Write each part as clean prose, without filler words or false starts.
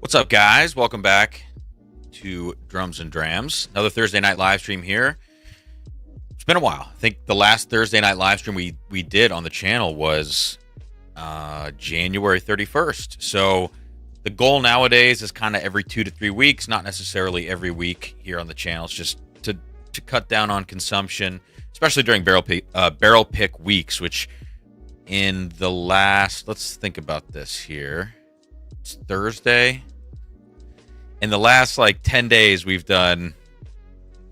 What's up, guys? Welcome back to Drums and Drams. Another Thursday night live stream here. It's been a while. I think the last Thursday night live stream we did on the channel was January 31st. So the goal nowadays is kind of every 2 to 3 weeks, not necessarily every week here on the channel. It's just to cut down on consumption, especially during barrel pick weeks, which in the last, let's think about this here. It's Thursday. In the last 10 days, we've done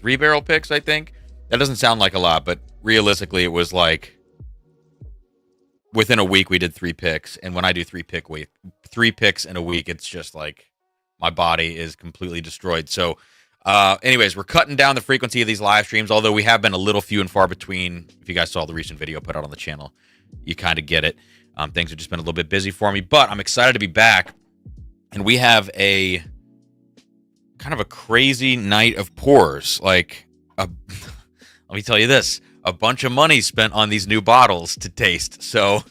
3 barrel picks, I think. That doesn't sound like a lot, but realistically, it was within a week we did 3 picks. And when I do 3 picks in a week, it's just my body is completely destroyed. So anyways, we're cutting down the frequency of these live streams, although we have been a little few and far between. If you guys saw the recent video put out on the channel, you kind of get it. Things have just been a little bit busy for me, but I'm excited to be back. And we have a kind of a crazy night of pours. Let me tell you this, a bunch of money spent on these new bottles to taste. So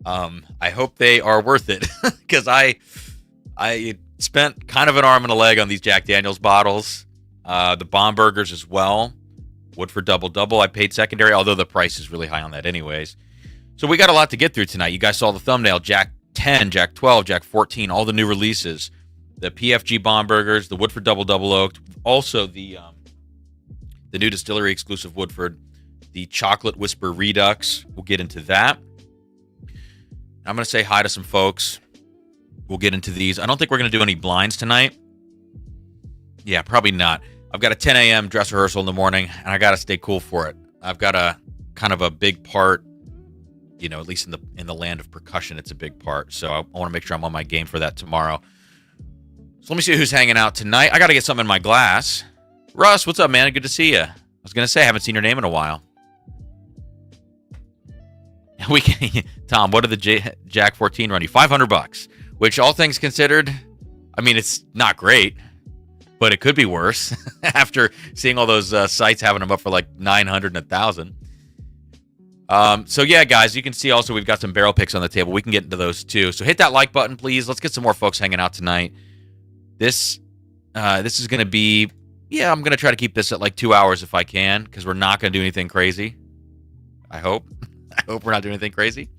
I hope they are worth it, because I spent kind of an arm and a leg on these Jack Daniel's bottles, the Bombergers as well. Woodford Double I paid secondary, although the price is really high on that anyways. So we got a lot to get through tonight. You guys saw the thumbnail, Jack 10, Jack 12, Jack 14, all the new releases. The PFG Bombergers, the Woodford Double Oaked, also the new Distillery exclusive Woodford, the Chocolate Whisper Redux. We'll get into that. I'm going to say hi to some folks. We'll get into these. I don't think we're going to do any blinds tonight. Yeah, probably not. I've got a 10 a.m. dress rehearsal in the morning, and I got to stay cool for it. I've got a kind of a big part, at least in the land of percussion, it's a big part. So I want to make sure I'm on my game for that tomorrow. So let me see who's hanging out tonight. I got to get something in my glass. Russ, what's up, man? Good to see you. I was going to say, I haven't seen your name in a while. Tom, what did the Jack 14 run you? $500, which all things considered, I mean, it's not great, but it could be worse after seeing all those sites having them up for like 900 and 1,000. So yeah, guys, you can see also we've got some barrel picks on the table. We can get into those too. So hit that like button, please. Let's get some more folks hanging out tonight. This is going to be, I'm going to try to keep this at 2 hours if I can, because we're not going to do anything crazy. I hope. I hope we're not doing anything crazy.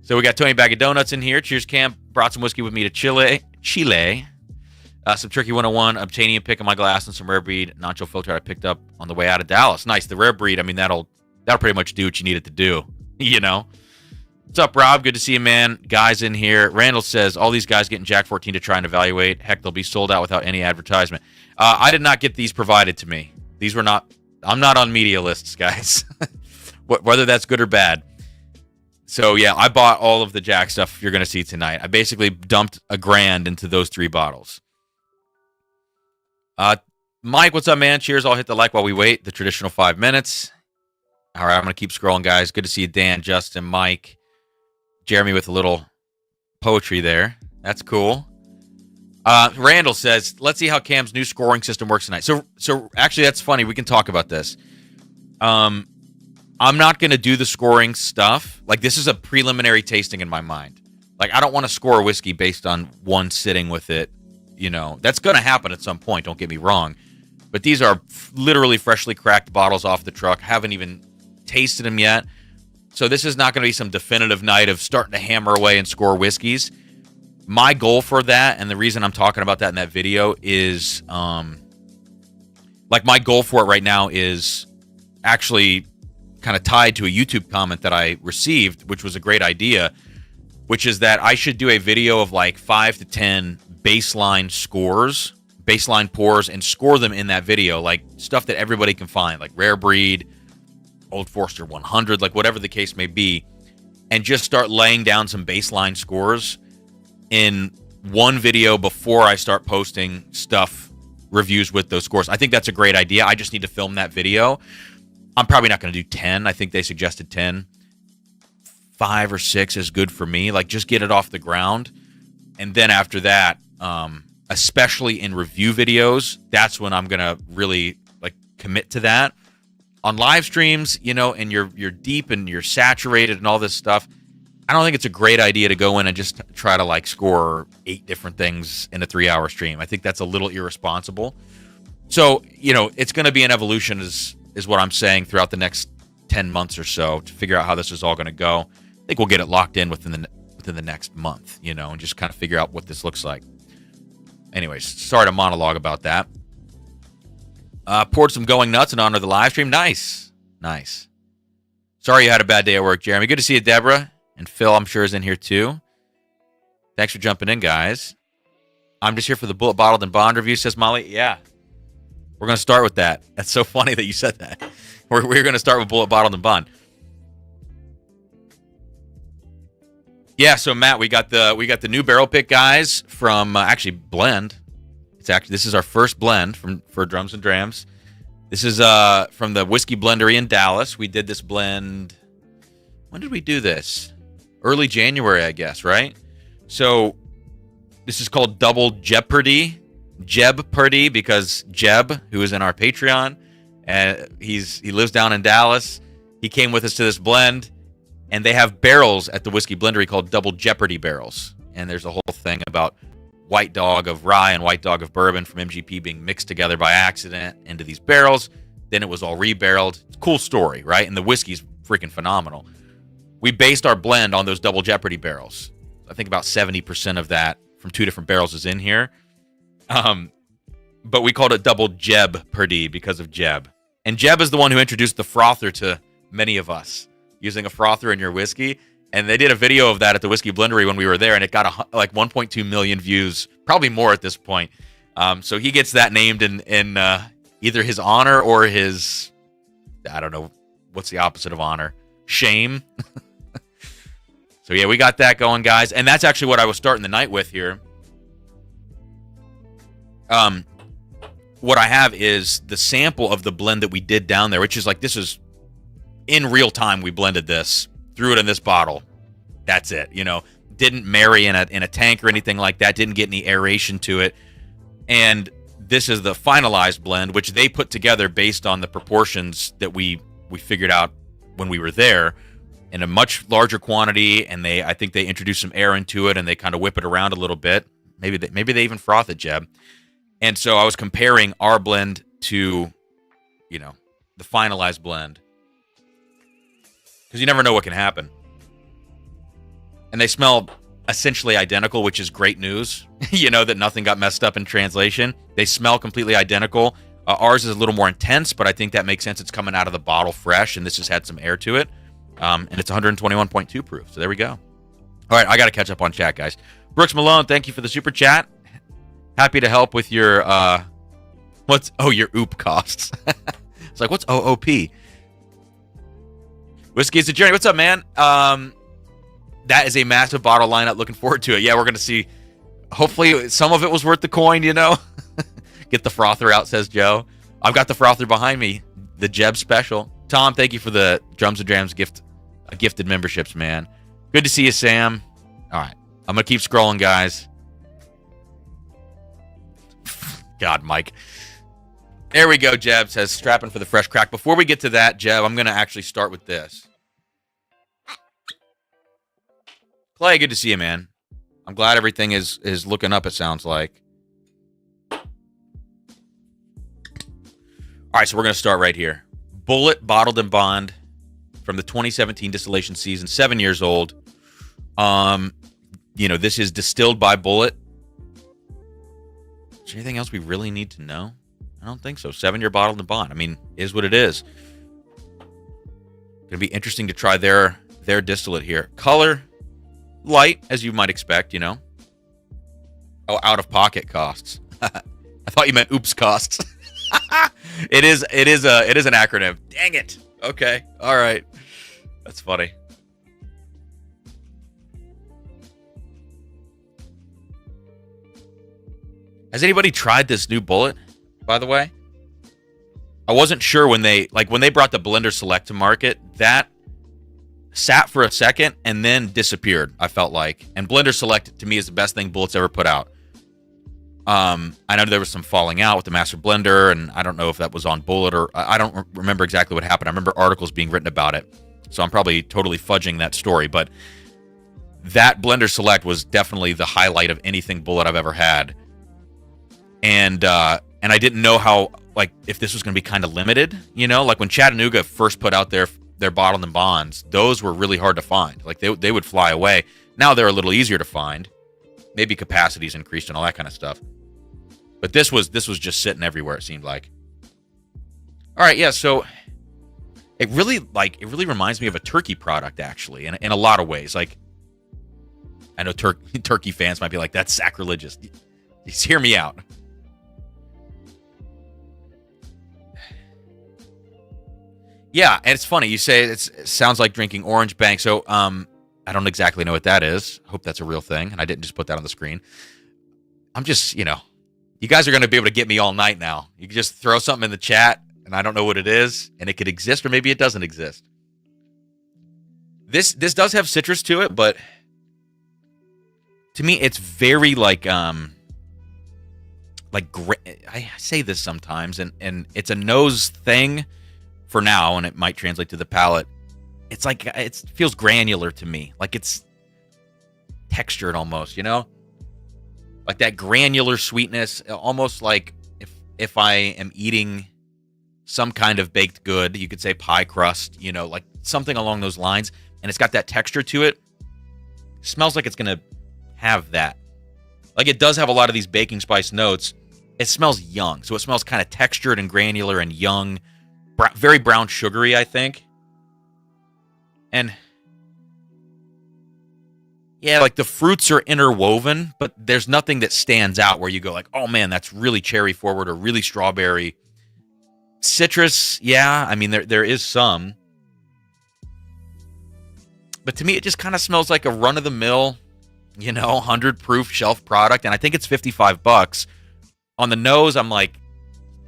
So we got Tony Bag of Donuts in here. Cheers, Cam. Brought some whiskey with me to Chile. Some Turkey 101, Obtainium pick in my glass, and some rare breed Nacho filter I picked up on the way out of Dallas. Nice. The rare breed, I mean, that'll pretty much do what you need it to do, What's up, Rob? Good to see you, man. Guys in here. Randall says, all these guys getting Jack 14 to try and evaluate. Heck, they'll be sold out without any advertisement. I did not get these provided to me. These were not, I'm not on media lists, guys. Whether that's good or bad. So, yeah, I bought all of the Jack stuff you're going to see tonight. I basically dumped $1,000 into those 3 bottles. Mike, what's up, man? Cheers. I'll hit the like while we wait. The traditional 5 minutes. All right, I'm going to keep scrolling, guys. Good to see you, Dan, Justin, Mike, Jeremy with a little poetry there. That's cool. Randall says, let's see how Cam's new scoring system works tonight. So actually, that's funny. We can talk about this. I'm not going to do the scoring stuff. This is a preliminary tasting in my mind. I don't want to score a whiskey based on one sitting with it. That's going to happen at some point. Don't get me wrong. But these are literally freshly cracked bottles off the truck. Haven't even tasted them yet. So this is not going to be some definitive night of starting to hammer away and score whiskeys. My goal for that, and the reason I'm talking about that in that video is, my goal for it right now is actually kind of tied to a YouTube comment that I received, which was a great idea, which is that I should do a video of 5 to 10 baseline pours, and score them in that video, stuff that everybody can find, rare breed, Old Forester 100, whatever the case may be, and just start laying down some baseline scores in one video before I start posting reviews with those scores. I think that's a great idea. I just need to film that video. I'm probably not going to do 10. I think they suggested 10. 5 or 6 is good for me. Just get it off the ground. And then after that, especially in review videos, that's when I'm going to really commit to that. On live streams, and you're deep and you're saturated and all this stuff, I don't think it's a great idea to go in and just try to like score 8 different things in a 3-hour stream. I think that's a little irresponsible. So, it's going to be an evolution is what I'm saying throughout the next 10 months or so to figure out how this is all going to go. I think we'll get it locked in within the next month, and just kind of figure out what this looks like. Anyways, sorry to monologue about that. Poured some Going Nuts in honor of the live stream. Nice. Sorry you had a bad day at work, Jeremy. Good to see you, Deborah. And Phil, I'm sure, is in here too. Thanks for jumping in, guys. I'm just here for the Bulleit Bottled and Bond review, says Molly. Yeah. We're going to start with that. That's so funny that you said that. We're going to start with Bulleit Bottled and Bond. Yeah, so Matt, we got the new barrel pick guys from actually blend. This is our first blend for Drums and Drams. This is from the Whiskey Blendery in Dallas. We did this blend. When did we do this? Early January, I guess, right? So this is called Double Jeopardy. Jeopardy, because Jeb, who is in our Patreon, he lives down in Dallas. He came with us to this blend, and they have barrels at the Whiskey Blendery called Double Jeopardy barrels. And there's a whole thing about White Dog of rye and White Dog of bourbon from MGP being mixed together by accident into these barrels. Then it was all rebarreled. It's a cool story, right? And the whiskey's freaking phenomenal. We based our blend on those Double Jeopardy barrels. I think about 70% of that from 2 different barrels is in here. But we called it Double Jeopardy because of Jeb. And Jeb is the one who introduced the frother to many of us, using a frother in your whiskey. And they did a video of that at the Whiskey Blendery when we were there, and it got like 1.2 million views, probably more at this point. So he gets that named in either his honor or his, I don't know, what's the opposite of honor? Shame. So yeah, we got that going, guys. And that's actually what I was starting the night with here. What I have is the sample of the blend that we did down there, which is like, this is in real time. We blended this, threw it in this bottle. That's it. Didn't marry in a tank or anything like that. Didn't get any aeration to it. And this is the finalized blend, which they put together based on the proportions that we figured out when we were there, in a much larger quantity. And I think they introduced some air into it, and they kind of whip it around a little bit. Maybe they even froth it, Jeb. And so I was comparing our blend to, the finalized blend, because you never know what can happen. And they smell essentially identical, which is great news. That nothing got messed up in translation. They smell completely identical. Ours is a little more intense, but I think that makes sense. It's coming out of the bottle fresh, and this has had some air to it. And it's 121.2 proof. So there we go. All right, I got to catch up on chat, guys. Brooks Malone, thank you for the super chat. Happy to help with your your OOP costs. It's like, what's OOP? Whiskey is a journey. What's up, man? That is a massive bottle lineup. Looking forward to it. Yeah, we're going to see. Hopefully, some of it was worth the coin, Get the frother out, says Joe. I've got the frother behind me. The Jeb special. Tom, thank you for the Drums and Drams gifted memberships, man. Good to see you, Sam. All right. I'm going to keep scrolling, guys. God, Mike. There we go, Jeb says, strapping for the fresh crack. Before we get to that, Jeb, I'm going to actually start with this. Clay, good to see you, man. I'm glad everything is looking up, it sounds like. All right, so we're going to start right here. Bulleit Bottled and Bond from the 2017 distillation season, 7 years old. This is distilled by Bulleit. Is there anything else we really need to know? I don't think so. 7-year Bottled and Bond. I mean, is what it is. Going to be interesting to try their distillate here. Color, light, as you might expect, Oh, out-of-pocket costs. I thought you meant oops costs. It is an acronym. Dang it. Okay. All right. That's funny. Has anybody tried this new Bulleit, by the way? I wasn't sure when they brought the Blender Select to market, that sat for a second and then disappeared, I felt like. And Blender Select, to me, is the best thing Bulleit's ever put out. I know there was some falling out with the Master Blender, and I don't know if that was on Bulleit or I don't remember exactly what happened. I remember articles being written about it, so I'm probably totally fudging that story. But that Blender Select was definitely the highlight of anything Bulleit I've ever had. And I didn't know how, like, if this was going to be kind of limited, you know? Like, when Chattanooga first put out their bottled and bonds, those were really hard to find. Like, they would fly away. Now they're a little easier to find. Maybe capacity's increased and all that kind of stuff. But this was just sitting everywhere, it seemed like. All right, yeah, so it really reminds me of a turkey product, actually, in a lot of ways. Like, I know turkey fans might be like, that's sacrilegious. Just hear me out. Yeah, and it's funny. You say it sounds like drinking Orange Bank. So I don't exactly know what that is. Hope that's a real thing, and I didn't just put that on the screen. I'm just, you guys are going to be able to get me all night now. You can just throw something in the chat, and I don't know what it is, and it could exist, or maybe it doesn't exist. This does have citrus to it, but to me, it's very I say this sometimes, and it's a nose thing for now, and it might translate to the palate. It's like, it feels granular to me. Like it's textured almost, like that granular sweetness, almost like if I am eating some kind of baked good, you could say pie crust, like something along those lines, and it's got that texture to it. Smells like it's going to have that. Like it does have a lot of these baking spice notes. It smells young, so it smells kind of textured and granular and young, very brown sugary, I think. And yeah, like the fruits are interwoven, but there's nothing that stands out where you go like, oh man, that's really cherry forward or really strawberry. Citrus, yeah, I mean, there is some. But to me, it just kind of smells like a run-of-the-mill, 100 proof shelf product, and I think it's $55. On the nose, I'm like,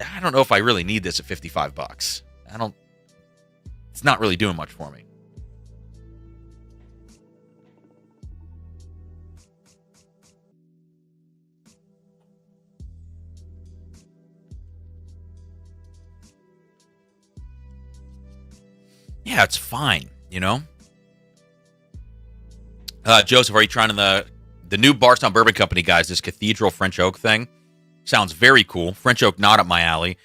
I don't know if I really need this at $55. It's not really doing much for me. Yeah, it's fine, Joseph, are you trying the new Bardstown Bourbon Company, guys, this Cathedral French Oak thing? Sounds very cool. French Oak, not up my alley.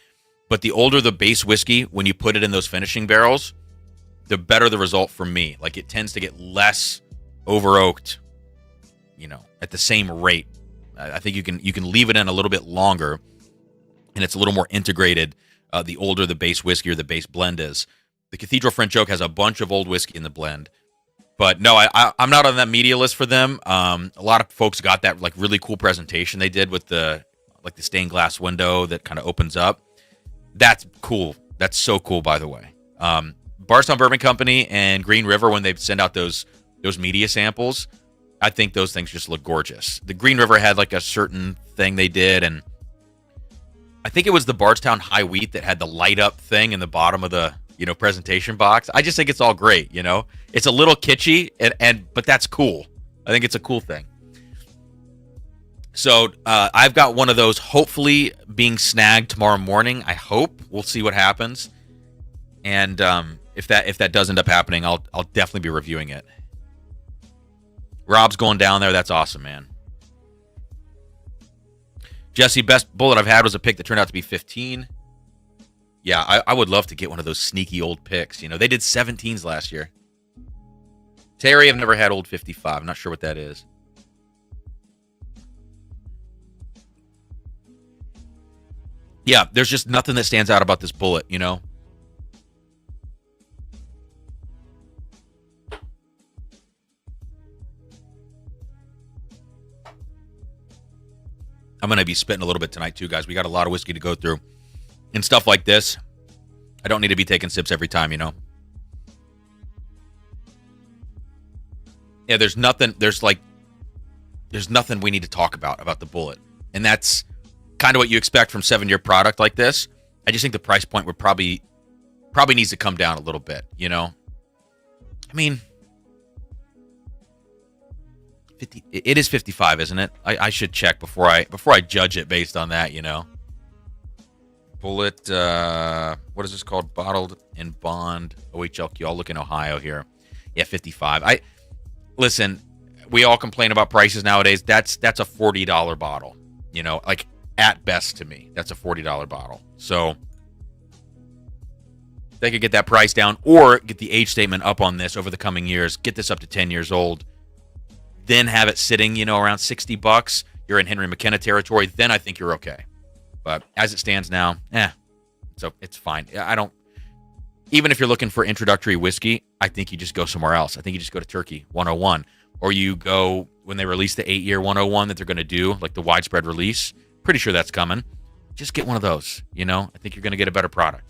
But the older the base whiskey, when you put it in those finishing barrels, the better the result for me. Like, it tends to get less over-oaked, at the same rate. I think you can leave it in a little bit longer, and it's a little more integrated, the older the base whiskey or the base blend is. The Cathedral French Oak has a bunch of old whiskey in the blend. But no, I'm not on that media list for them. A lot of folks got that like really cool presentation they did with the stained glass window that kind of opens up. That's cool. That's so cool, by the way. Bardstown Bourbon Company and Green River, when they send out those media samples, I think those things just look gorgeous. The Green River had like a certain thing they did, and I think it was the Bardstown High Wheat that had the light up thing in the bottom of the presentation box. I just think it's all great, It's a little kitschy, but that's cool. I think it's a cool thing. So I've got one of those hopefully being snagged tomorrow morning. I hope. We'll see what happens. And if that does end up happening, I'll definitely be reviewing it. Rob's going down there. That's awesome, man. Jesse, best Bulleit I've had was a pick that turned out to be 15. Yeah, I would love to get one of those sneaky old picks. They did 17s last year. Terry, I've never had old 55. I'm not sure what that is. Yeah, there's just nothing that stands out about this Bulleit, I'm going to be spitting a little bit tonight, too, guys. We got a lot of whiskey to go through. And stuff like this, I don't need to be taking sips every time, Yeah, there's nothing we need to talk about the Bulleit. And that's kind of what you expect from 7-year product like this. I just think the price point would probably needs to come down a little bit, I mean, 50, it is 55, isn't it? I should check before I judge it based on that, Bulleit, what is this called? Bottled in Bond OHLQ. I'll look in Ohio here. Yeah, 55. Listen, we all complain about prices nowadays. That's a $40 bottle. You know, like at best to me, that's a $40 bottle. So they could get that price down or get the age statement up on this over the coming years. Get this up to 10 years old. Then have it sitting, you know, around $60. You're in Henry McKenna territory. Then I think you're okay. But as it stands now, so it's fine. I don't. Even if you're looking for introductory whiskey, I think you just go somewhere else. I think you just go to Turkey 101, or you go when they release the 8-year 101 that they're going to do, like the widespread release. Pretty sure that's coming. Just get one of those. You know, I think you're going to get a better product.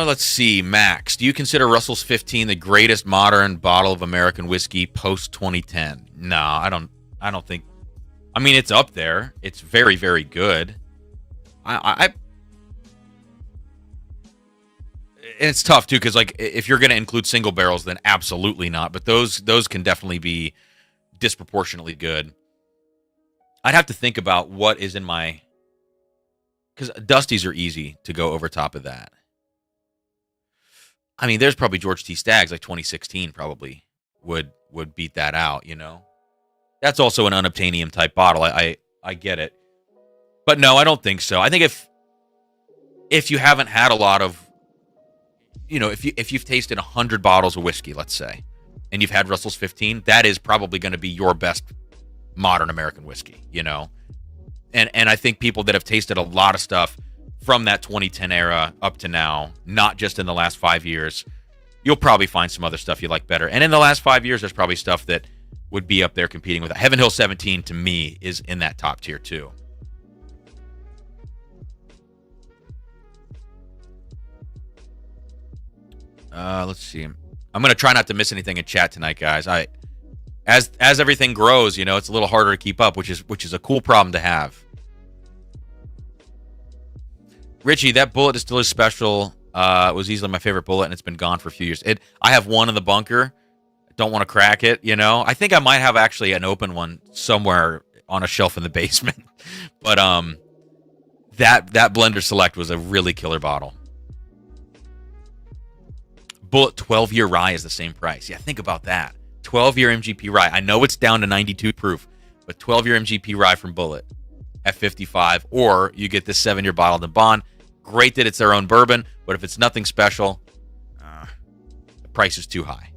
Let's see. Max, do you consider Russell's 15 the greatest modern bottle of American whiskey post 2010? No, I don't think. I mean, it's up there. It's very, very good. And it's tough too, because like if you're going to include single barrels, then absolutely not. But those can definitely be disproportionately good. I'd have to think about what is in my, because Dusties are easy to go over top of that. I mean, there's probably George T. Stagg's, like 2016 probably would beat that out, you know? That's also an unobtainium type bottle. I get it. But no, I don't think so. I think if you haven't had a lot of, you know, if you've tasted 100 bottles of whiskey, let's say, and you've had Russell's 15, that is probably going to be your best modern American whiskey, you know? And I think people that have tasted a lot of stuff from that 2010 era up to now, not just in the last 5 years, you'll probably find some other stuff you like better. And in the last 5 years, there's probably stuff that would be up there competing with it. Heaven Hill 17, to me, is in that top tier, too. Let's see. I'm going to try not to miss anything in chat tonight, guys. As everything grows, you know, it's a little harder to keep up, which is a cool problem to have. Richie, that Bulleit Distillery Special was easily my favorite Bulleit, and it's been gone for a few years. I have one in the bunker. Don't want to crack it, you know. I think I might have actually an open one somewhere on a shelf in the basement. But that Blender Select was a really killer bottle. Bulleit 12-year rye is the same price. Yeah, think about that. 12-year MGP rye. I know it's down to 92 proof, but 12-year MGP rye from Bulleit at 55, or you get this 7-year bottled in bond. Great that it's their own bourbon, but if it's nothing special, the price is too high.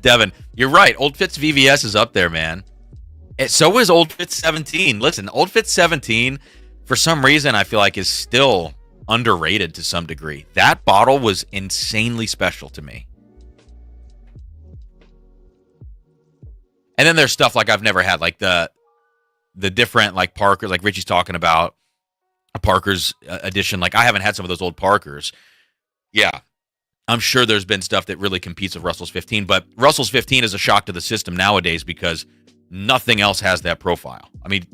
Devin, you're right. Old Fitz VVS is up there, man. So is Old Fitz 17. Listen, Old Fitz 17, for some reason, I feel like is still underrated to some degree. That bottle was insanely special to me. And then there's stuff like I've never had, like the different like Parker, like Richie's talking about a Parker's edition. Like I haven't had some of those old Parkers. Yeah, I'm sure there's been stuff that really competes with Russell's 15, but Russell's 15 is a shock to the system nowadays because nothing else has that profile. I mean,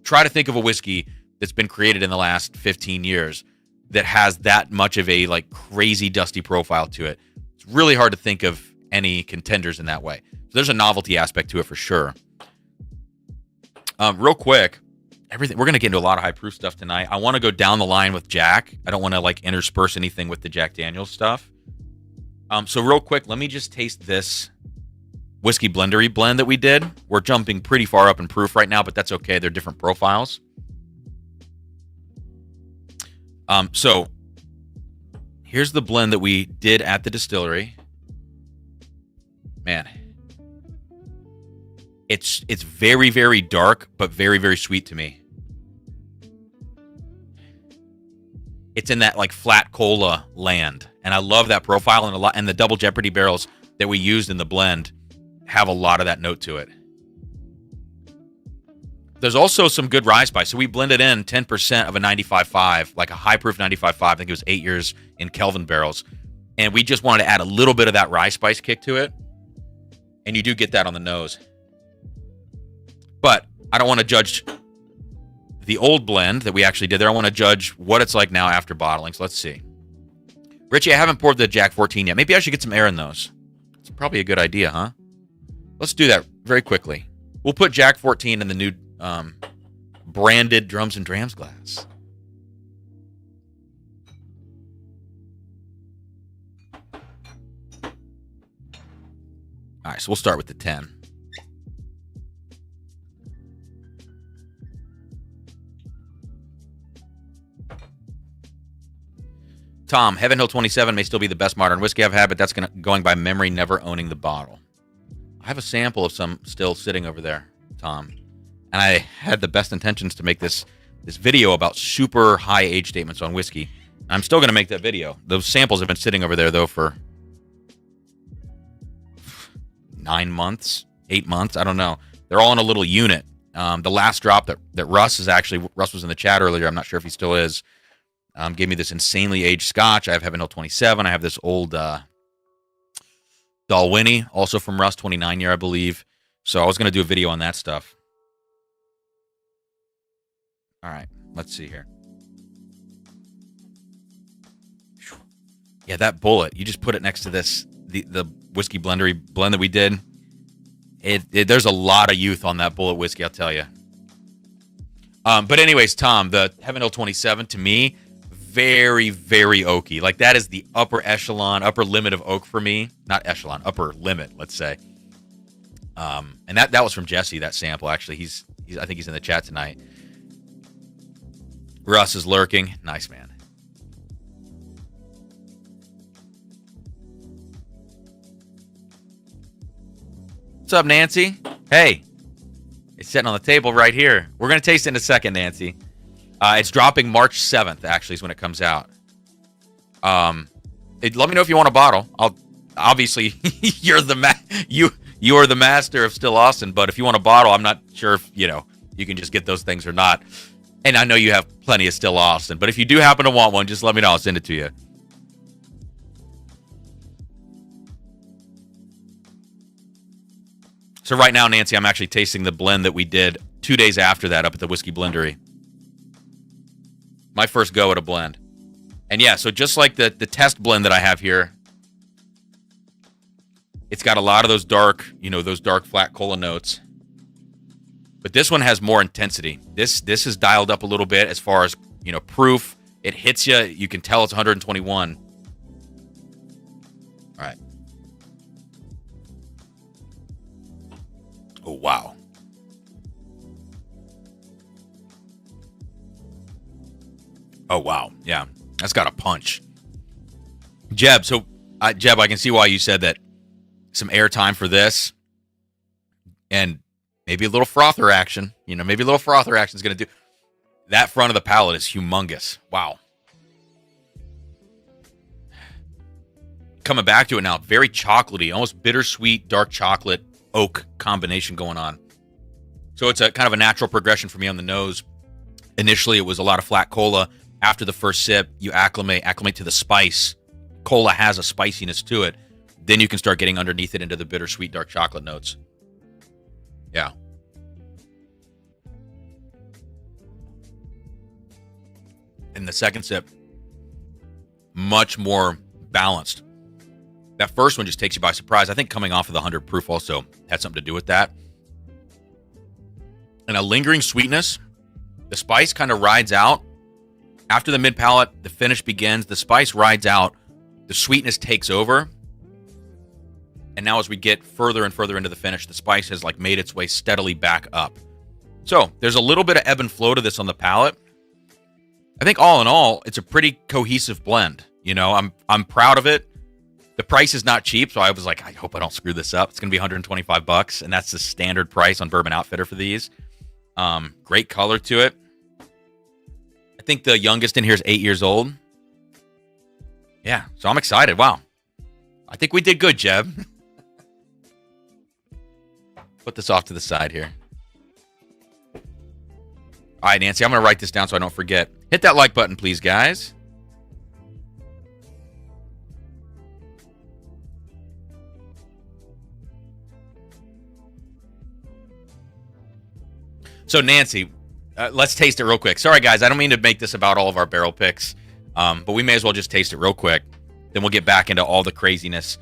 try to think of a whiskey that's been created in the last 15 years that has that much of a like crazy dusty profile to it. It's really hard to think of any contenders in that way. So there's a novelty aspect to it for sure. Real quick, we're going to get into a lot of high proof stuff tonight. I want to go down the line with Jack. I don't want to like intersperse anything with the Jack Daniel's stuff. So real quick, let me just taste this whiskey blendery blend that we did. We're jumping pretty far up in proof right now, but that's okay. They're different profiles. So here's the blend that we did at the distillery. Man, it's very, very dark, but very, very sweet to me. It's in that like flat cola land, and I love that profile, and the Double Jeopardy barrels that we used in the blend have a lot of that note to it. There's also some good rye spice. So we blended in 10% of a 95.5, like a high proof 95.5. I think it was 8 years in Kelvin barrels, and we just wanted to add a little bit of that rye spice kick to it, and you do get that on the nose. But I don't want to judge the old blend that we actually did there. I want to judge what it's like now after bottling. So let's see. Richie, I haven't poured the Jack 14 yet. Maybe I should get some air in those. It's probably a good idea, huh? Let's do that very quickly. We'll put Jack 14 in the new branded Drums and Drams glass. All right, so we'll start with the 10. Tom, Heaven Hill 27 may still be the best modern whiskey I've had, but that's going by memory, never owning the bottle. I have a sample of some still sitting over there, Tom. And I had the best intentions to make this video about super high age statements on whiskey. I'm still going to make that video. Those samples have been sitting over there, though, for 9 months, 8 months. I don't know. They're all in a little unit. The last drop that Russ was in the chat earlier. I'm not sure if he still is. Gave me this insanely aged scotch. I have Heaven Hill 27. I have this old Dalwhinnie, also from Russ, 29 year, I believe. So I was going to do a video on that stuff. All right, let's see here. Yeah, that Bulleit. You just put it next to this, the whiskey blendery blend that we did. There's a lot of youth on that Bulleit whiskey, I'll tell you. But anyways, Tom, the Heaven Hill 27, to me, very, very oaky. Like, that is the upper echelon, upper limit of oak for me. Not echelon, upper limit, let's say. And that was from Jesse, that sample, actually. I think he's in the chat tonight. Russ is lurking. Nice, man. What's up, Nancy? Hey. It's sitting on the table right here. We're going to taste it in a second, Nancy. It's dropping March 7th, actually, is when it comes out. Let me know if you want a bottle. Obviously, you are the master of Still Austin, but if you want a bottle, I'm not sure if, you can just get those things or not. And I know you have plenty of Still Austin, but if you do happen to want one, just let me know. I'll send it to you. So right now, Nancy, I'm actually tasting the blend that we did 2 days after that up at the Whiskey Blendery. My first go at a blend. And yeah, so just like the test blend that I have here, it's got a lot of those dark flat cola notes. But this one has more intensity. This is dialed up a little bit as far as, proof. It hits you. You can tell it's 121. All right. Oh, wow. Oh, wow. Yeah, that's got a punch. Jeb, Jeb, I can see why you said that. Some airtime for this. And maybe a little frother action. Maybe a little frother action is going to do. That front of the palate is humongous. Wow. Coming back to it now. Very chocolatey. Almost bittersweet, dark chocolate, oak combination going on. So it's a kind of a natural progression for me on the nose. Initially, it was a lot of flat cola. After the first sip, you acclimate to the spice. Cola has a spiciness to it. Then you can start getting underneath it into the bittersweet, dark chocolate notes. Yeah. And the second sip, much more balanced. That first one just takes you by surprise. I think coming off of the 100 proof also had something to do with that. And a lingering sweetness. The spice kind of rides out. After the mid-palate, the finish begins. The spice rides out. The sweetness takes over. And now as we get further and further into the finish, the spice has made its way steadily back up. So there's a little bit of ebb and flow to this on the palate. I think all in all, it's a pretty cohesive blend. I'm proud of it. The price is not cheap, so I was like, I hope I don't screw this up. It's going to be $125, and that's the standard price on Bourbon Outfitter for these. Great color to it. I think the youngest in here is 8 years old. Yeah, so I'm excited. Wow. I think we did good, Jeb. Put this off to the side here. All right, Nancy, I'm going to write this down so I don't forget. Hit that like button, please, guys. So, Nancy, let's taste it real quick. Sorry, guys, I don't mean to make this about all of our barrel picks, but we may as well just taste it real quick. Then we'll get back into all the craziness.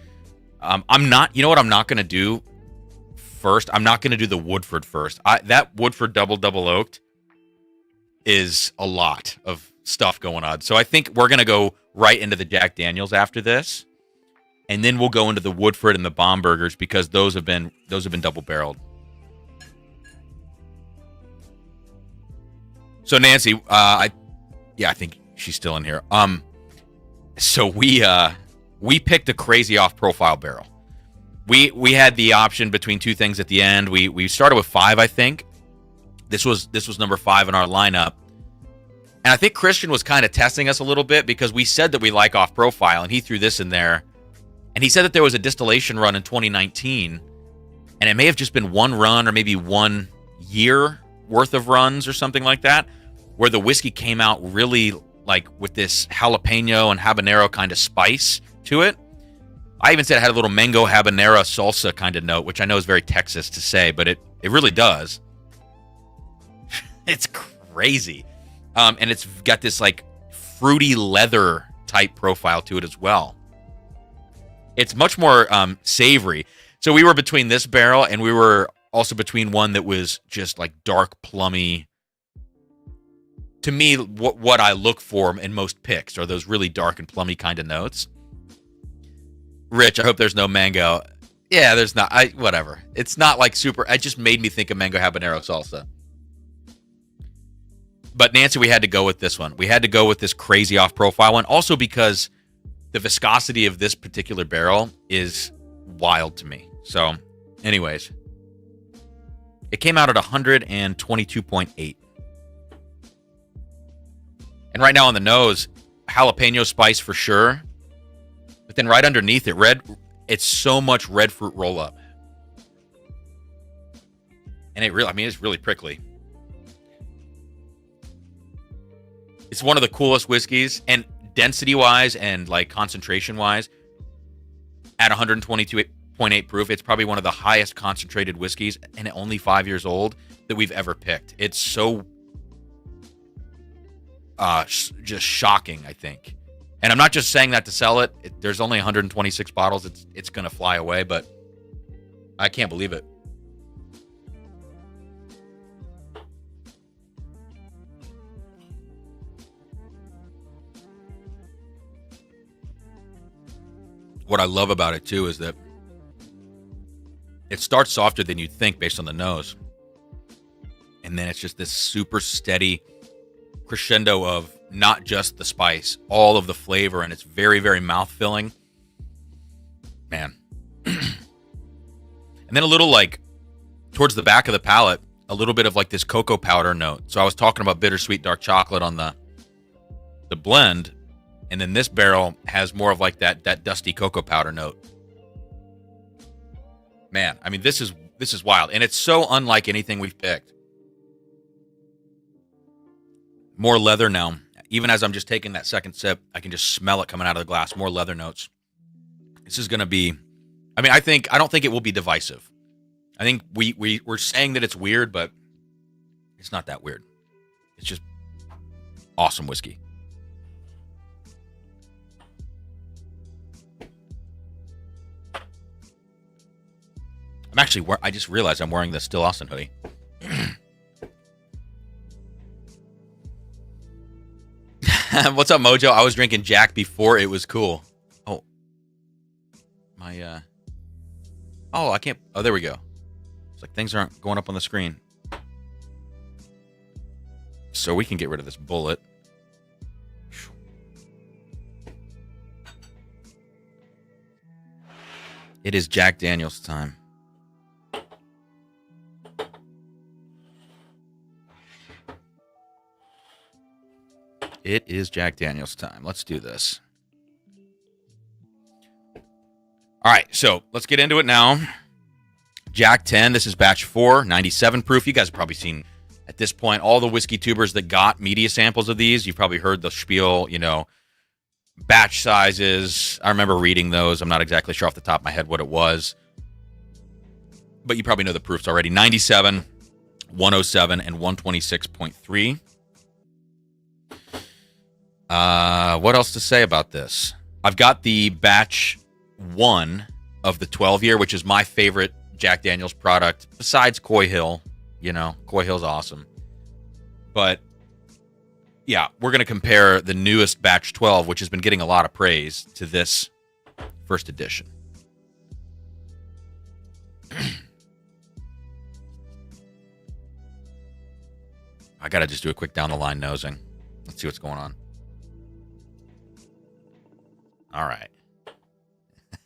You know what I'm not going to do? first. I'm not going to do the Woodford first. That Woodford double oaked is a lot of stuff going on. So I think we're going to go right into the Jack Daniels after this. And then we'll go into the Woodford and the Bombergers because those have been double barreled. So Nancy, I think she's still in here. So we picked a crazy off profile barrel. We had the option between two things at the end. We started with 5, I think. This was number 5 in our lineup. And I think Christian was kind of testing us a little bit because we said that we like off profile, and he threw this in there. And he said that there was a distillation run in 2019, and it may have just been one run or maybe 1 year worth of runs or something like that, where the whiskey came out really like with this jalapeno and habanero kind of spice to it. I even said it had a little mango habanero salsa kind of note, which I know is very Texas to say, but it really does. It's crazy. And it's got this like fruity leather type profile to it as well. It's much more savory. So we were between this barrel and we were also between one that was just like dark plummy. To me, what I look for in most picks are those really dark and plummy kind of notes. Rich, I hope there's no mango. Yeah, there's not. Whatever. It's not like super. It just made me think of mango habanero salsa. But Nancy, we had to go with this one. We had to go with this crazy off-profile one. Also because the viscosity of this particular barrel is wild to me. So, anyways. It came out at 122.8. And right now on the nose, jalapeno spice for sure. But then right underneath it, it's so much red fruit roll-up. And it's really prickly. It's one of the coolest whiskeys, and density-wise and like concentration-wise, at 122.8 proof, it's probably one of the highest concentrated whiskeys, and only 5 years old, that we've ever picked. It's so just shocking, I think. And I'm not just saying that to sell it. There's only 126 bottles. It's going to fly away, but I can't believe it. What I love about it, too, is that it starts softer than you'd think based on the nose. And then it's just this super steady crescendo of not just the spice, all of the flavor, and it's very, very mouth-filling. Man. And then a little, like, towards the back of the palate, a little bit of, like, this cocoa powder note. So I was talking about bittersweet dark chocolate on the blend, and then this barrel has more of, like, that dusty cocoa powder note. Man, I mean, this is wild, and it's so unlike anything we've picked. More leather now. Even as I'm just taking that second sip, I can just smell it coming out of the glass. More leather notes. This is going to be... I mean, I don't think it will be divisive. I think we're saying that it's weird, but it's not that weird. It's just awesome whiskey. I just realized I'm wearing the Still Austin hoodie. What's up, Mojo? I was drinking Jack before it was cool. Oh. I can't. Oh, there we go. It's like things aren't going up on the screen. So we can get rid of this Bulleit. It is Jack Daniels time. It is Jack Daniels time. Let's do this. All right, so let's get into it now. Jack 10, this is batch 4, 97 proof. You guys have probably seen, at this point, all the whiskey tubers that got media samples of these. You've probably heard the spiel, batch sizes. I remember reading those. I'm not exactly sure off the top of my head what it was. But you probably know the proofs already. 97, 107, and 126.3. What else to say about this? I've got the batch 1 of the 12 year, which is my favorite Jack Daniel's product besides Coy Hill. You know, Coy Hill's awesome. But yeah, we're going to compare the newest batch 12, which has been getting a lot of praise, to this first edition. I got to just do a quick down the line nosing. Let's see what's going on. All right.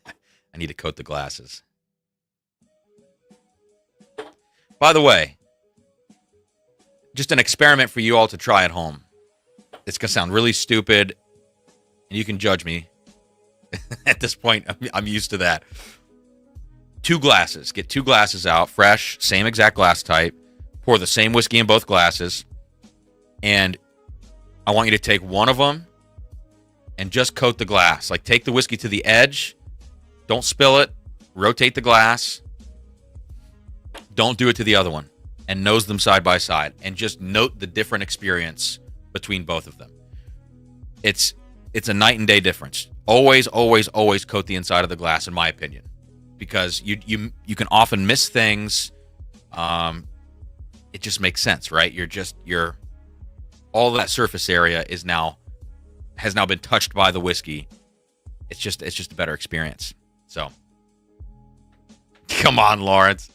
I need to coat the glasses. By the way, just an experiment for you all to try at home. It's going to sound really stupid, and you can judge me. At this point, I'm used to that. 2 glasses. Get 2 glasses out, fresh, same exact glass type. Pour the same whiskey in both glasses. And I want you to take one of them and just coat the glass. Like, take the whiskey to the edge. Don't spill it. Rotate the glass. Don't do it to the other one. And nose them side by side. And just note the different experience between both of them. It's a night and day difference. Always, always, always coat the inside of the glass, in my opinion. Because you can often miss things. It just makes sense, right? You're all that surface area has now been touched by the whiskey. It's just a better experience. So, come on, Lawrence.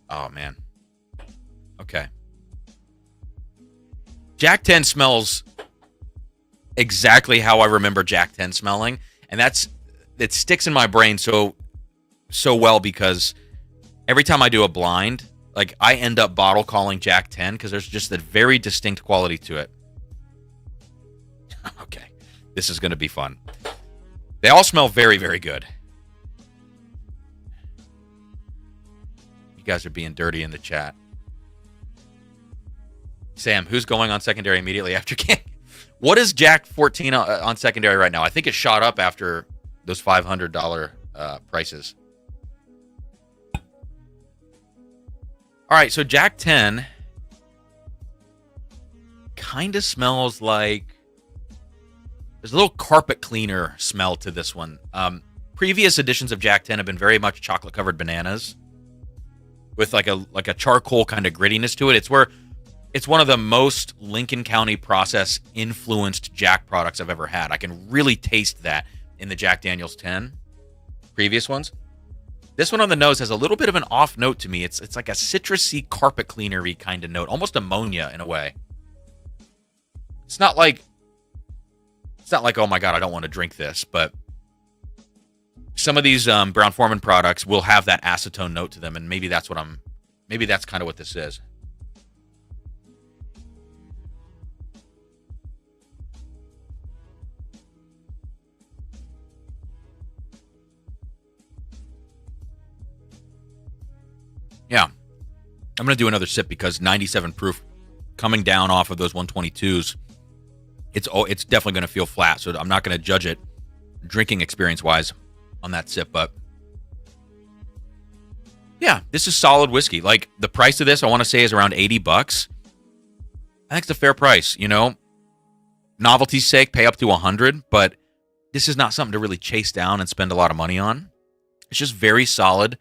Oh man. Okay. Jack 10 smells exactly how I remember Jack 10 smelling, and it sticks in my brain so well because every time I do a blind, like, I end up bottle calling Jack 10 because there's just a very distinct quality to it. Okay, this is going to be fun. They all smell very, very good. You guys are being dirty in the chat. Sam, who's going on secondary immediately after King? What is Jack 14 on secondary right now? I think it shot up after those $500 prices. All right, so Jack 10 kind of smells like there's a little carpet cleaner smell to this one. Previous editions of Jack 10 have been very much chocolate covered bananas with like a charcoal kind of grittiness to it. It's one of the most Lincoln County process influenced Jack products I've ever had. I can really taste that in the Jack Daniel's 10 previous ones. This one on the nose has a little bit of an off note to me. It's like a citrusy, carpet cleanery kind of note, almost ammonia in a way. It's not like, oh my God, I don't want to drink this, but some of these Brown-Forman products will have that acetone note to them, and maybe that's kind of what this is. Yeah, I'm going to do another sip because 97 proof coming down off of those 122s, it's definitely going to feel flat. So I'm not going to judge it drinking experience-wise on that sip. But yeah, this is solid whiskey. Like, the price of this, I want to say, is around $80. I think it's a fair price, you know. Novelty's sake, pay up to $100, but this is not something to really chase down and spend a lot of money on. It's just very solid.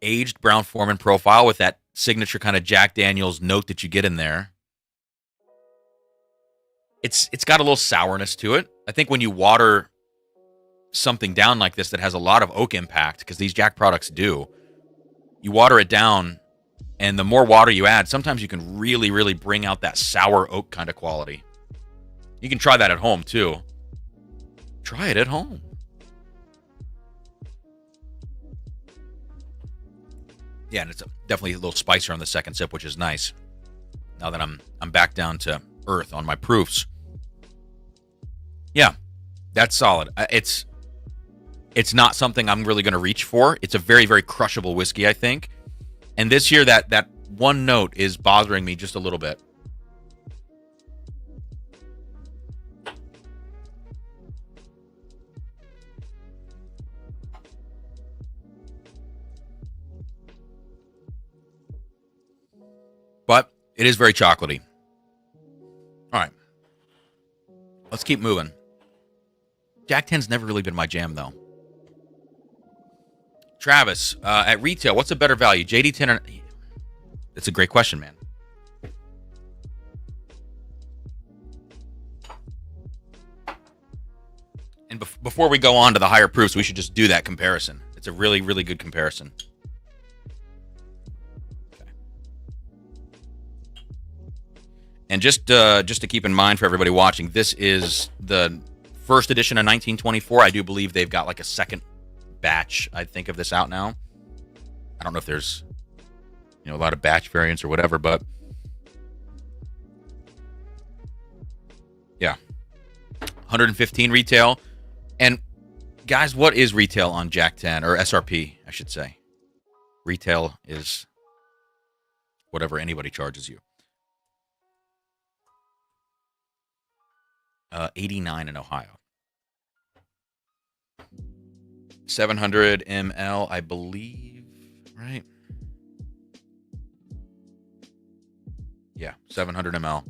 Aged Brown-Forman profile with that signature kind of Jack Daniel's note that you get in there. It's got a little sourness to it. I think when you water something down like this that has a lot of oak impact, because these Jack products do, you water it down, and the more water you add, sometimes you can really, really bring out that sour oak kind of quality. You can try that at home, too. Try it at home. Yeah, and it's definitely a little spicier on the second sip, which is nice. Now that I'm back down to earth on my proofs. Yeah, that's solid. It's not something I'm really going to reach for. It's a very, very crushable whiskey, I think. And this year, that one note is bothering me just a little bit. But it is very chocolatey. All right. Let's keep moving. Jack 10's never really been my jam, though. Travis, at retail, what's a better value, JD 10 or... It's a great question, man. And before we go on to the higher proofs, we should just do that comparison. It's a really, really good comparison. Okay. And just to keep in mind for everybody watching, this is the first edition of 1924. I do believe they've got like a second batch, I think, of this out now. I don't know if there's, a lot of batch variants or whatever, but yeah, 115 retail. And guys, what is retail on Jack 10, or SRP, I should say? Retail is whatever anybody charges you. 89 in Ohio. 700 ml, I believe, right? Yeah, 700 ml.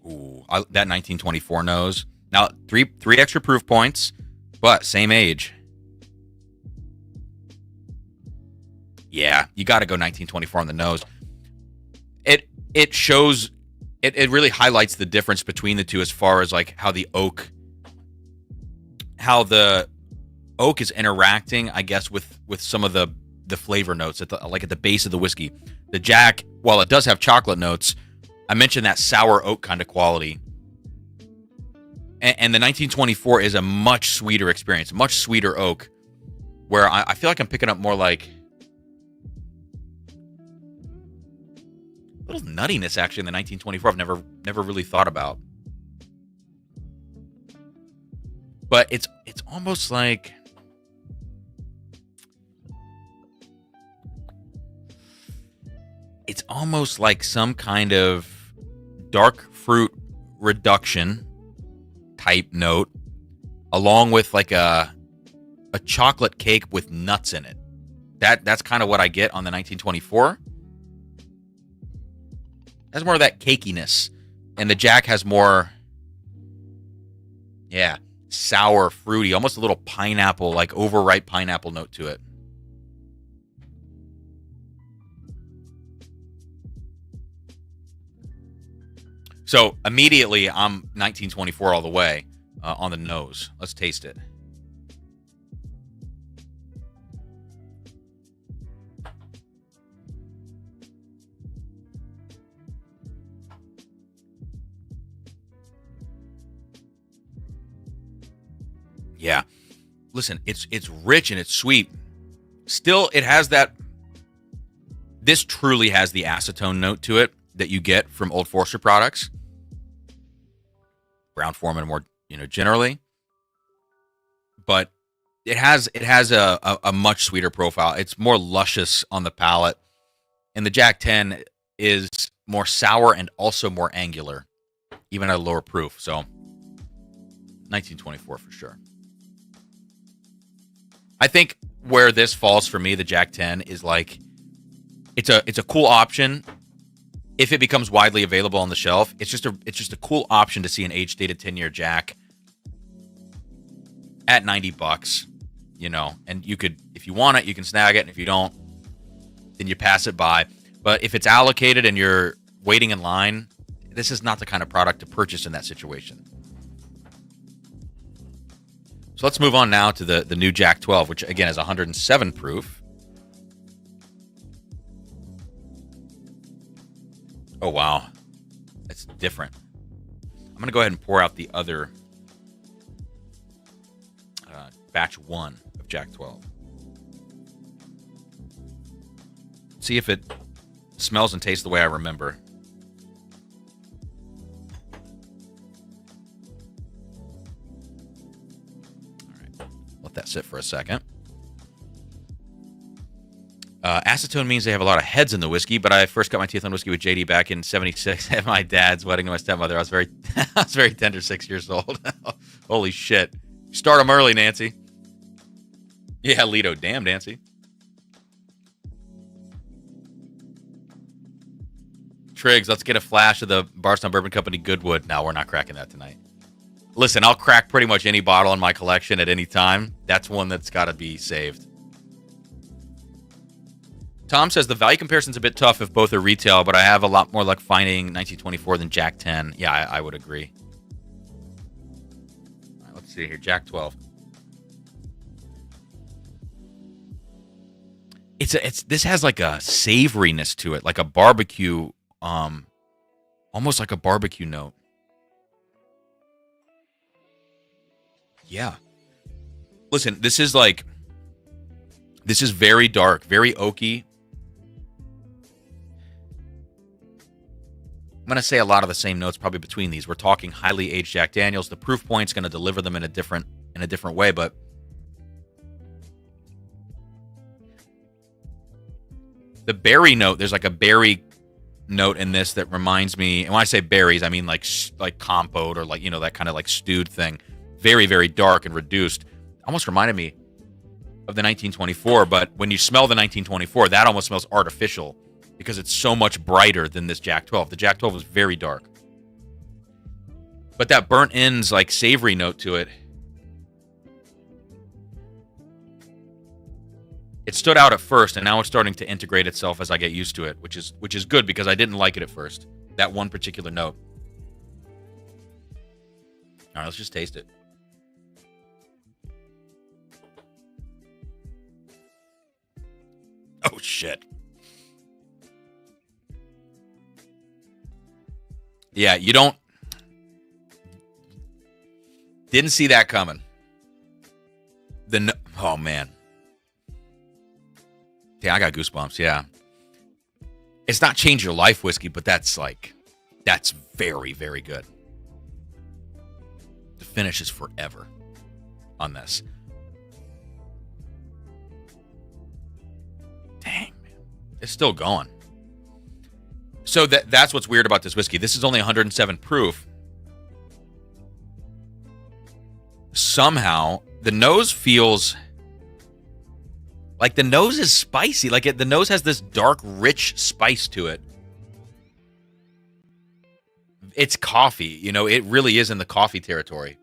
Ooh, that 1924 nose. Now, three extra proof points, but same age. Yeah, you got to go 1924 on the nose. It shows, it really highlights the difference between the two as far as like how the oak is interacting, I guess, with some of the flavor notes at the base of the whiskey. The Jack, while it does have chocolate notes, I mentioned that sour oak kind of quality. And the 1924 is a much sweeter experience, much sweeter oak, where I feel like I'm picking up more like a little nuttiness, actually, in the 1924 I've never really thought about. But it's almost like... It's almost like some kind of dark fruit reduction type note, along with like a chocolate cake with nuts in it. That's kind of what I get on the 1924. Has more of that cakiness, and the Jack has more, sour, fruity, almost a little pineapple, like overripe pineapple note to it. So immediately, I'm 1924 all the way on the nose. Let's taste it. Yeah. Listen, it's rich and it's sweet. Still, it has that... This truly has the acetone note to it that you get from Old Forester products. Brown-Forman more, generally. But it has a much sweeter profile. It's more luscious on the palate. And the Jack 10 is more sour and also more angular, even at a lower proof. So 1924 for sure. I think where this falls for me, the Jack 10, is like it's a cool option. If it becomes widely available on the shelf, it's just a cool option to see an age-dated 10-year Jack at $90, and you could, if you want it, you can snag it, and if you don't, then you pass it by. But if it's allocated and you're waiting in line, this is not the kind of product to purchase in that situation. So let's move on now to the new Jack 12, which again is 107 proof. Oh, wow. That's different. I'm going to go ahead and pour out the other batch 1 of Jack 12. See if it smells and tastes the way I remember. All right. Let that sit for a second. Acetone means they have a lot of heads in the whiskey, but I first got my teeth on whiskey with JD back in '76 at my dad's wedding to my stepmother. I was very tender, 6 years old. Holy shit! Start them early, Nancy. Yeah, Lido. Damn, Dancy. Triggs, let's get a flash of the Bardstown Bourbon Company Goodwood. No, we're not cracking that tonight. Listen, I'll crack pretty much any bottle in my collection at any time. That's one that's got to be saved. Tom says the value comparison's a bit tough if both are retail, but I have a lot more luck finding 1924 than Jack 10. Yeah, I would agree. All right, let's see here. Jack 12. This has like a savoriness to it, like a barbecue, almost like a barbecue note. Yeah. Listen, this is very dark, very oaky. I'm going to say a lot of the same notes probably between these. We're talking highly aged Jack Daniels. The proof point's going to deliver them in a different way, but the berry note, there's like a berry note in this that reminds me, and when I say berries, I mean like compote or like, you know, that kind of like stewed thing. Very, very dark and reduced. Almost reminded me of the 1924, but when you smell the 1924, that almost smells artificial because it's so much brighter than this Jack 12. The Jack 12 was very dark. But that burnt ends, like savory note to it, it stood out at first, and now it's starting to integrate itself as I get used to it, which is good because I didn't like it at first. That one particular note. All right, let's just taste it. Oh, shit. Yeah, you didn't see that coming. Oh, man. Yeah, I got goosebumps, yeah. It's not change your life whiskey, but that's very, very good. The finish is forever on this. Dang, man. It's still going. So that's what's weird about this whiskey. This is only 107 proof. Somehow, the nose feels like the nose is spicy. Like the nose has this dark, rich spice to it. It's coffee. You know, it really is in the coffee territory.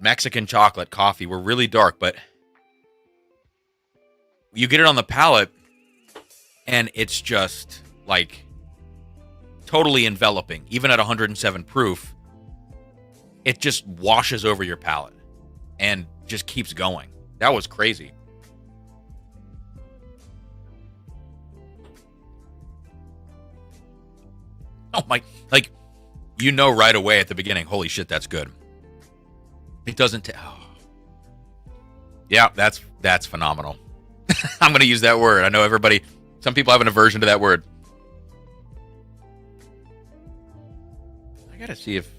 Mexican chocolate, coffee. We're really dark, but you get it on the palate, and it's just like totally enveloping. Even at 107 proof, it just washes over your palate and just keeps going. That was crazy. Oh my, like, you know right away at the beginning, holy shit, that's good. It doesn't Yeah, that's phenomenal. I'm going to use that word. I know some people have an aversion to that word. I got to see if...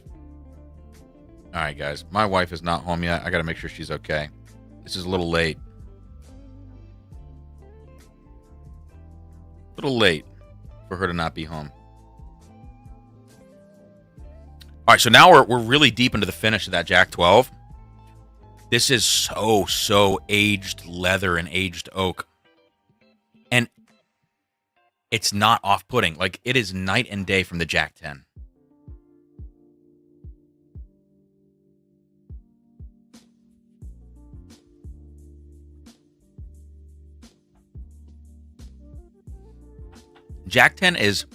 All right, guys. My wife is not home yet. I got to make sure she's okay. This is a little late. A little late for her to not be home. All right, so now we're really deep into the finish of that Jack 12. This is so aged leather and aged oak. And it's not off-putting. Like, it is night and day from the Jack 10. Jack 10 is...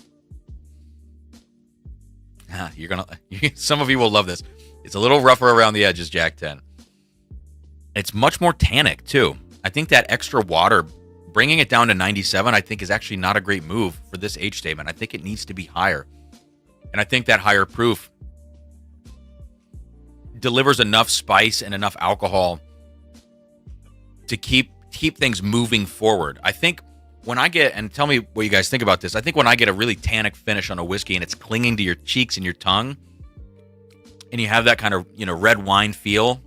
some of you will love this. It's a little rougher around the edges, Jack 10. It's much more tannic, too. I think that extra water, bringing it down to 97, I think is actually not a great move for this age statement. I think it needs to be higher. And I think that higher proof delivers enough spice and enough alcohol to keep things moving forward. I think when I get, and tell me what you guys think about this, I think when I get a really tannic finish on a whiskey and it's clinging to your cheeks and your tongue, and you have that kind of, red wine feel,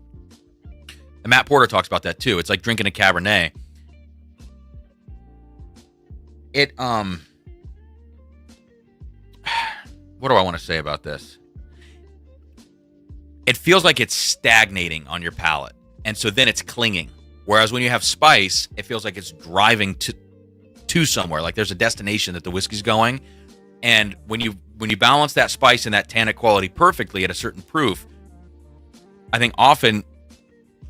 and Matt Porter talks about that too. It's like drinking a Cabernet. What do I want to say about this? It feels like it's stagnating on your palate. And so then it's clinging. Whereas when you have spice, it feels like it's driving to somewhere. Like there's a destination that the whiskey's going. And when you balance that spice and that tannic quality perfectly at a certain proof, I think often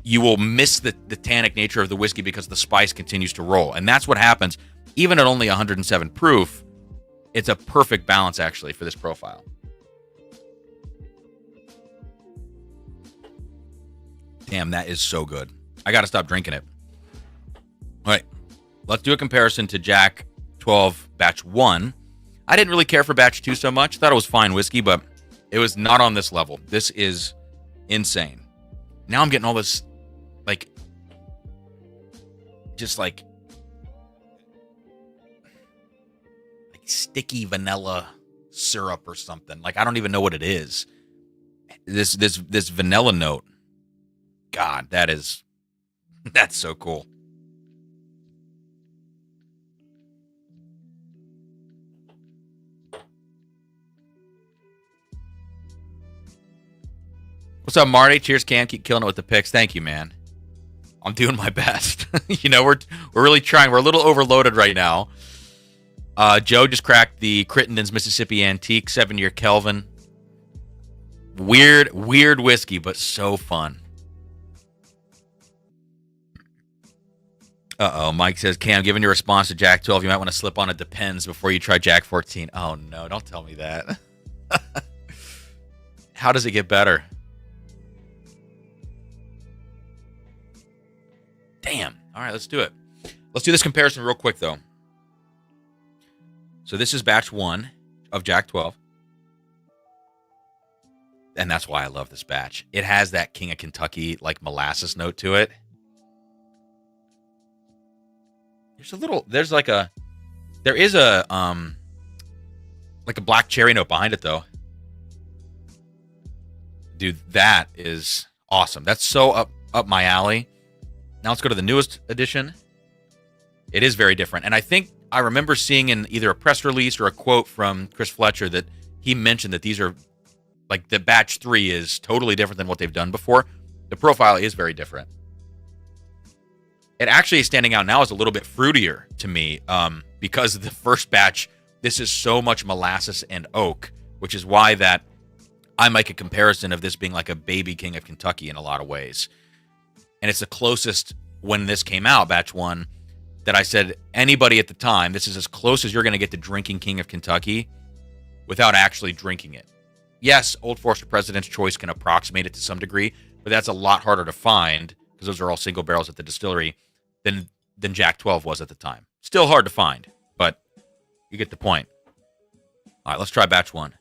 you will miss the tannic nature of the whiskey because the spice continues to roll. And that's what happens. Even at only 107 proof, it's a perfect balance, actually, for this profile. Damn, that is so good. I got to stop drinking it. All right, let's do a comparison to Jack 12 Batch 1. I didn't really care for Batch 2 so much. Thought it was fine whiskey, but it was not on this level. This is insane. Now I'm getting all this, like, just like sticky vanilla syrup or something. Like, I don't even know what it is. This vanilla note. God, that's so cool. What's up, Marty? Cheers, Cam. Keep killing it with the picks. Thank you, man. I'm doing my best. You know, we're really trying. We're a little overloaded right now. Joe just cracked the Crittenden's Mississippi Antique 7-year Kelvin. Weird whiskey, but so fun. Uh-oh, Mike says, Cam, given your response to Jack 12, you might want to slip on a Depends before you try Jack 14. Oh, no, don't tell me that. How does it get better? Damn. All right, let's do it. Let's do this comparison real quick, though. So this is Batch 1 of Jack 12. And that's why I love this batch. It has that King of Kentucky, like, molasses note to it. There is a black cherry note behind it, though. Dude, that is awesome. That's so up my alley. Now let's go to the newest edition. It is very different. And I think I remember seeing in either a press release or a quote from Chris Fletcher that he mentioned that these are, like, the Batch 3 is totally different than what they've done before. The profile is very different. It actually is standing out now as a little bit fruitier to me because of the first batch. This is so much molasses and oak, which is why that I make a comparison of this being like a baby King of Kentucky in a lot of ways. And it's the closest, when this came out, Batch 1, that I said, anybody at the time, this is as close as you're going to get to drinking King of Kentucky without actually drinking it. Yes, Old Forester President's Choice can approximate it to some degree, but that's a lot harder to find, because those are all single barrels at the distillery, than Jack 12 was at the time. Still hard to find, but you get the point. All right, let's try Batch 1.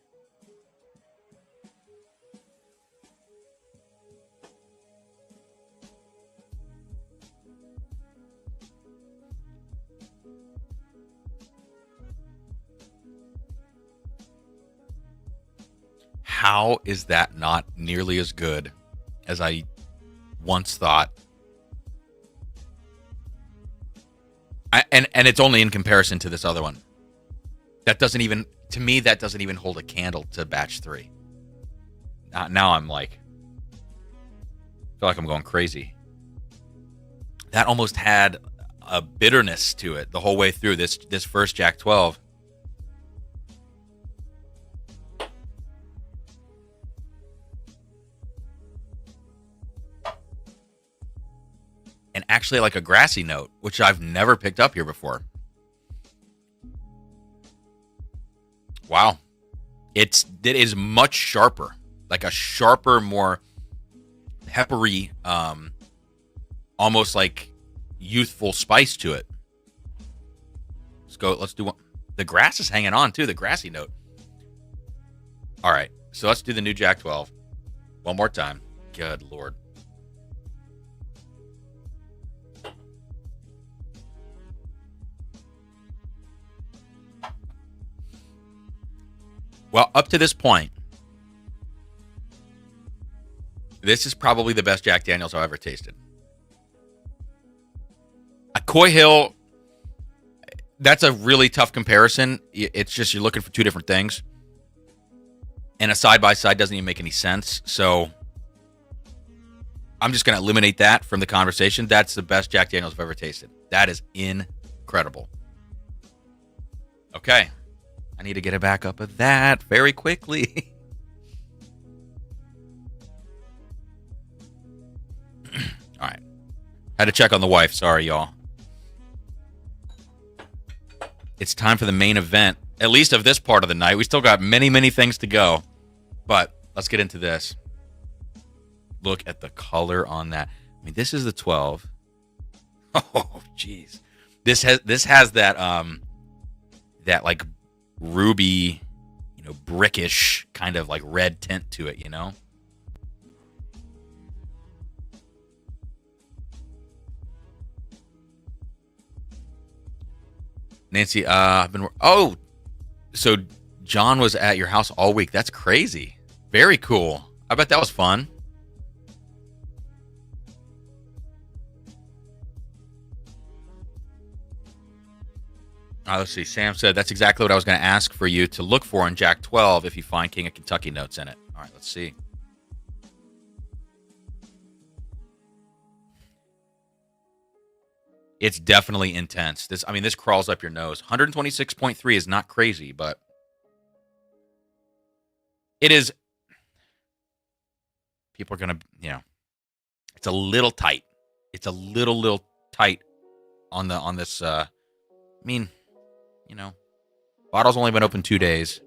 How is that not nearly as good as I once thought? And it's only in comparison to this other one. That doesn't even, to me, that doesn't even hold a candle to Batch 3. Now I'm like, I feel like I'm going crazy. That almost had a bitterness to it the whole way through this first Jack 12. And actually like a grassy note, which I've never picked up here before. Wow. It is much sharper. Like a sharper, more peppery, almost like youthful spice to it. Let's do one. The grass is hanging on too, the grassy note. All right, so let's do the new Jack 12 one more time. Good Lord. Well, up to this point, this is probably the best Jack Daniels I've ever tasted. A Coy Hill, that's a really tough comparison. It's just you're looking for two different things. And a side-by-side doesn't even make any sense. So I'm just going to eliminate that from the conversation. That's the best Jack Daniels I've ever tasted. That is incredible. Okay. I need to get a back up of that very quickly. All right. Had to check on the wife. Sorry, y'all. It's time for the main event, at least of this part of the night. We still got many, many things to go, but let's get into this. Look at the color on that. I mean, this is the 12. Oh, jeez. This has that that like ruby, brickish kind of like red tint to it, Nancy, so John was at your house all week. That's crazy. Very cool. I bet that was fun. Let's see. Sam said that's exactly what I was going to ask for you to look for in Jack 12 if you find King of Kentucky notes in it. All right, let's see. It's definitely intense. This crawls up your nose. 126.3 is not crazy, but it is. People are going to, it's a little tight. It's a little tight on this. Bottle's only been open 2 days,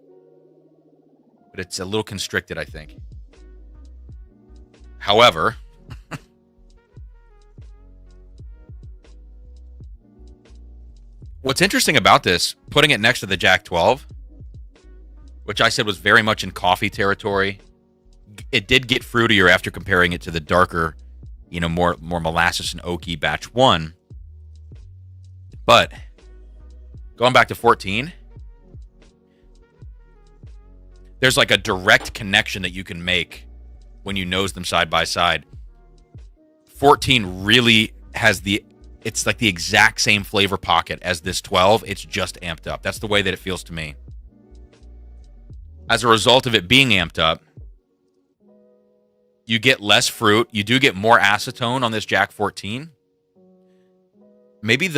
but it's a little constricted, I think. However, what's interesting about this, putting it next to the Jack 12, which I said was very much in coffee territory, it did get fruitier after comparing it to the darker, more molasses and oaky batch 1. But going back to 14, there's like a direct connection that you can make when you nose them side by side. 14 really has it's like the exact same flavor pocket as this 12. It's just amped up. That's the way that it feels to me. As a result of it being amped up, you get less fruit. You do get more acetone on this Jack 14. Maybe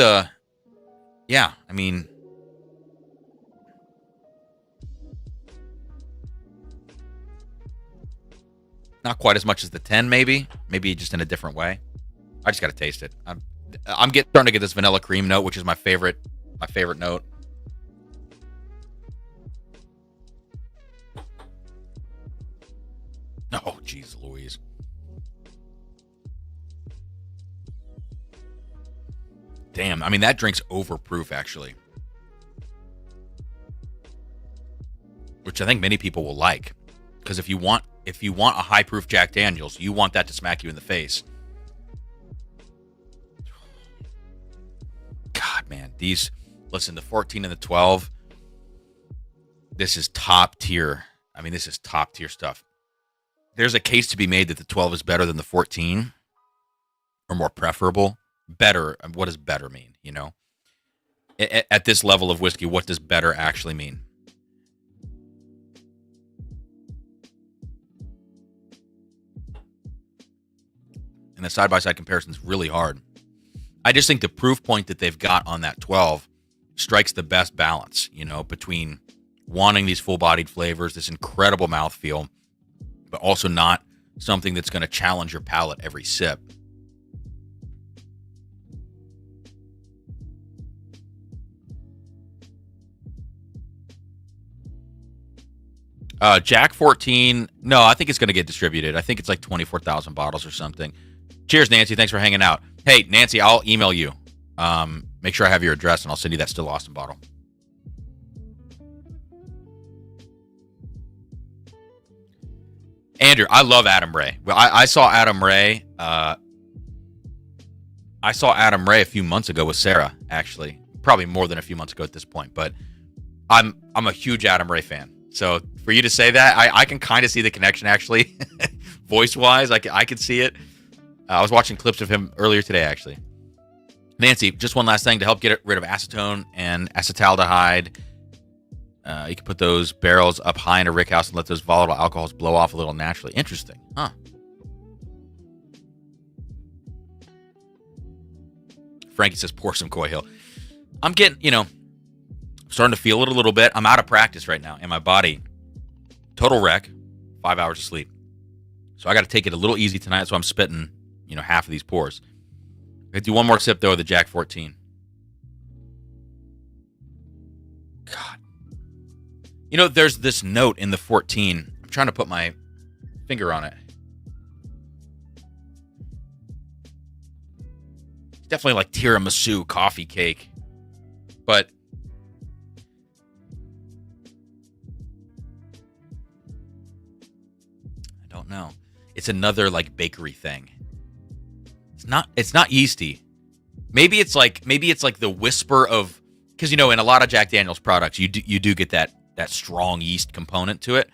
not quite as much as the 10, maybe just in a different way. I just got to taste it. I'm starting to get this vanilla cream note, which is my favorite note. Oh, jeez Louise. Damn, that drink's overproof, actually. Which I think many people will like. Because if you want a high-proof Jack Daniels, you want that to smack you in the face. God, man. Listen, the 14 and the 12, this is top tier. This is top tier stuff. There's a case to be made that the 12 is better than the 14, or more preferable. Better. What does better mean? At this level of whiskey, what does better actually mean? And the side-by-side comparison is really hard. I just think the proof point that they've got on that 12 strikes the best balance, between wanting these full-bodied flavors, this incredible mouthfeel, but also not something that's going to challenge your palate every sip. Jack 14, no, I think it's going to get distributed. I think it's like 24,000 bottles or something. Cheers, Nancy. Thanks for hanging out. Hey, Nancy, I'll email you. Make sure I have your address, and I'll send you that Still Awesome bottle. Andrew, I love Adam Ray. Well, I saw Adam Ray. I saw Adam Ray a few months ago with Sarah, actually. Probably more than a few months ago at this point. But I'm a huge Adam Ray fan. So for you to say that, I can kind of see the connection, actually. Voice-wise, I can see it. I was watching clips of him earlier today, actually. Nancy, just one last thing to help get rid of acetone and acetaldehyde. You can put those barrels up high in a rickhouse and let those volatile alcohols blow off a little naturally. Interesting, huh? Frankie says, pour some Coy Hill. I'm getting, starting to feel it a little bit. I'm out of practice right now, and my body, total wreck, 5 hours of sleep. So I got to take it a little easy tonight, so I'm spitting, half of these pours. I do one more sip, though, of the Jack 14. God. There's this note in the 14. I'm trying to put my finger on it. It's definitely like tiramisu coffee cake. But I don't know. It's another like bakery thing. It's not yeasty. Maybe it's like the whisper of, because in a lot of Jack Daniel's products you do get that strong yeast component to it.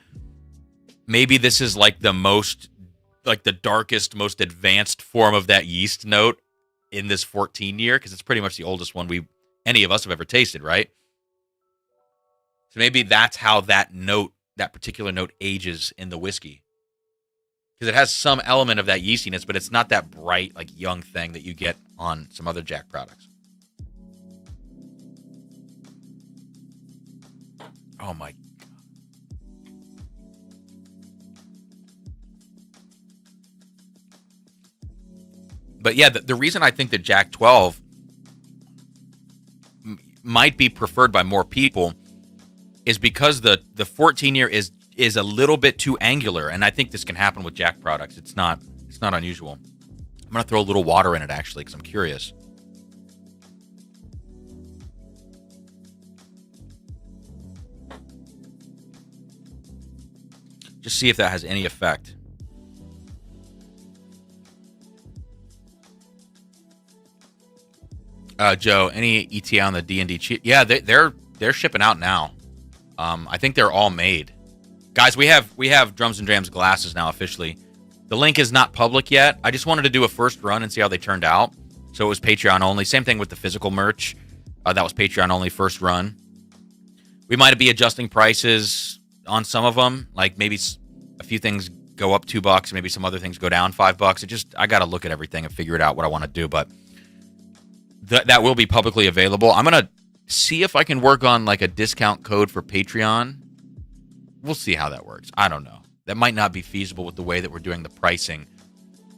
Maybe this is like the darkest, most advanced form of that yeast note in this 14 year, because it's pretty much the oldest one any of us have ever tasted, right? So maybe that's how that particular note ages in the whiskey. Because it has some element of that yeastiness, but it's not that bright, like young thing that you get on some other Jack products. Oh my God. But yeah, the reason I think that Jack 12 might be preferred by more people is because the 14 year is a little bit too angular, and I think this can happen with Jack products. It's not unusual. I'm gonna throw a little water in it actually, because I'm curious. Just see if that has any effect. Joe, any ETA on the D&D cheap? Yeah, they're shipping out now. I think they're all made. Guys, we have Drums and Drams glasses now officially. The link is not public yet. I just wanted to do a first run and see how they turned out. So it was Patreon only. Same thing with the physical merch. That was Patreon only first run. We might be adjusting prices on some of them. Like maybe a few things go up $2, maybe some other things go down $5. I got to look at everything and figure it out what I want to do. But that will be publicly available. I'm going to see if I can work on like a discount code for Patreon. We'll see how that works. I don't know. That might not be feasible with the way that we're doing the pricing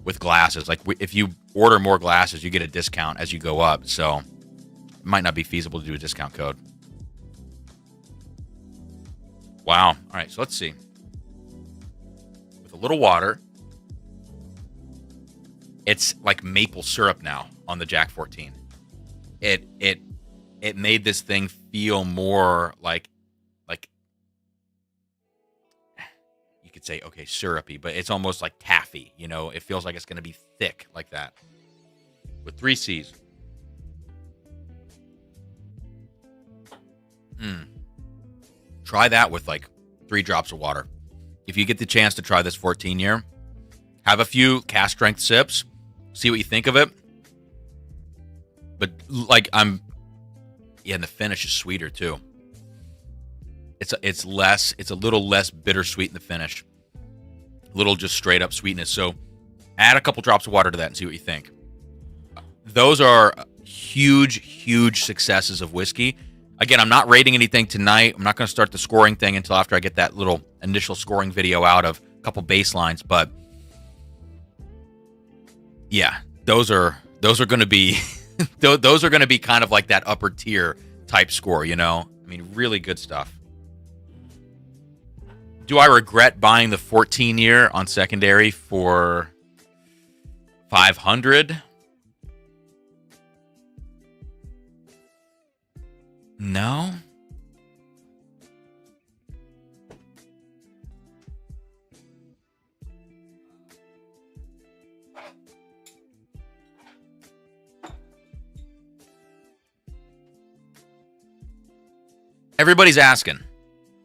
with glasses. Like if you order more glasses, you get a discount as you go up. So it might not be feasible to do a discount code. Wow. All right, so let's see. With a little water, it's like maple syrup now on the Jack 14. It made this thing feel more like you could say, okay, syrupy, but it's almost like taffy, it feels like it's going to be thick like that with 3 C's. Try that with like 3 drops of water. If you get the chance to try this 14 year, have a few cast strength sips, see what you think of it. But like and the finish is sweeter too. It's a little less bittersweet in the finish. A little just straight up sweetness. So add a couple drops of water to that and see what you think. Those are huge, huge successes of whiskey. Again, I'm not rating anything tonight. I'm not going to start the scoring thing until after I get that little initial scoring video out of a couple baselines. But yeah, those are going to be those are going to be kind of like that upper tier type score. I mean, really good stuff. Do I regret buying the 14 year on secondary for $500? No. Everybody's asking,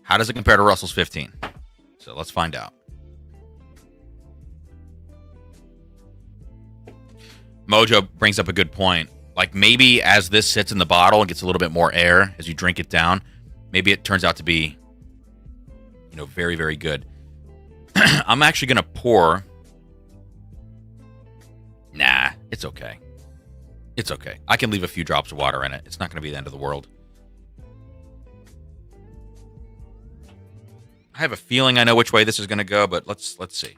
how does it compare to Russell's 15? So let's find out. Mojo brings up a good point. Like maybe as this sits in the bottle and gets a little bit more air as you drink it down, maybe it turns out to be, very, very good. I'm actually going to pour. Nah, it's okay. It's okay. I can leave a few drops of water in it. It's not going to be the end of the world. I have a feeling I know which way this is going to go, but let's see.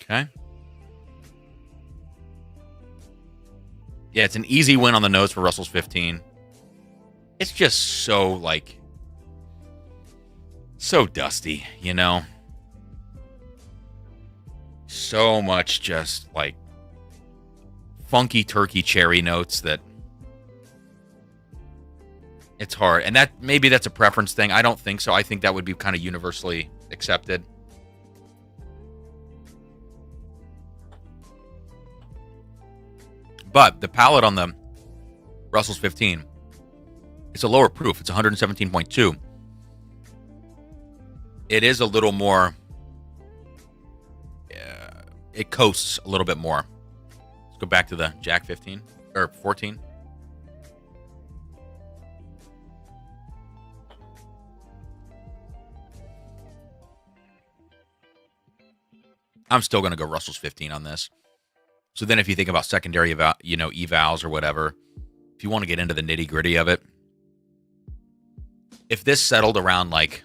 Okay. Yeah, it's an easy win on the nose for Russell's 15. It's just so, like, so dusty, you know? So much just, like, funky turkey cherry notes that it's hard. And that maybe that's a preference thing. I don't think so. I think that would be kind of universally accepted. But the palate on the Russell's 15, it's a lower proof. It's 117.2. It is a little more... it coasts a little bit more. Let's go back to the Jack 15 or 14. I'm still going to go Russell's 15 on this. So then if you think about secondary evals or whatever, if you want to get into the nitty gritty of it, if this settled around like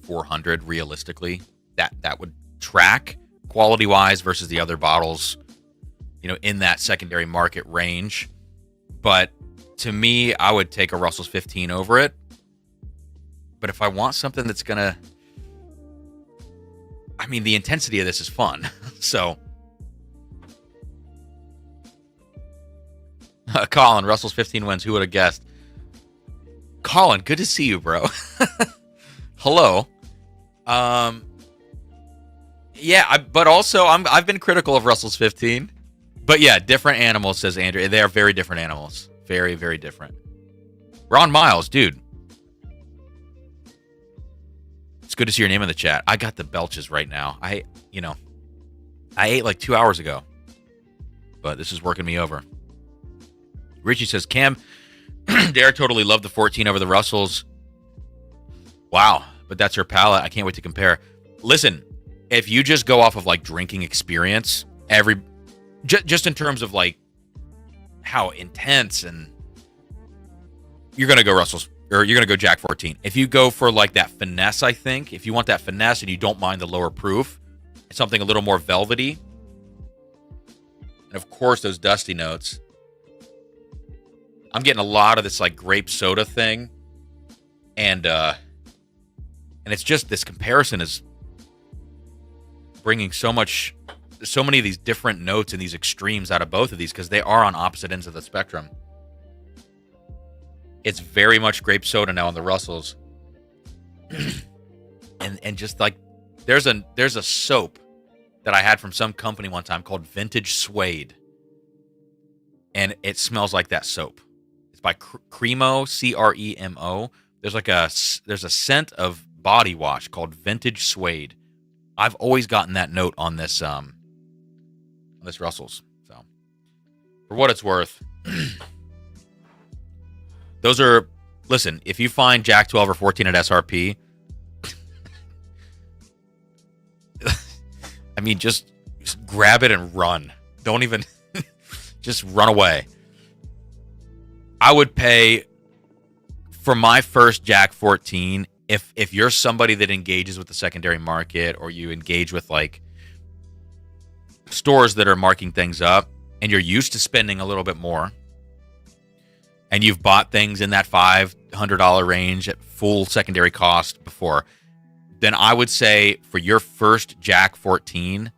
400 realistically, that would track quality-wise versus the other bottles, in that secondary market range. But to me, I would take a Russell's 15 over it. But if I want something that's going to... I mean, the intensity of this is fun. So... Colin, Russell's 15 wins. Who would have guessed? Colin, good to see you, bro. Hello. Yeah, but also I've been critical of Russell's 15. But yeah, different animals, says Andrew. They are very different animals. Very, very different. Ron Miles, dude. It's good to see your name in the chat. I got the belches right now. I ate like 2 hours ago. But this is working me over. Richie says, Cam, Dare totally loved the 14 over the Russells. Wow, but that's her palate. I can't wait to compare. Listen, if you just go off of like drinking experience, just in terms of like how intense, and you're gonna go Russell's, or you're gonna go Jack 14. If you go for like that finesse, I think if you want that finesse and you don't mind the lower proof, something a little more velvety, and of course those dusty notes. I'm getting a lot of this like grape soda thing, and it's just this comparison is bringing so many of these different notes and these extremes out of both of these because they are on opposite ends of the spectrum. It's very much grape soda now on the Russells, and just like there's a soap that I had from some company one time called Vintage Suede, and it smells like that soap. By Cremo, Cremo. There's a scent of body wash called Vintage Suede. I've always gotten that note on this Russells. So, for what it's worth, those are. Listen, if you find Jack 12 or 14 at SRP, I mean, just grab it and run. Don't even just run away. I would pay for my first Jack 14 if you're somebody that engages with the secondary market, or you engage with like stores that are marking things up and you're used to spending a little bit more, and you've bought things in that $500 range at full secondary cost before, then I would say for your first Jack 14,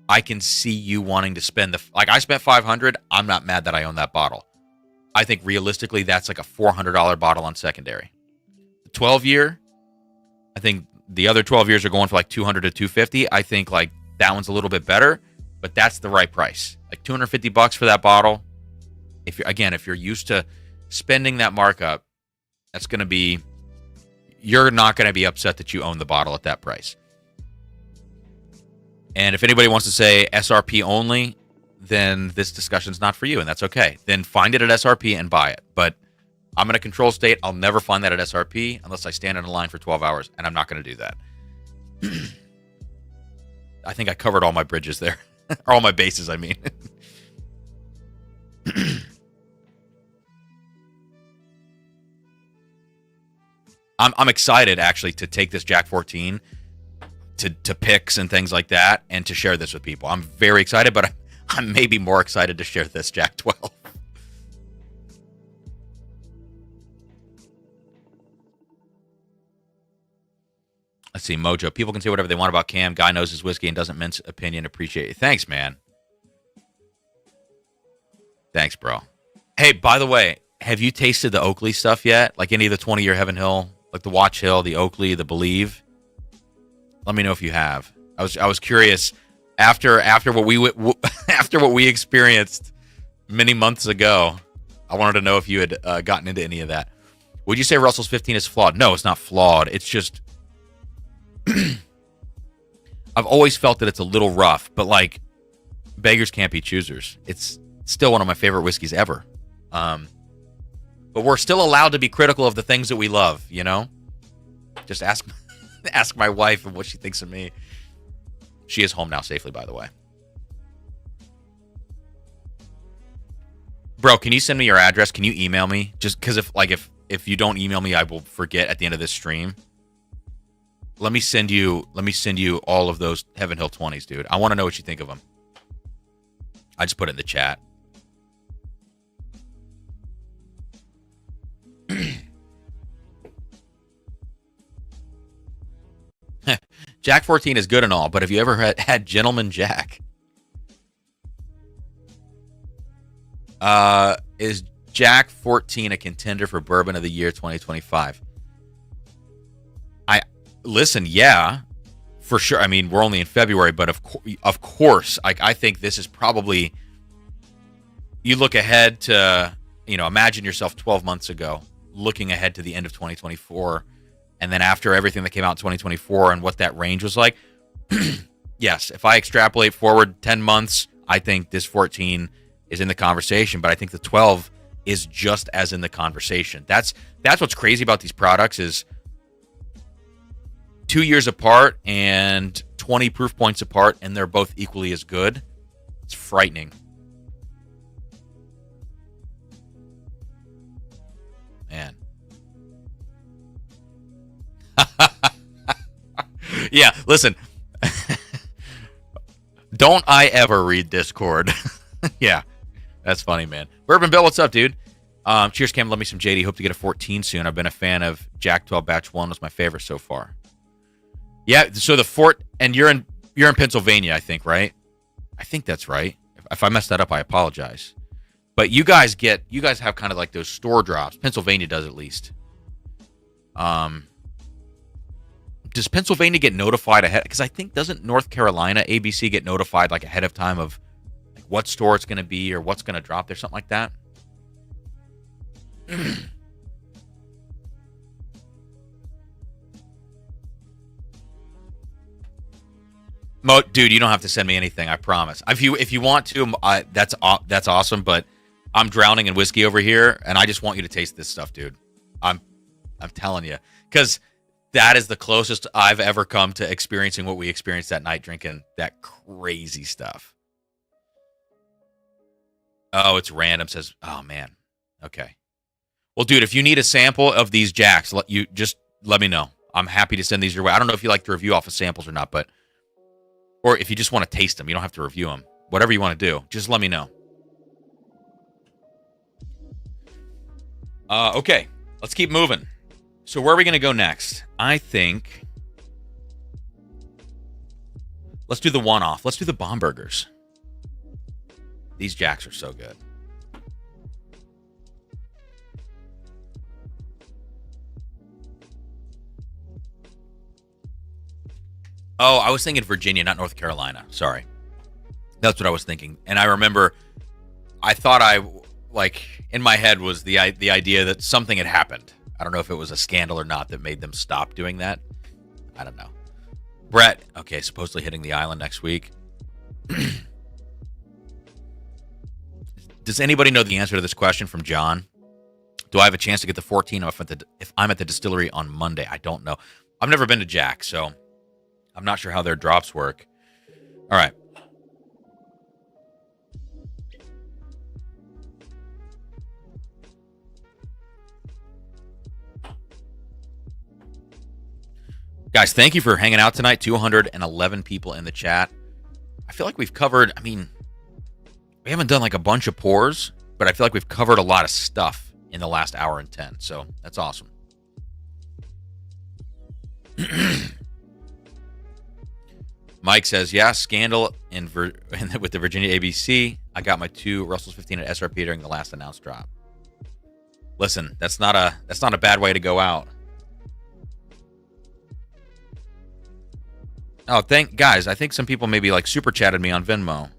I can see you wanting to spend I spent $500. I'm not mad that I own that bottle. I think realistically, that's like a $400 bottle on secondary. The 12-year, I think the other 12 years are going for like $200 to $250. I think like that one's a little bit better, but that's the right price. Like $250 for that bottle. If you're used to spending that markup, that's going to be, you're not going to be upset that you own the bottle at that price. And if anybody wants to say SRP only, then this discussion's not for you, and that's okay. Then find it at SRP and buy it. But I'm in a control state. I'll never find that at SRP unless I stand in a line for 12 hours, and I'm not going to do that. I think I covered all my bridges there. Or all my bases, I mean. I'm excited, actually, to take this Jack 14 to picks and things like that and to share this with people. I'm very excited, but I'm maybe more excited to share this Jack 12. Let's see, Mojo. People can say whatever they want about Cam. Guy knows his whiskey and doesn't mince opinion. Appreciate it. Thanks, man. Thanks, bro. Hey, by the way, have you tasted the Oakley stuff yet? Like any of the 20-year Heaven Hill, like the Watch Hill, the Oakley, the Believe? Let me know if you have. I was curious after what we experienced many months ago. I wanted to know if you had gotten into any of that. Would you say Russell's 15 is flawed? No, it's not flawed. It's just I've always felt that it's a little rough, but like beggars can't be choosers. It's still one of my favorite whiskeys ever. But we're still allowed to be critical of the things that we love, you know? Just ask my wife and what she thinks of me. She is home now safely, by the way. Bro, can you send me your address? Can you email me? Just because if you don't email me, I will forget at the end of this stream. Let me send you all of those Heaven Hill 20s, dude. I want to know what you think of them. I just put it in the chat. Jack 14 is good and all, but have you ever had Gentleman Jack? Is Jack 14 a contender for Bourbon of the Year 2025? Listen, yeah, for sure. I mean, we're only in February, but of course, I think this is probably. You look ahead to, imagine yourself 12 months ago, looking ahead to the end of 2024, and then after everything that came out in 2024 and what that range was like. Yes, if I extrapolate forward 10 months, I think this 14 is in the conversation, but I think the 12 is just as in the conversation. That's what's crazy about these products is 2 years apart and 20 proof points apart, and they're both equally as good. It's frightening. Man. Yeah, listen. Don't I ever read Discord. Yeah, that's funny, man. Bourbon Bill, what's up, dude? Cheers, Cam. Love me some JD. Hope to get a 14 soon. I've been a fan of Jack 12 Batch 1. Was my favorite so far. Yeah, so the Fort, and you're in Pennsylvania, I think, right? I think that's right. If I messed that up, I apologize. But you guys have kind of like those store drops. Pennsylvania does, at least. Does Pennsylvania get notified ahead? Because I think, doesn't North Carolina ABC get notified like ahead of time of like what store it's going to be or what's going to drop there, something like that? Dude, you don't have to send me anything. I promise. If you want to, that's awesome. But I'm drowning in whiskey over here, and I just want you to taste this stuff, dude. I'm telling you, because that is the closest I've ever come to experiencing what we experienced that night, drinking that crazy stuff. Oh, it's random. Says, oh man. Okay. Well, dude, if you need a sample of these Jacks, just let me know. I'm happy to send these your way. I don't know if you like to review off of samples or not, but. Or if you just want to taste them, you don't have to review them. Whatever you want to do, just let me know. Okay, let's keep moving. So where are we going to go next? I think... Let's do the one-off. Let's do the Bombergers. These Jacks are so good. Oh, I was thinking Virginia, not North Carolina. Sorry. That's what I was thinking. And I remember I thought in my head was the idea that something had happened. I don't know if it was a scandal or not that made them stop doing that. I don't know. Brett, okay, supposedly hitting the island next week. Does anybody know the answer to this question from John? Do I have a chance to get the 14 if I'm at the distillery on Monday? I don't know. I've never been to Jack, so I'm not sure how their drops work. All right. Guys, thank you for hanging out tonight. 211 people in the chat. I feel like we've covered, we haven't done like a bunch of pours, but I feel like we've covered a lot of stuff in the last hour and 10. So that's awesome. Mike says, yeah, scandal with the Virginia ABC. I got my 2 Russell's 15 at SRP during the last announced drop. Listen, that's not a bad way to go out. Oh, guys, I think some people maybe like super chatted me on Venmo.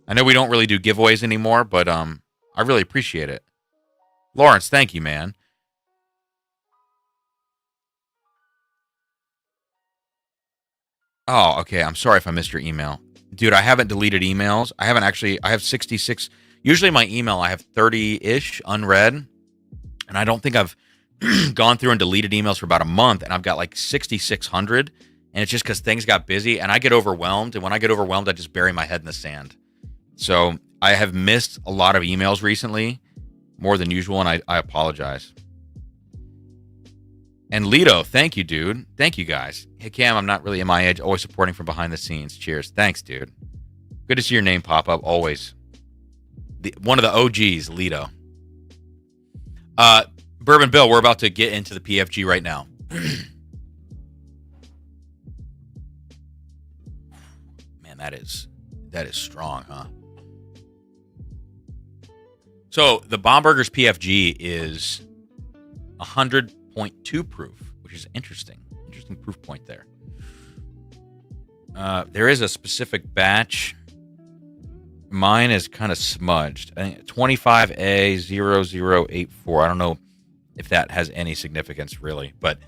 I know we don't really do giveaways anymore, but I really appreciate it. Lawrence, thank you, man. Oh, okay. I'm sorry if I missed your email. Dude, I haven't deleted emails. I have 66. Usually my email, I have 30-ish unread. And I don't think I've gone through and deleted emails for about a month. And I've got like 6,600. And it's just because things got busy. And I get overwhelmed. And when I get overwhelmed, I just bury my head in the sand. So I have missed a lot of emails recently. More than usual. And I apologize. And Lito, thank you, dude. Thank you, guys. Hey, Cam, I'm not really in my edge. Always supporting from behind the scenes. Cheers. Thanks, dude. Good to see your name pop up. Always. One of the OGs, Lito. Bourbon Bill, we're about to get into the PFG right now. Man, that is strong, huh? So the Bomberger's PFG is 100.2 proof, which is interesting proof point there. There is a specific batch. Mine is kind of smudged. I think 25A0084. I don't know if that has any significance really, but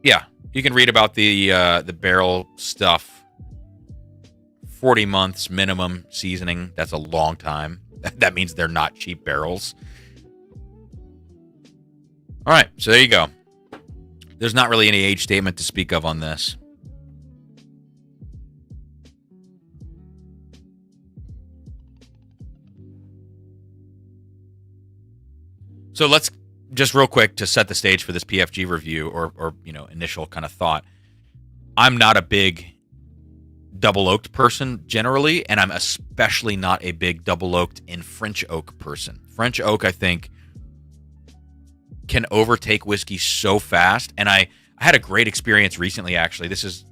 yeah, you can read about the barrel stuff. 40 months minimum seasoning. That's a long time. That means they're not cheap barrels. All right, so there you go. There's not really any age statement to speak of on this. So let's just real quick to set the stage for this PFG review or initial kind of thought. I'm not a big double oaked person generally, and I'm especially not a big double oaked in French oak person. French oak, I think, can overtake whiskey so fast. And I had a great experience recently, actually. This is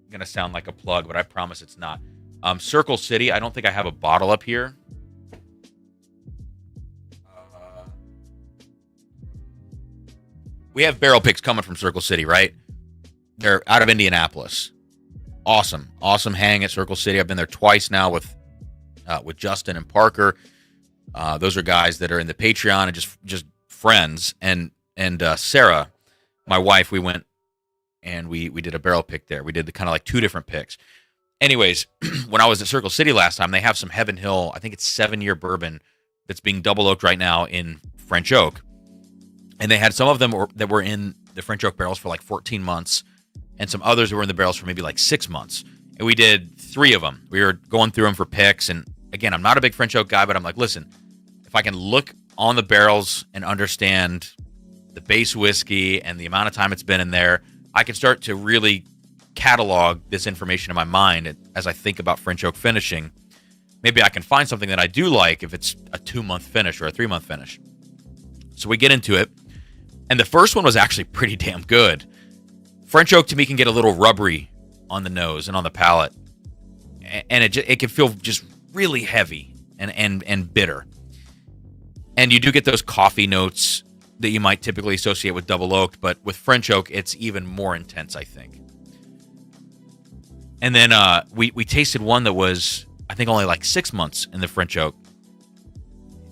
going to sound like a plug, but I promise it's not. Circle City, I don't think I have a bottle up here. We have barrel picks coming from Circle City, right? They're out of Indianapolis. Awesome hang at Circle City. I've been there twice now with Justin and Parker. Those are guys that are in the Patreon and just friends. And Sarah, my wife, we went and we did a barrel pick there. We did the kind of like 2 different picks. Anyways, when I was at Circle City last time, they have some Heaven Hill, I think it's 7-year bourbon that's being double oaked right now in French oak. And they had some of them that were in the French oak barrels for like 14 months. And some others who were in the barrels for maybe like 6 months. And we did 3 of them. We were going through them for picks. And again, I'm not a big French oak guy, but I'm like, listen, if I can look on the barrels and understand the base whiskey and the amount of time it's been in there, I can start to really catalog this information in my mind as I think about French oak finishing. Maybe I can find something that I do like if it's a 2-month finish or a 3-month finish. So we get into it. And the first one was actually pretty damn good. French oak to me can get a little rubbery on the nose and on the palate, and it can feel just really heavy and bitter. And you do get those coffee notes that you might typically associate with double oaked, but with French oak, it's even more intense, I think. And then we tasted one that was, I think, only like 6 months in the French oak.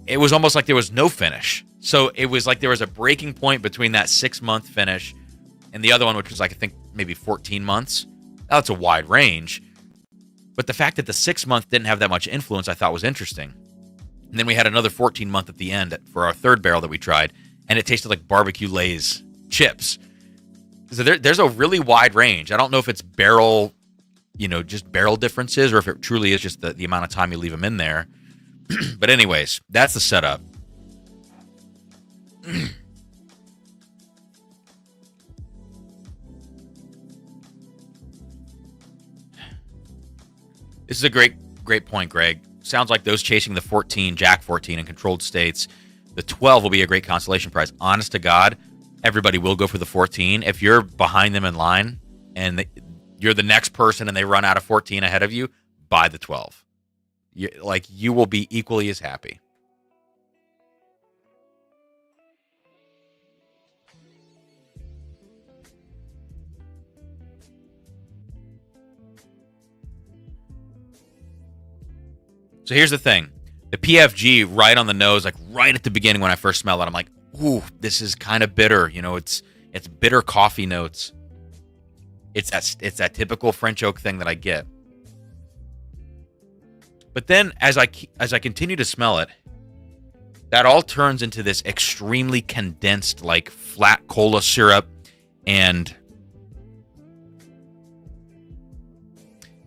It was almost like there was no finish. So it was like there was a breaking point between that 6-month finish and the other one, which was like, I think, maybe 14 months. Now, that's a wide range. But the fact that the 6-month didn't have that much influence, I thought was interesting. And then we had another 14-month at the end for our third barrel that we tried, and it tasted like barbecue Lay's chips. So there's a really wide range. I don't know if it's barrel, just barrel differences, or if it truly is just the amount of time you leave them in there. But anyways, that's the setup. This is a great point, Greg. Sounds like those chasing the 14, Jack 14 in controlled states, the 12 will be a great consolation prize. Honest to God, everybody will go for the 14. If you're behind them in line and you're the next person and they run out of 14 ahead of you, buy the 12. You will be equally as happy. So here's the thing. The PFG right on the nose, like right at the beginning when I first smell it, I'm like, ooh, this is kind of bitter. It's bitter coffee notes. It's that typical French oak thing that I get. But then as I continue to smell it, that all turns into this extremely condensed, like flat cola syrup and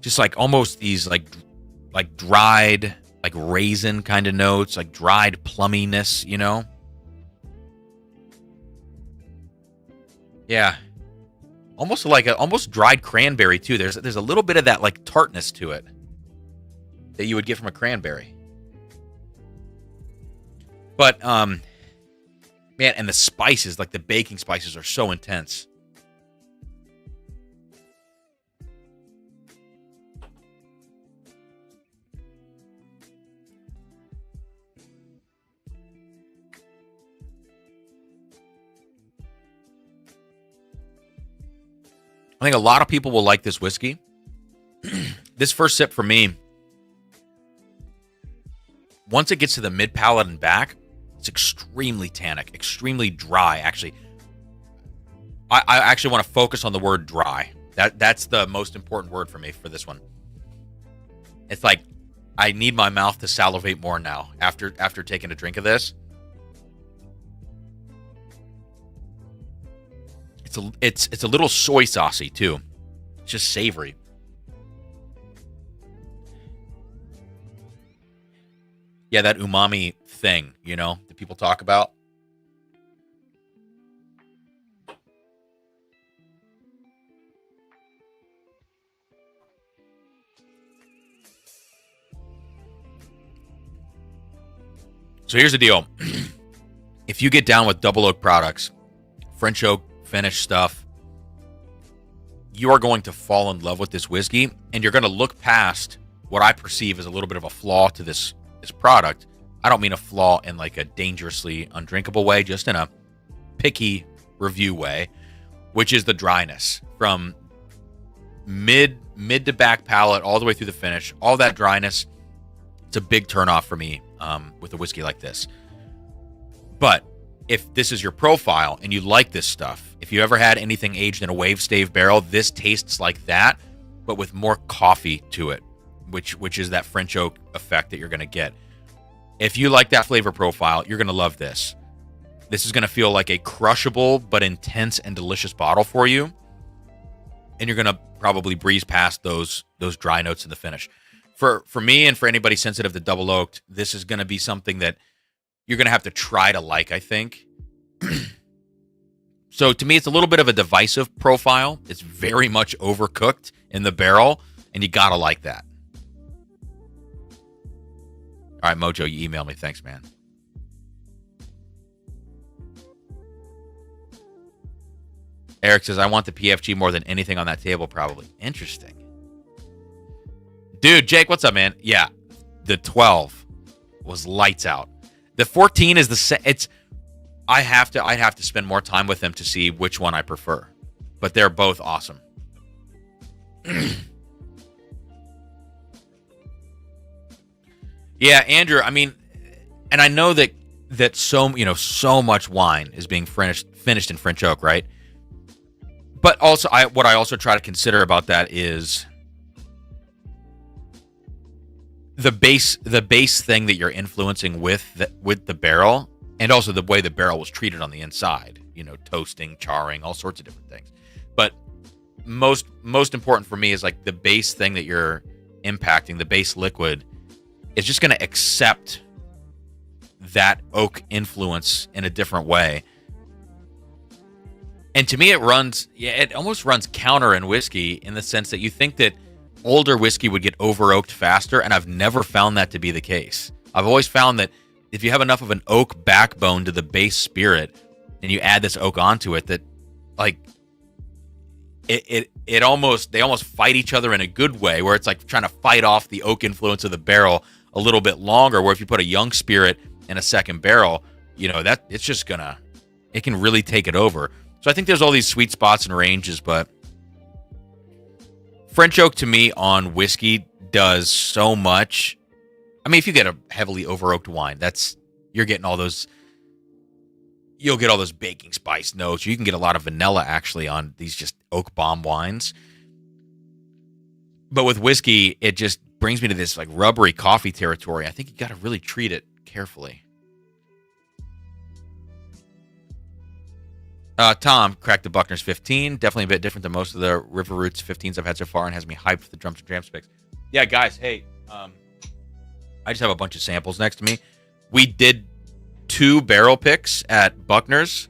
just like almost these like dried, like raisin kind of notes, like dried plumminess, Yeah. Almost dried cranberry too. There's a little bit of that like tartness to it that you would get from a cranberry. But man, and the spices, like the baking spices, are so intense. I think a lot of people will like this whiskey. This first sip for me, once it gets to the mid palate and back, it's extremely tannic, extremely dry. Actually, I actually want to focus on the word dry. That's the most important word for me for this one. It's like I need my mouth to salivate more now after taking a drink of this. It's a little soy saucy too. It's just savory. Yeah, that umami thing, that people talk about. So here's the deal. If you get down with double oak products, French oak finish stuff, you are going to fall in love with this whiskey, and you're going to look past what I perceive as a little bit of a flaw to this product. I don't mean a flaw in like a dangerously undrinkable way, just in a picky review way, which is the dryness from mid to back palate all the way through the finish. All that dryness, it's a big turnoff for me with a whiskey like this. But if this is your profile and you like this stuff, if you ever had anything aged in a wave stave barrel, this tastes like that, but with more coffee to it, which is that French oak effect that you're going to get. If you like that flavor profile, you're going to love this. This is going to feel like a crushable but intense and delicious bottle for you, and you're going to probably breeze past those dry notes in the finish. For me and for anybody sensitive to double oaked, this is going to be something that you're going to have to try to like, I think. So to me, it's a little bit of a divisive profile. It's very much overcooked in the barrel, and you got to like that. All right, Mojo, you emailed me. Thanks, man. Eric says, I want the PFG more than anything on that table, probably. Interesting. Dude, Jake, what's up, man? Yeah, the 12 was lights out. The 14 is I'd have to spend more time with them to see which one I prefer. But they're both awesome. Yeah, Andrew, I mean, and I know that so much wine is being finished in French oak, right? But also what I also try to consider about that is the base thing that you're influencing with the barrel, and also the way the barrel was treated on the inside, toasting, charring, all sorts of different things. But most important for me is like the base thing that you're impacting, the base liquid, is just going to accept that oak influence in a different way. And to me, it almost runs counter in whiskey, in the sense that you think that older whiskey would get over-oaked faster, and I've never found that to be the case. I've always found that if you have enough of an oak backbone to the base spirit, and you add this oak onto it, that like they almost fight each other in a good way, where it's like trying to fight off the oak influence of the barrel a little bit longer. Where if you put a young spirit in a second barrel, that it can really take it over. So I think there's all these sweet spots and ranges, but French oak to me on whiskey does so much. I mean, if you get a heavily over-oaked wine, you'll get all those baking spice notes. You can get a lot of vanilla actually on these just oak bomb wines. But with whiskey, it just brings me to this like rubbery coffee territory. I think you got to really treat it carefully. Tom cracked the Buckner's 15. Definitely a bit different than most of the River Roots 15s I've had so far, and has me hyped for the Drums and Drams picks. Yeah, guys, hey, I just have a bunch of samples next to me. We did 2 barrel picks at Buckner's.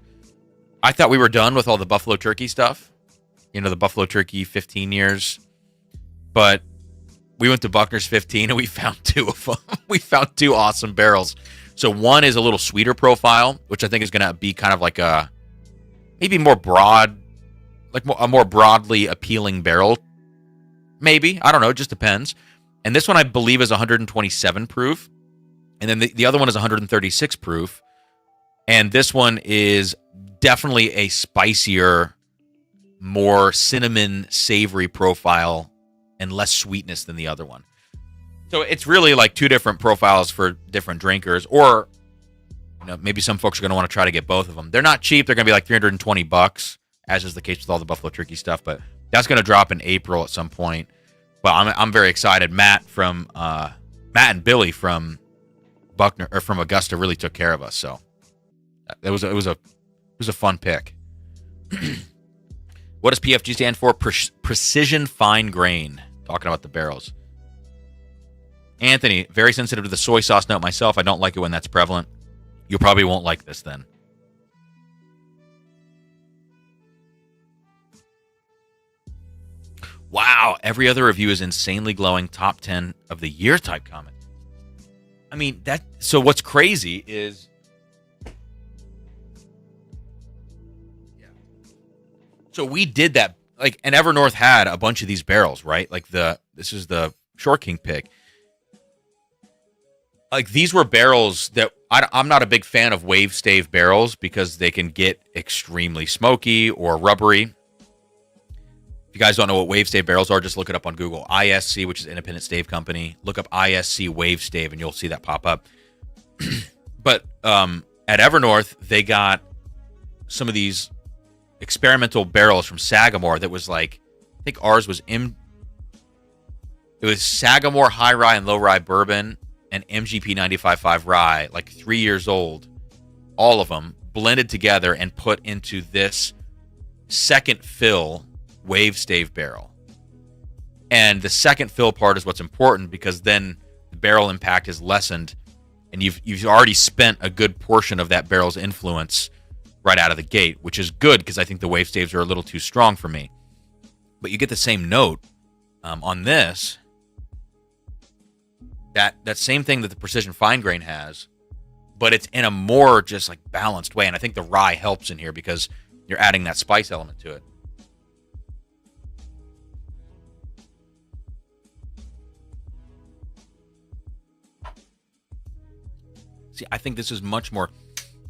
I thought we were done with all the Buffalo Turkey stuff. The Buffalo Turkey 15 years. But we went to Buckner's 15, and we found 2 of them. We found 2 awesome barrels. So one is a little sweeter profile, which I think is going to be kind of like a maybe more broad, like a more broadly appealing barrel. Maybe. I don't know. It just depends. And this one, I believe, is 127 proof. And then the other one is 136 proof. And this one is definitely a spicier, more cinnamon, savory profile and less sweetness than the other one. So it's really like 2 different profiles for different drinkers, or maybe some folks are going to want to try to get both of them. They're not cheap. They're going to be like $320, as is the case with all the Buffalo Turkey stuff. But that's going to drop in April at some point. But I'm very excited. Matt and Billy from Buckner or from Augusta really took care of us. So it was a fun pick. What does PFG stand for? Precision fine grain. Talking about the barrels. Anthony, very sensitive to the soy sauce note myself. I don't like it when that's prevalent. You probably won't like this then. Wow, every other review is insanely glowing. Top 10 of the year type comment. I mean, so what's crazy is, so we did that, like, and Evernorth had a bunch of these barrels, right? Like this is the Short King pick. Like, these were barrels that I'm not a big fan of wave stave barrels because they can get extremely smoky or rubbery. If you guys don't know what wave stave barrels are, just look it up on Google. ISC, which is Independent Stave Company. Look up ISC wave stave and you'll see that pop up. But at Evernorth, they got some of these experimental barrels from Sagamore that was like, I think ours was it was Sagamore high rye and low rye bourbon and MGP 95.5 rye, like 3 years old, all of them blended together and put into this second fill wave stave barrel. And the second fill part is what's important, because then the barrel impact is lessened and you've already spent a good portion of that barrel's influence right out of the gate, which is good because I think the wave staves are a little too strong for me. But you get the same note on this. That same thing that the Precision Fine Grain has, but it's in a more just like balanced way. And I think the rye helps in here because you're adding that spice element to it. See, I think this is much more,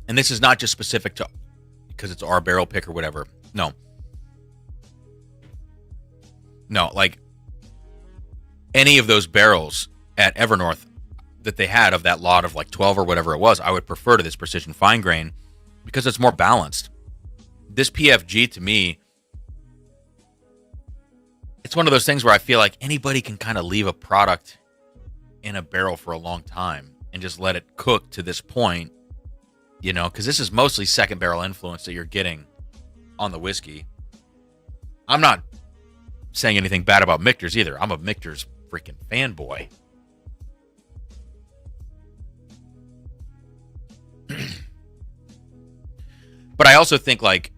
and this is not just specific to because it's our barrel pick or whatever. No, like any of those barrels at Evernorth that they had of that lot of like 12 or whatever it was, I would prefer to this Precision Fine Grain because it's more balanced. This PFG, to me, it's one of those things where I feel like anybody can kind of leave a product in a barrel for a long time and just let it cook to this point, you know, because this is mostly second barrel influence that you're getting on the whiskey. I'm not saying anything bad about Michter's either. I'm a Michter's freaking fanboy. But I also think, like,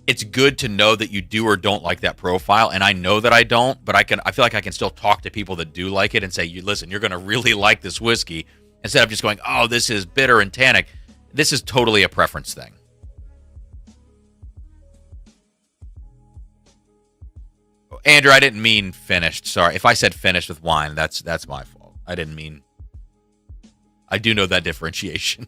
it's good to know that you do or don't like that profile, and I know that I don't, but I feel like I can still talk to people that do like it and say, listen, you're going to really like this whiskey, instead of just going, oh, this is bitter and tannic. This is totally a preference thing. Andrew, I didn't mean finished. Sorry. If I said finished with wine, that's my fault. I didn't mean... I do know that differentiation.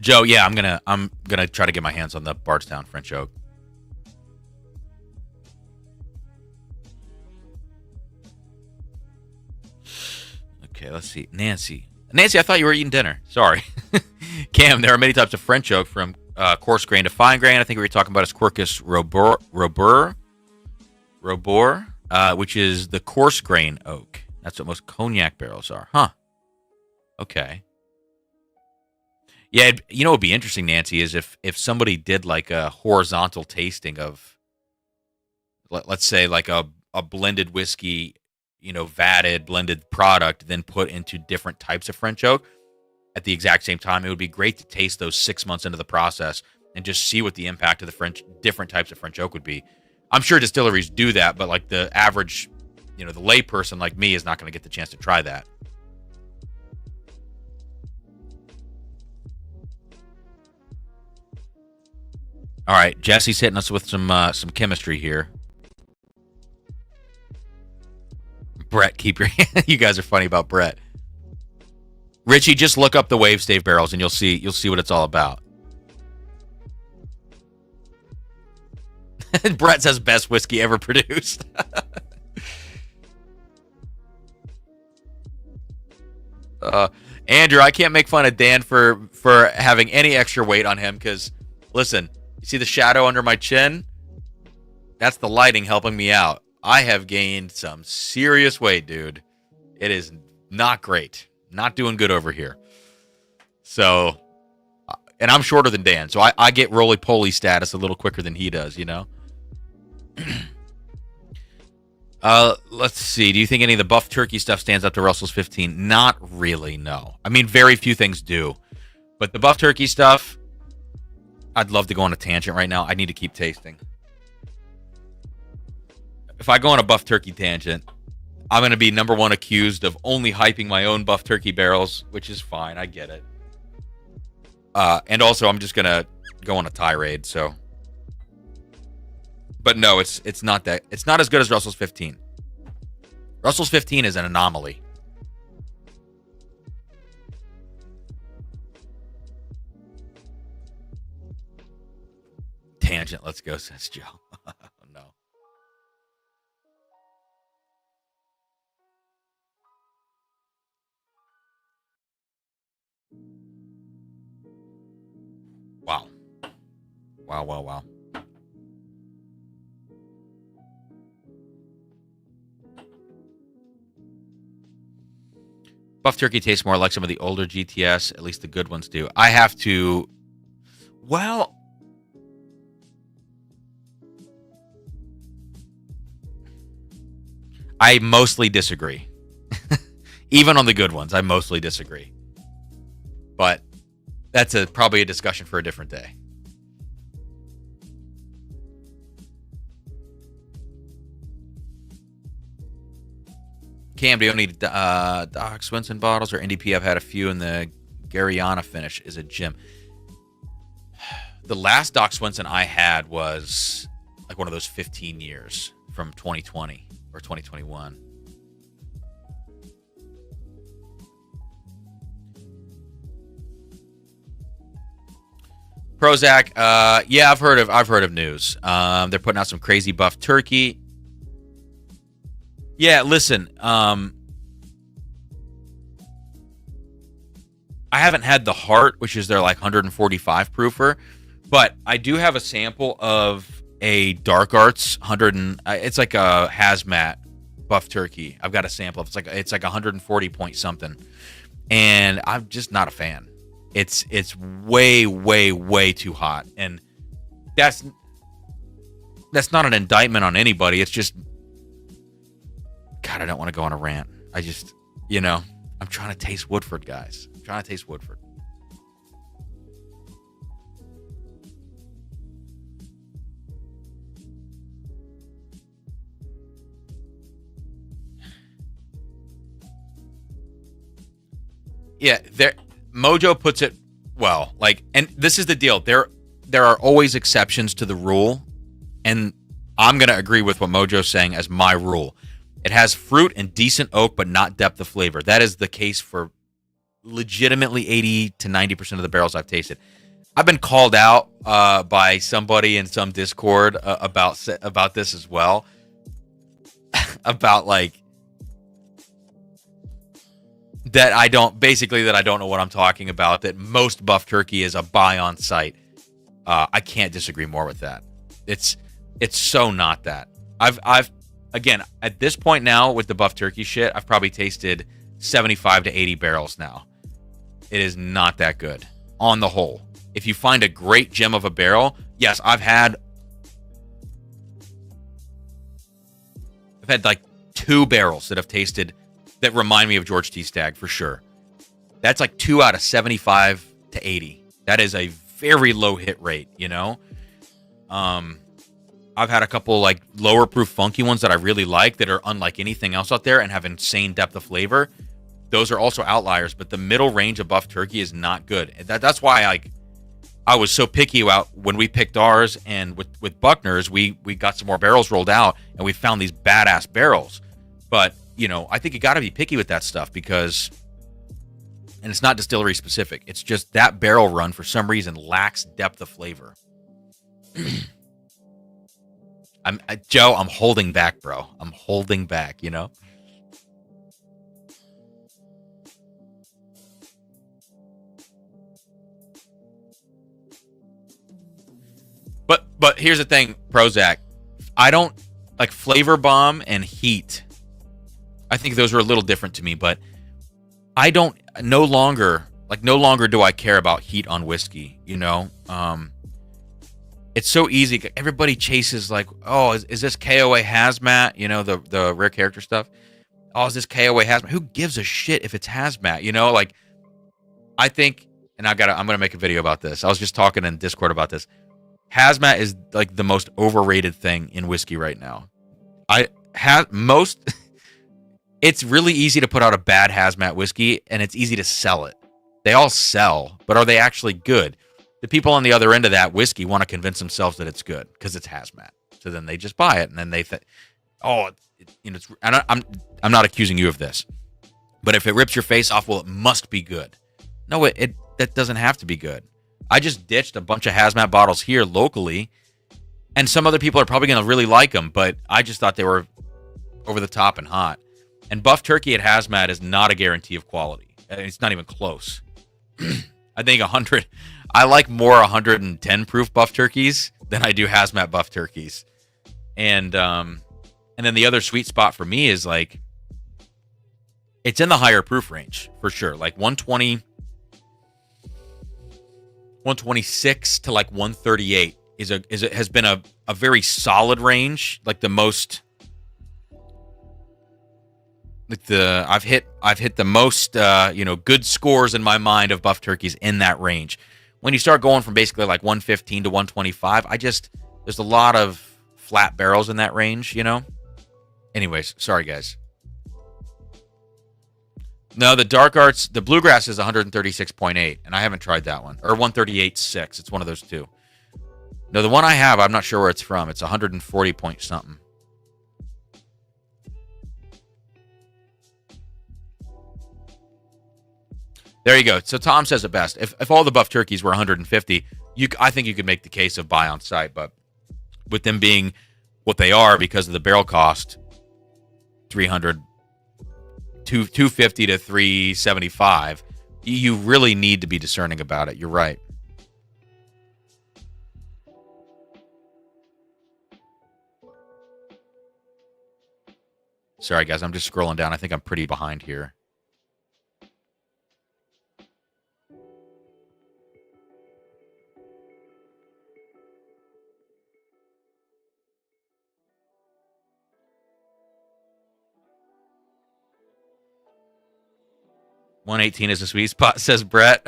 Joe, yeah, I'm gonna try to get my hands on the Bardstown French Oak. Okay, let's see. Nancy, I thought you were eating dinner. Sorry. Cam, there are many types of French oak, from coarse grain to fine grain. I think we were talking about is Quercus robur, which is the coarse grain oak. That's what most cognac barrels are. Huh. Okay. Yeah, you know what would be interesting, Nancy, is if somebody did like a horizontal tasting of, let's say, like a blended whiskey, you know, vatted, blended product, then put into different types of French oak at the exact same time. It would be great to taste those 6 months into the process and just see what the impact of the different types of French oak would be. I'm sure distilleries do that, but like the average, you know, the lay person like me is not going to get the chance to try that. All right, Jesse's hitting us with some chemistry here. Brett, keep your hand. You guys are funny about Brett. Richie, just look up the wave stave barrels and you'll see what it's all about. Brett says best whiskey ever produced. Andrew, I can't make fun of Dan for having any extra weight on him, because listen, you see the shadow under my chin? That's the lighting helping me out. I have gained some serious weight, dude. It is not great. Not doing good over here. So, and I'm shorter than Dan, so I get roly-poly status a little quicker than he does, you know? Let's see. Do you think any of the buff turkey stuff stands up to Russell's 15? Not really, no. I mean, very few things do. But the buff turkey stuff, I'd love to go on a tangent right now. I need to keep tasting. If I go on a buff turkey tangent, I'm going to be number one accused of only hyping my own buff turkey barrels, which is fine. I get it. And also, I'm just going to go on a tirade, so. But no, it's not that. It's not as good as Russell's 15. Russell's 15 is an anomaly. Tangent, let's go, says Joe. No. Wow. Wow. Buff turkey tastes more like some of the older GTS, at least the good ones do. I have to... Well... I mostly disagree. Even on the good ones, I mostly disagree. But that's probably a discussion for a different day. Cam, do you need Doc Swinson bottles or NDP? I've had a few, and the Garyana finish is a gem. The last Doc Swinson I had was like one of those 15 years from 2020 or 2021. Prozac, yeah, I've heard of news. They're putting out some crazy buff turkey. Yeah, listen, I haven't had the Heart, which is their like 145 proofer, but I do have a sample of a Dark Arts 100 and it's like a hazmat buff turkey. I've got a sample. It's like 140 point something, and I'm just not a fan. It's way too hot, and that's not an indictment on anybody. It's just, God, I don't want to go on a rant. I just, I'm trying to taste Woodford, guys. I'm trying to taste Woodford. Yeah, Mojo puts it well. Like, and this is the deal. There are always exceptions to the rule, and I'm gonna agree with what Mojo's saying as my rule. It has fruit and decent oak, but not depth of flavor. That is the case for legitimately 80 to 90% of the barrels I've tasted. I've been called out by somebody in some Discord about this as well. About like that I don't know what I'm talking about. That most buff turkey is a buy on site. I can't disagree more with that. It's so not that. I've again, at this point now with the buff turkey shit, I've probably tasted 75 to 80 barrels now. It is not that good on the whole. If you find a great gem of a barrel, yes, I've had like 2 barrels that have tasted that remind me of George T. Stagg for sure. That's like 2 out of 75 to 80. That is a very low hit rate, I've had a couple like lower proof funky ones that I really like that are unlike anything else out there and have insane depth of flavor. Those are also outliers, but the middle range of buff turkey is not good. That's why I was so picky about when we picked ours, and with Buckner's, we got some more barrels rolled out and we found these badass barrels. But, I think you got to be picky with that stuff because, and it's not distillery specific, it's just that barrel run for some reason lacks depth of flavor. Joe, I'm holding back, bro. I'm holding back, But here's the thing, Prozac. I don't like flavor bomb and heat. I think those are a little different to me, but I don't no longer do I care about heat on whiskey, It's so easy. Everybody chases like, oh, is this KOA hazmat? The rare character stuff. Oh, is this KOA hazmat? Who gives a shit if it's hazmat? Like, I think, and I'm gonna make a video about this. I was just talking in Discord about this. Hazmat is like the most overrated thing in whiskey right now. It's really easy to put out a bad hazmat whiskey, and it's easy to sell it. They all sell, but are they actually good? The people on the other end of that whiskey want to convince themselves that it's good because it's hazmat. So then they just buy it, and then they think, "Oh, it's." I'm not accusing you of this, but if it rips your face off, well, it must be good. No, that doesn't have to be good. I just ditched a bunch of hazmat bottles here locally, and some other people are probably going to really like them, but I just thought they were over the top and hot. And buff turkey at hazmat is not a guarantee of quality. It's not even close. I think 100. I like more 110 proof buff turkeys than I do hazmat buff turkeys. And then the other sweet spot for me is like, it's in the higher proof range for sure. Like 120, 126 to like 138 has been a very solid range. Like the most, like I've hit the most good scores in my mind of buff turkeys in that range. When you start going from basically like 115 to 125, there's a lot of flat barrels in that range, Anyways, sorry guys. No, the Dark Arts, the Bluegrass is 136.8, and I haven't tried that one. Or 138.6. It's one of those two. No, the one I have, I'm not sure where it's from. It's 140 point something. There you go. So Tom says it best. If all the buff turkeys were 150, I think you could make the case of buy on site, but with them being what they are because of the barrel cost, 250 to 375, You really need to be discerning about it. You're right. Sorry, guys. I'm just scrolling down. I think I'm pretty behind here. $118 is a sweet spot, says Brett.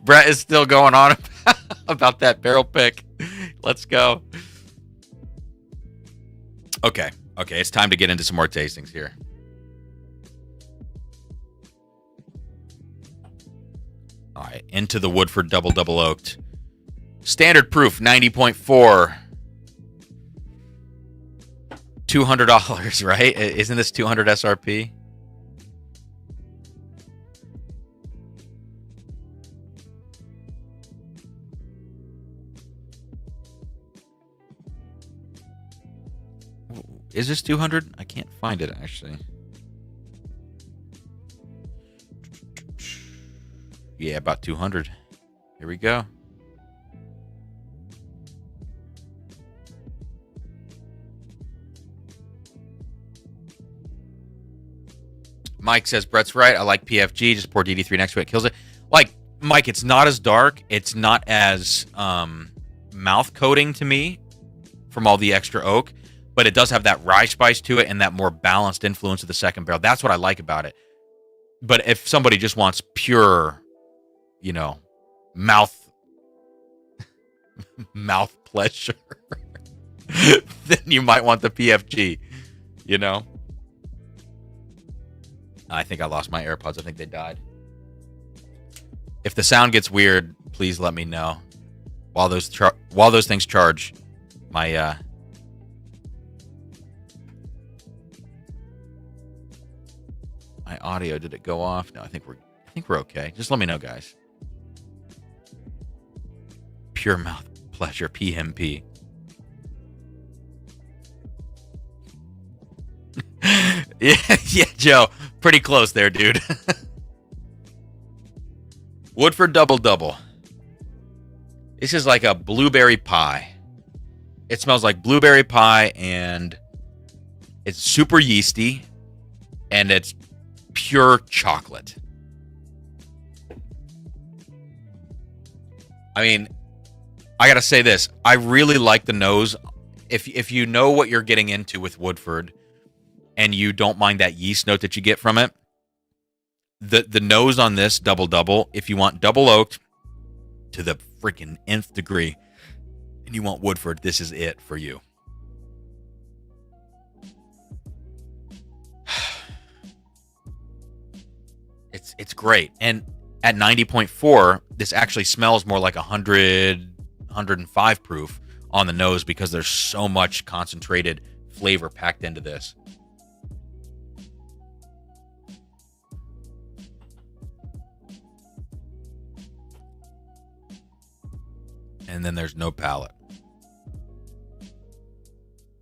Brett is still going on about that barrel pick. Let's go. Okay. Okay, it's time to get into some more tastings here. All right, into the Woodford Double Oaked. Standard proof, 90.4. $200, right? Isn't this 200 SRP? Is this 200? I can't find it, actually. Yeah, about 200. Here we go. Mike says, Brett's right. I like PFG. Just pour DD3 next to it. Kills it. Like, Mike, it's not as dark. It's not as mouth coating to me from all the extra oak. But it does have that rye spice to it and that more balanced influence of the second barrel. That's what I like about it. But if somebody just wants pure, you know, mouth pleasure, then you might want the PFG, you know? I think I lost my AirPods. I think they died. If the sound gets weird, please let me know. While those things charge, my my audio, did it go off? No, I think we're okay. Just let me know, guys. Pure mouth pleasure, PMP. yeah, Joe. Pretty close there, dude. Woodford Double. This is like a blueberry pie. It smells like blueberry pie, and it's super yeasty, and it's pure chocolate. I mean, I gotta say this. I really like the nose. If you know what you're getting into with Woodford, and you don't mind that yeast note that you get from it, the nose on this double, if you want double oaked to the freaking nth degree, and you want Woodford, this is it for you. It's great. And at 90.4, this actually smells more like 100, 105 proof on the nose because there's so much concentrated flavor packed into this. And then there's no palate.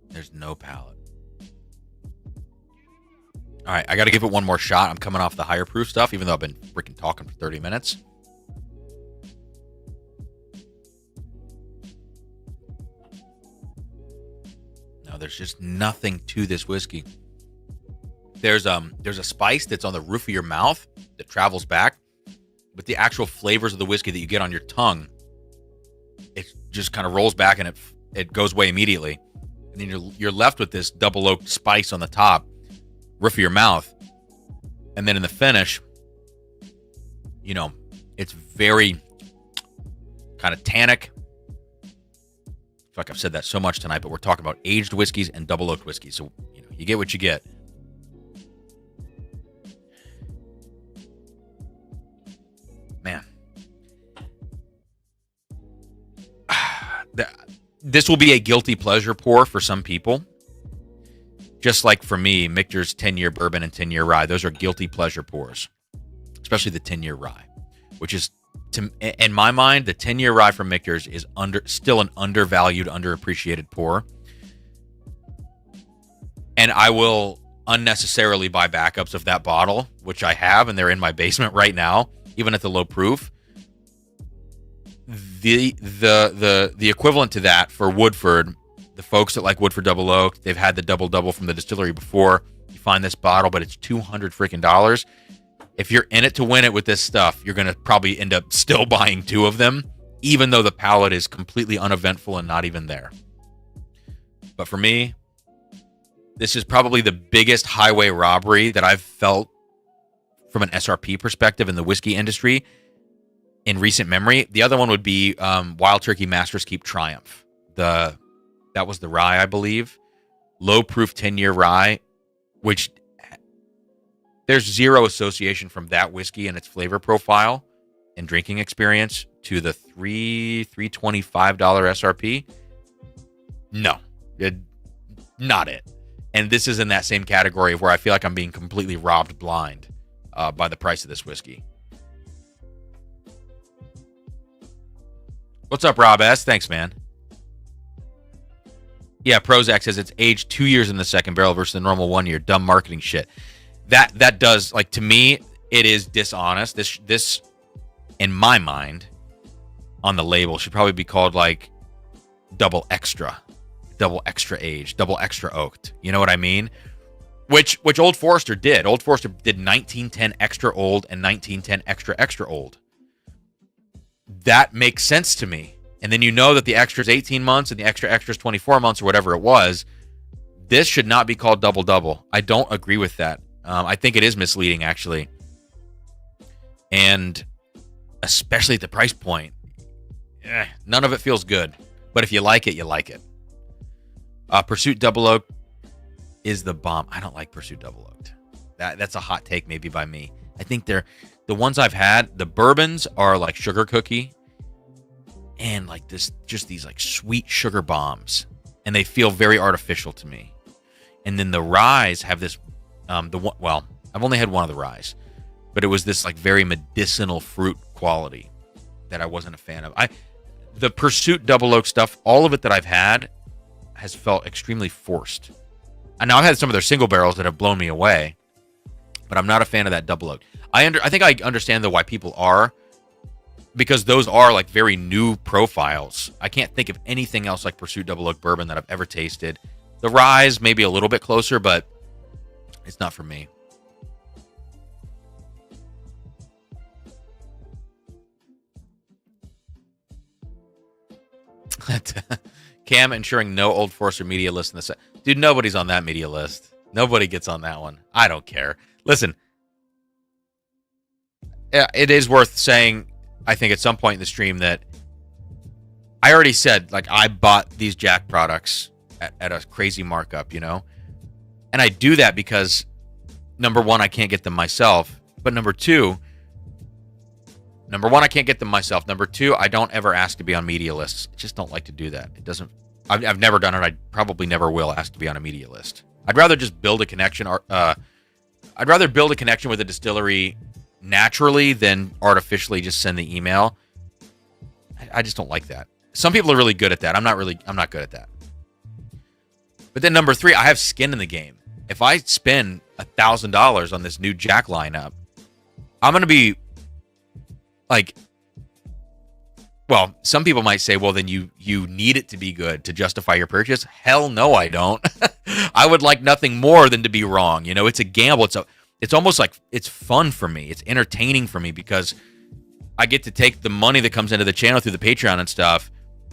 There's no palate. All right, I got to give it one more shot. I'm coming off the higher proof stuff, even though I've been freaking talking for 30 minutes. No, there's just nothing to this whiskey. There's a spice that's on the roof of your mouth that travels back, but the actual flavors of the whiskey that you get on your tongue, it just kind of rolls back and it goes away immediately. And then you're left with this double oaked spice on the top, roof of your mouth, and then in the finish, you know, it's very kind of tannic. I feel like I've said that so much tonight, but we're talking about aged whiskeys and double oaked whiskeys, so you know, you get what you get. Man, this will be a guilty pleasure pour for some people. Just like for me, Michter's 10-year bourbon and 10-year rye, those are guilty pleasure pours, especially the 10-year rye, which is, in my mind, the 10-year rye from Michter's is still an undervalued, underappreciated pour. And I will unnecessarily buy backups of that bottle, which I have, and they're in my basement right now, even at the low proof. The equivalent to that for Woodford, the folks that like Woodford Double Oak, they've had the double from the Distillery before. You find this bottle, but it's $200 freaking dollars. If you're in it to win it with this stuff, you're gonna probably end up still buying 2 of them, even though the palate is completely uneventful and not even there. But for me, this is probably the biggest highway robbery that I've felt from an SRP perspective in the whiskey industry in recent memory. The other one would be Wild Turkey Master's Keep Triumph. That was the rye, I believe. Low proof 10-year rye, which there's zero association from that whiskey and its flavor profile and drinking experience to the $325 SRP. No, not it. And this is in that same category of where I feel like I'm being completely robbed blind by the price of this whiskey. What's up, Rob S? Thanks, man. Yeah, Prozac says it's aged 2 years in the second barrel versus the normal 1 year. Dumb marketing shit. That does, like, to me, it is dishonest. This, in my mind, on the label should probably be called like double extra aged, double extra oaked. You know what I mean? Which Old Forester did. Old Forester did 1910 extra old and 1910 extra old. That makes sense to me. And then you know that the extra is 18 months and the extra is 24 months or whatever it was. This should not be called double. I don't agree with that. I think it is misleading, actually. And especially at the price point, none of it feels good. But if you like it, you like it. Pursuit Double Oak is the bomb. I don't like Pursuit Double Oaked. That's a hot take maybe by me. I think they're the ones I've had. The bourbons are like sugar cookie and like just these like sweet sugar bombs, and they feel very artificial to me. And then the ryes have this I've only had one of the ryes, but it was this like very medicinal fruit quality that I wasn't a fan of. The Pursuit Double Oak stuff, all of it that I've had has felt extremely forced. And now I've had some of their single barrels that have blown me away, but I'm not a fan of that Double Oak. I think I understand why people are, because those are like very new profiles. I can't think of anything else like Pursuit Double Oak bourbon that I've ever tasted. The ryes maybe a little bit closer, but it's not for me. Cam ensuring no Old Forester media list in the set. Dude, nobody's on that media list. Nobody gets on that one. I don't care. Listen, it is worth saying, I think at some point in the stream, that I already said, like, I bought these Jack products at a crazy markup, you know? And I do that because, number one, I can't get them myself. But number one, I can't get them myself. Number two, I don't ever ask to be on media lists. I just don't like to do that. It doesn't. I've never done it. I probably never will ask to be on a media list. I'd rather just build a connection. I'd rather build a connection with a distillery naturally than artificially just send the email. I just don't like that. Some people are really good at that. I'm not good at that. But then number three, I have skin in the game. If I spend $1,000 on this new Jack lineup, I'm going to be like, well, some people might say, well, then you need it to be good to justify your purchase. Hell no, I don't. I would like nothing more than to be wrong. You know, it's a gamble. It's almost like it's fun for me. It's entertaining for me because I get to take the money that comes into the channel through the Patreon and stuff,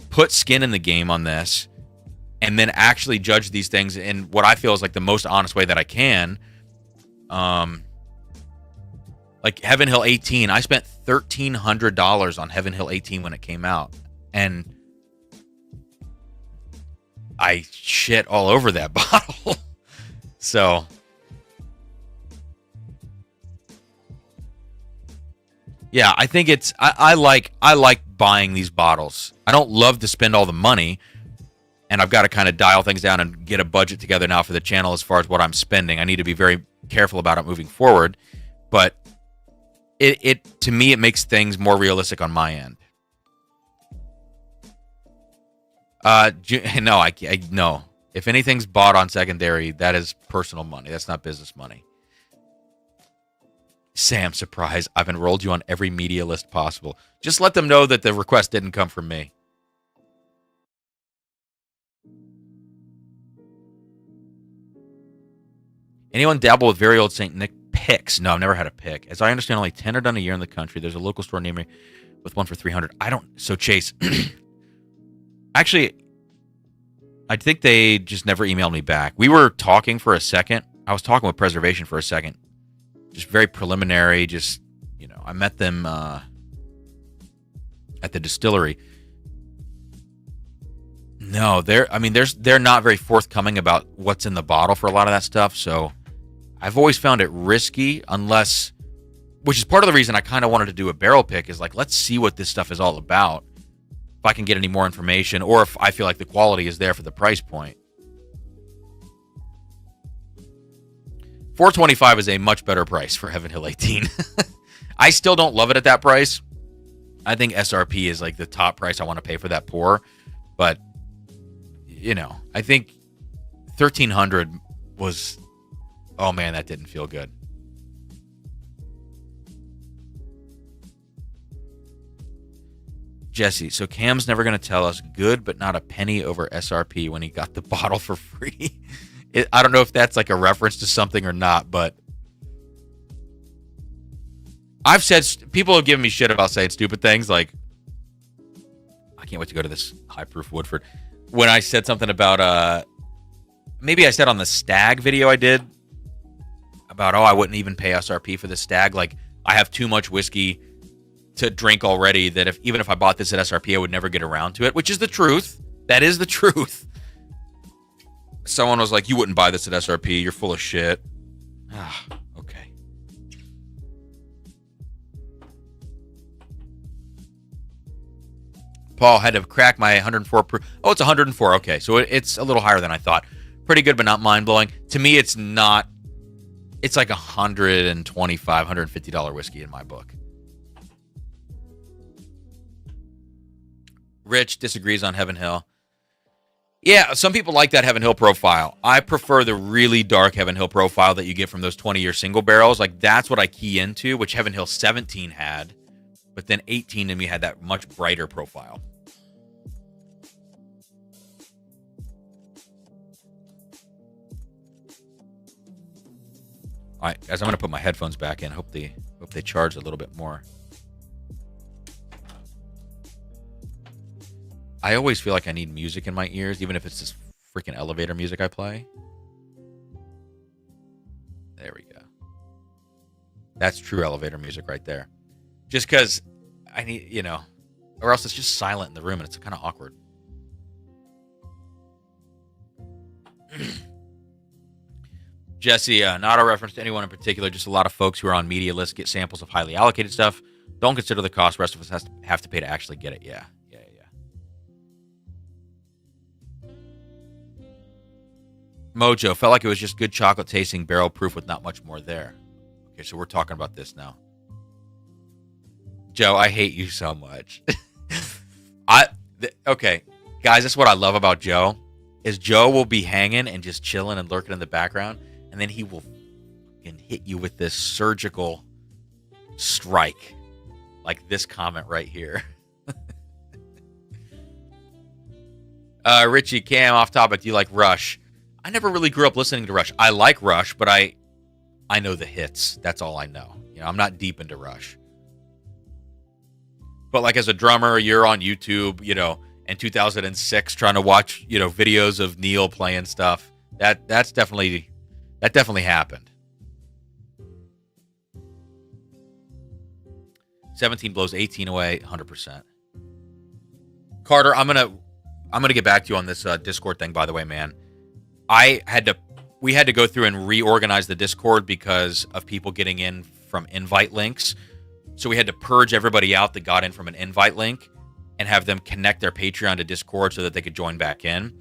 put skin in the game on this, and then actually judge these things in what I feel is like the most honest way that I can. Like Heaven Hill 18, I spent $1,300 on Heaven Hill 18 when it came out, and I shit all over that bottle. So yeah, I think it's I like buying these bottles. I don't love to spend all the money, and I've got to kind of dial things down and get a budget together now for the channel as far as what I'm spending. I need to be very careful about it moving forward, but it to me, it makes things more realistic on my end. No, no. If anything's bought on secondary, that is personal money. That's not business money. Sam, surprise. I've enrolled you on every media list possible. Just let them know that the request didn't come from me. Anyone dabble with very old St. Nick picks? No, I've never had a pick. As I understand, only 10 are done a year in the country. There's a local store near me with one for 300. So Chase, actually, I think they just never emailed me back. We were talking for a second. I was talking with Preservation for a second. Just very preliminary. Just, I met them at the distillery. No, they're not very forthcoming about what's in the bottle for a lot of that stuff. So I've always found it risky which is part of the reason I kind of wanted to do a barrel pick is like, let's see what this stuff is all about. If I can get any more information or if I feel like the quality is there for the price point. $425 is a much better price for Heaven Hill 18. I still don't love it at that price. I think SRP is like the top price I want to pay for that pour. But, I think 1300 was, oh man, that didn't feel good. Jesse, so Cam's never going to tell us good, but not a penny over SRP when he got the bottle for free. I don't know if that's like a reference to something or not, but I've said, people have given me shit about saying stupid things. Like, I can't wait to go to this high proof Woodford. When I said something about, maybe I said on the stag video I did about, I wouldn't even pay SRP for the stag. Like, I have too much whiskey to drink already that even if I bought this at SRP, I would never get around to it, which is the truth. That is the truth. Someone was like, you wouldn't buy this at SRP. You're full of shit. Okay. Paul had to crack my 104 proof. Oh, it's 104. Okay, so it's a little higher than I thought. Pretty good, but not mind-blowing. To me, it's not. It's like $125, $150 whiskey in my book. Rich disagrees on Heaven Hill. Yeah, some people like that Heaven Hill profile. I prefer the really dark Heaven Hill profile that you get from those 20-year single barrels. Like, that's what I key into, which Heaven Hill 17 had. But then 18 to me had that much brighter profile. All right, guys, I'm going to put my headphones back in. Hope they charge a little bit more. I always feel like I need music in my ears, even if it's this freaking elevator music I play. There we go. That's true elevator music right there. Just because I need, or else it's just silent in the room and it's kind of awkward. Jesse, not a reference to anyone in particular, just a lot of folks who are on media lists get samples of highly allocated stuff. Don't consider the cost. Rest of us have to pay to actually get it. Yeah. Mojo felt like it was just good chocolate tasting, barrel proof with not much more there. Okay, so we're talking about this now. Joe, I hate you so much. Okay, guys, that's what I love about Joe. Is Joe will be hanging and just chilling and lurking in the background, and then he will hit you with this surgical strike, like this comment right here. Richie, Cam, off topic. Do you like Rush? I never really grew up listening to Rush. I like Rush, but I know the hits. That's all I know. I'm not deep into Rush. But like as a drummer, you're on YouTube, in 2006 trying to watch, videos of Neil playing stuff. That definitely happened. 17 blows 18 away, 100%. Carter, I'm gonna get back to you on this Discord thing, by the way, man. We had to go through and reorganize the Discord because of people getting in from invite links. So we had to purge everybody out that got in from an invite link and have them connect their Patreon to Discord so that they could join back in.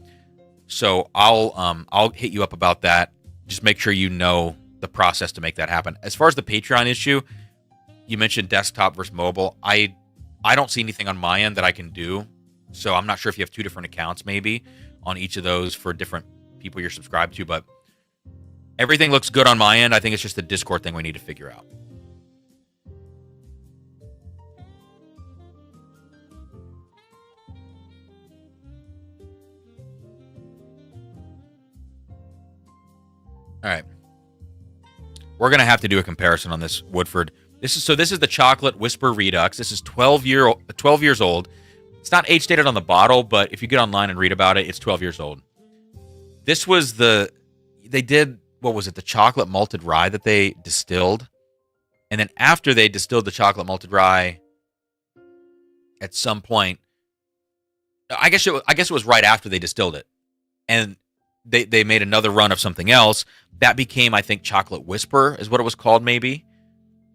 So I'll hit you up about that. Just make sure you know the process to make that happen. As far as the Patreon issue, you mentioned desktop versus mobile. I don't see anything on my end that I can do. So I'm not sure if you have two different accounts maybe on each of those for different people you're subscribed to, but everything looks good on my end. I think it's just the Discord thing we need to figure out. All right. We're going to have to do a comparison on this Woodford. This is the Chocolate Whisper Redux. This is 12 years old. It's not age stated on the bottle, but if you get online and read about it, it's 12 years old. This was they did, what was it, the chocolate malted rye that they distilled. And then after they distilled the chocolate malted rye, at some point, I guess it was right after they distilled it. And they made another run of something else. That became, I think, Chocolate Whisper is what it was called, maybe.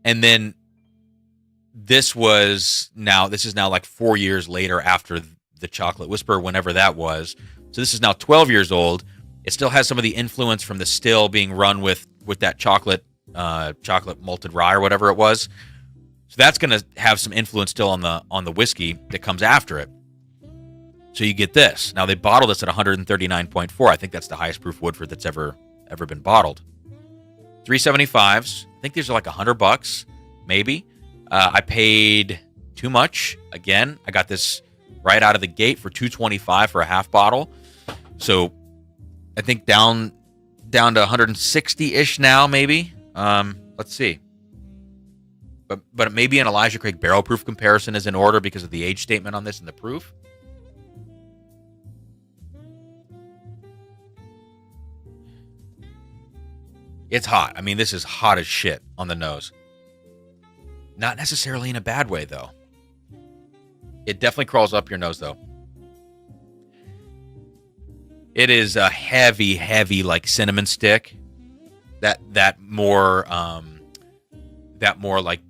And then this is now like 4 years later after the Chocolate Whisper, whenever that was. So this is now 12 years old. It still has some of the influence from the still being run with that chocolate malted rye or whatever it was. So that's going to have some influence still on the whiskey that comes after it. So you get this. Now they bottle this at 139.4. I think that's the highest proof Woodford that's ever been bottled. 375s. I think these are like $100, maybe. I paid too much. Again, I got this right out of the gate for $225 for a half bottle. So I think down to 160-ish now, maybe. Let's see. But maybe an Elijah Craig barrel proof comparison is in order because of the age statement on this and the proof. It's hot. I mean, this is hot as shit on the nose. Not necessarily in a bad way, though. It definitely crawls up your nose, though. It is a heavy, like cinnamon stick. That more like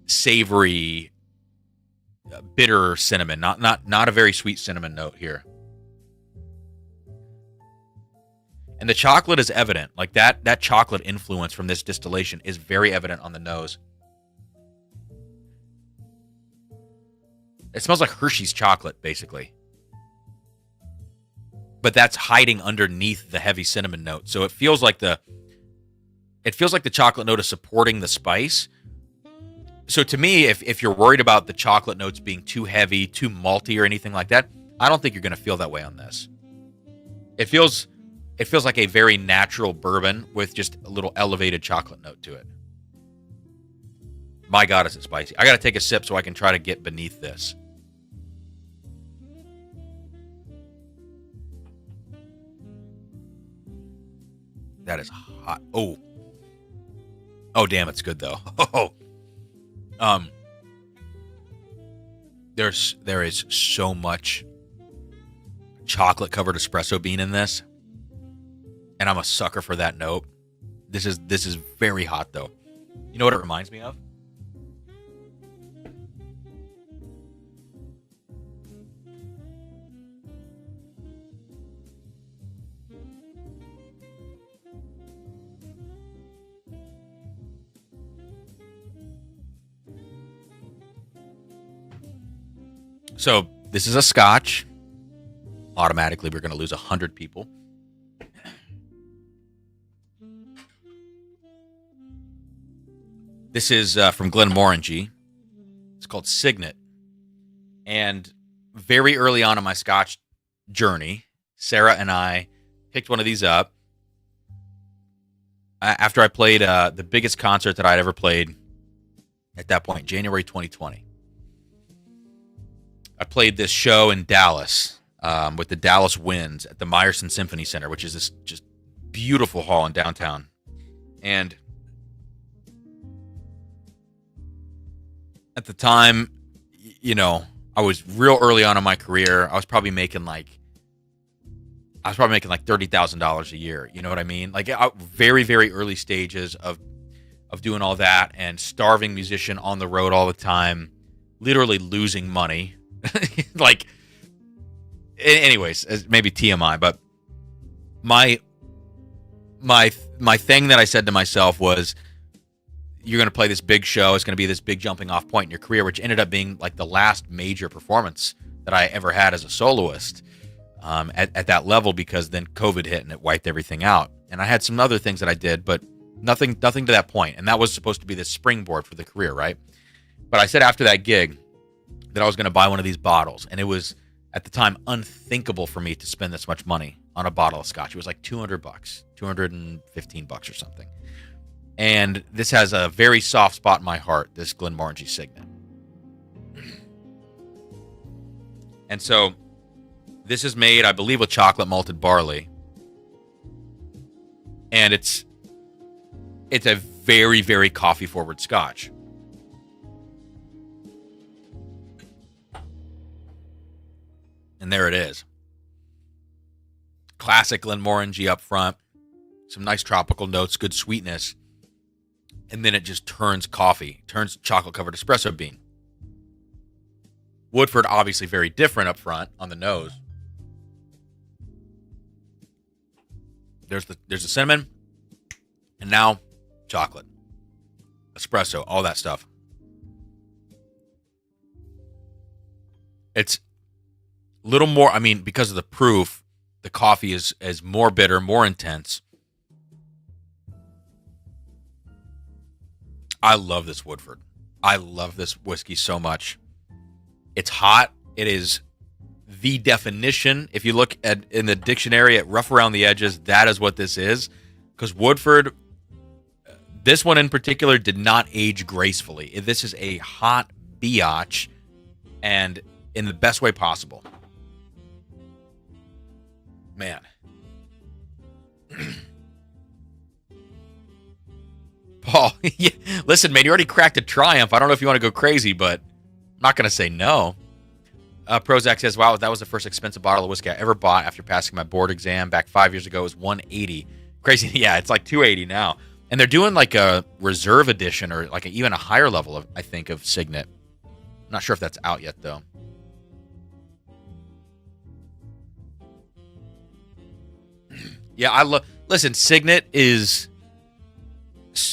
savory, bitter cinnamon. Not a very sweet cinnamon note here. And the chocolate is evident. Like that chocolate influence from this distillation is very evident on the nose. It smells like Hershey's chocolate, basically. But that's hiding underneath the heavy cinnamon note. So it feels like the chocolate note is supporting the spice. So to me, if you're worried about the chocolate notes being too heavy, too malty or anything like that, I don't think you're going to feel that way on this. It feels like a very natural bourbon with just a little elevated chocolate note to it. My God, is it spicy. I got to take a sip so I can try to get beneath this. That is hot. Oh, damn, it's good though. There is so much chocolate covered espresso bean in this. And I'm a sucker for that note. This is very hot though. You know what it reminds me of? So this is a Scotch. Automatically, we're going to lose 100 people. This is from Glenmorangie. It's called Signet. And very early on in my Scotch journey, Sarah and I picked one of these up. After I played the biggest concert that I'd ever played at that point, January 2020. I played this show in Dallas with the Dallas Winds at the Meyerson Symphony Center, which is this just beautiful hall in downtown. And at the time, you know, I was real early on in my career. I was probably making like $30,000 a year. You know what I mean? Like very, very early stages of doing all that and starving musician on the road all the time, literally losing money. Like, anyways, maybe TMI, but my thing that I said to myself was, you're going to play this big show. It's going to be this big jumping off point in your career, which ended up being like the last major performance that I ever had as a soloist. at that level, because then COVID hit and it wiped everything out. And I had some other things that I did, but nothing to that point. And that was supposed to be the springboard for the career, right? But I said after that gig that I was going to buy one of these bottles, and it was at the time unthinkable for me to spend this much money on a bottle of scotch. It was like $200, $215 or something. And this has a very soft spot in my heart, this Glenmorangie Signet. And so this is made, I believe, with chocolate malted barley. And it's a very, very coffee-forward scotch. And there it is. Classic Glenmorangie up front. Some nice tropical notes, good sweetness. And then it just turns coffee, turns chocolate-covered espresso bean. Woodford, obviously very different up front on the nose. There's the cinnamon, and now chocolate, espresso, all that stuff. It's a little more, I mean, because of the proof, the coffee is more bitter, more intense. I love this Woodford. I love this whiskey so much. It's hot. It is the definition. If you look at in the dictionary at rough around the edges, that is what this is. Because Woodford, this one in particular, did not age gracefully. This is a hot biatch, and in the best way possible. Man. Paul, yeah, listen, man, you already cracked a Triumph. I don't know if you want to go crazy, but I'm not going to say no. Prozac says, wow, that was the first expensive bottle of whiskey I ever bought after passing my board exam back 5 years ago. It was $180. Crazy. Yeah, it's like $280 now. And they're doing like a reserve edition or like even a higher level of, I think, of Signet. I'm not sure if that's out yet, though. Yeah, listen, Signet is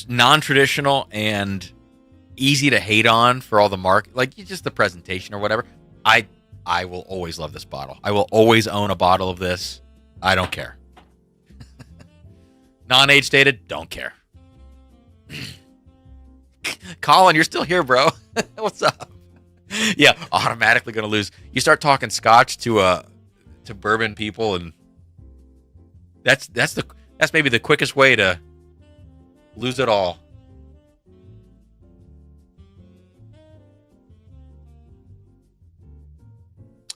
non-traditional and easy to hate on for all the like just the presentation or whatever. I will always love this bottle. I will always own a bottle of this. I don't care. Non-age stated, don't care. Colin, you're still here, bro. What's up? Yeah, automatically gonna lose. You start talking scotch to bourbon people, and that's maybe the quickest way to lose it all.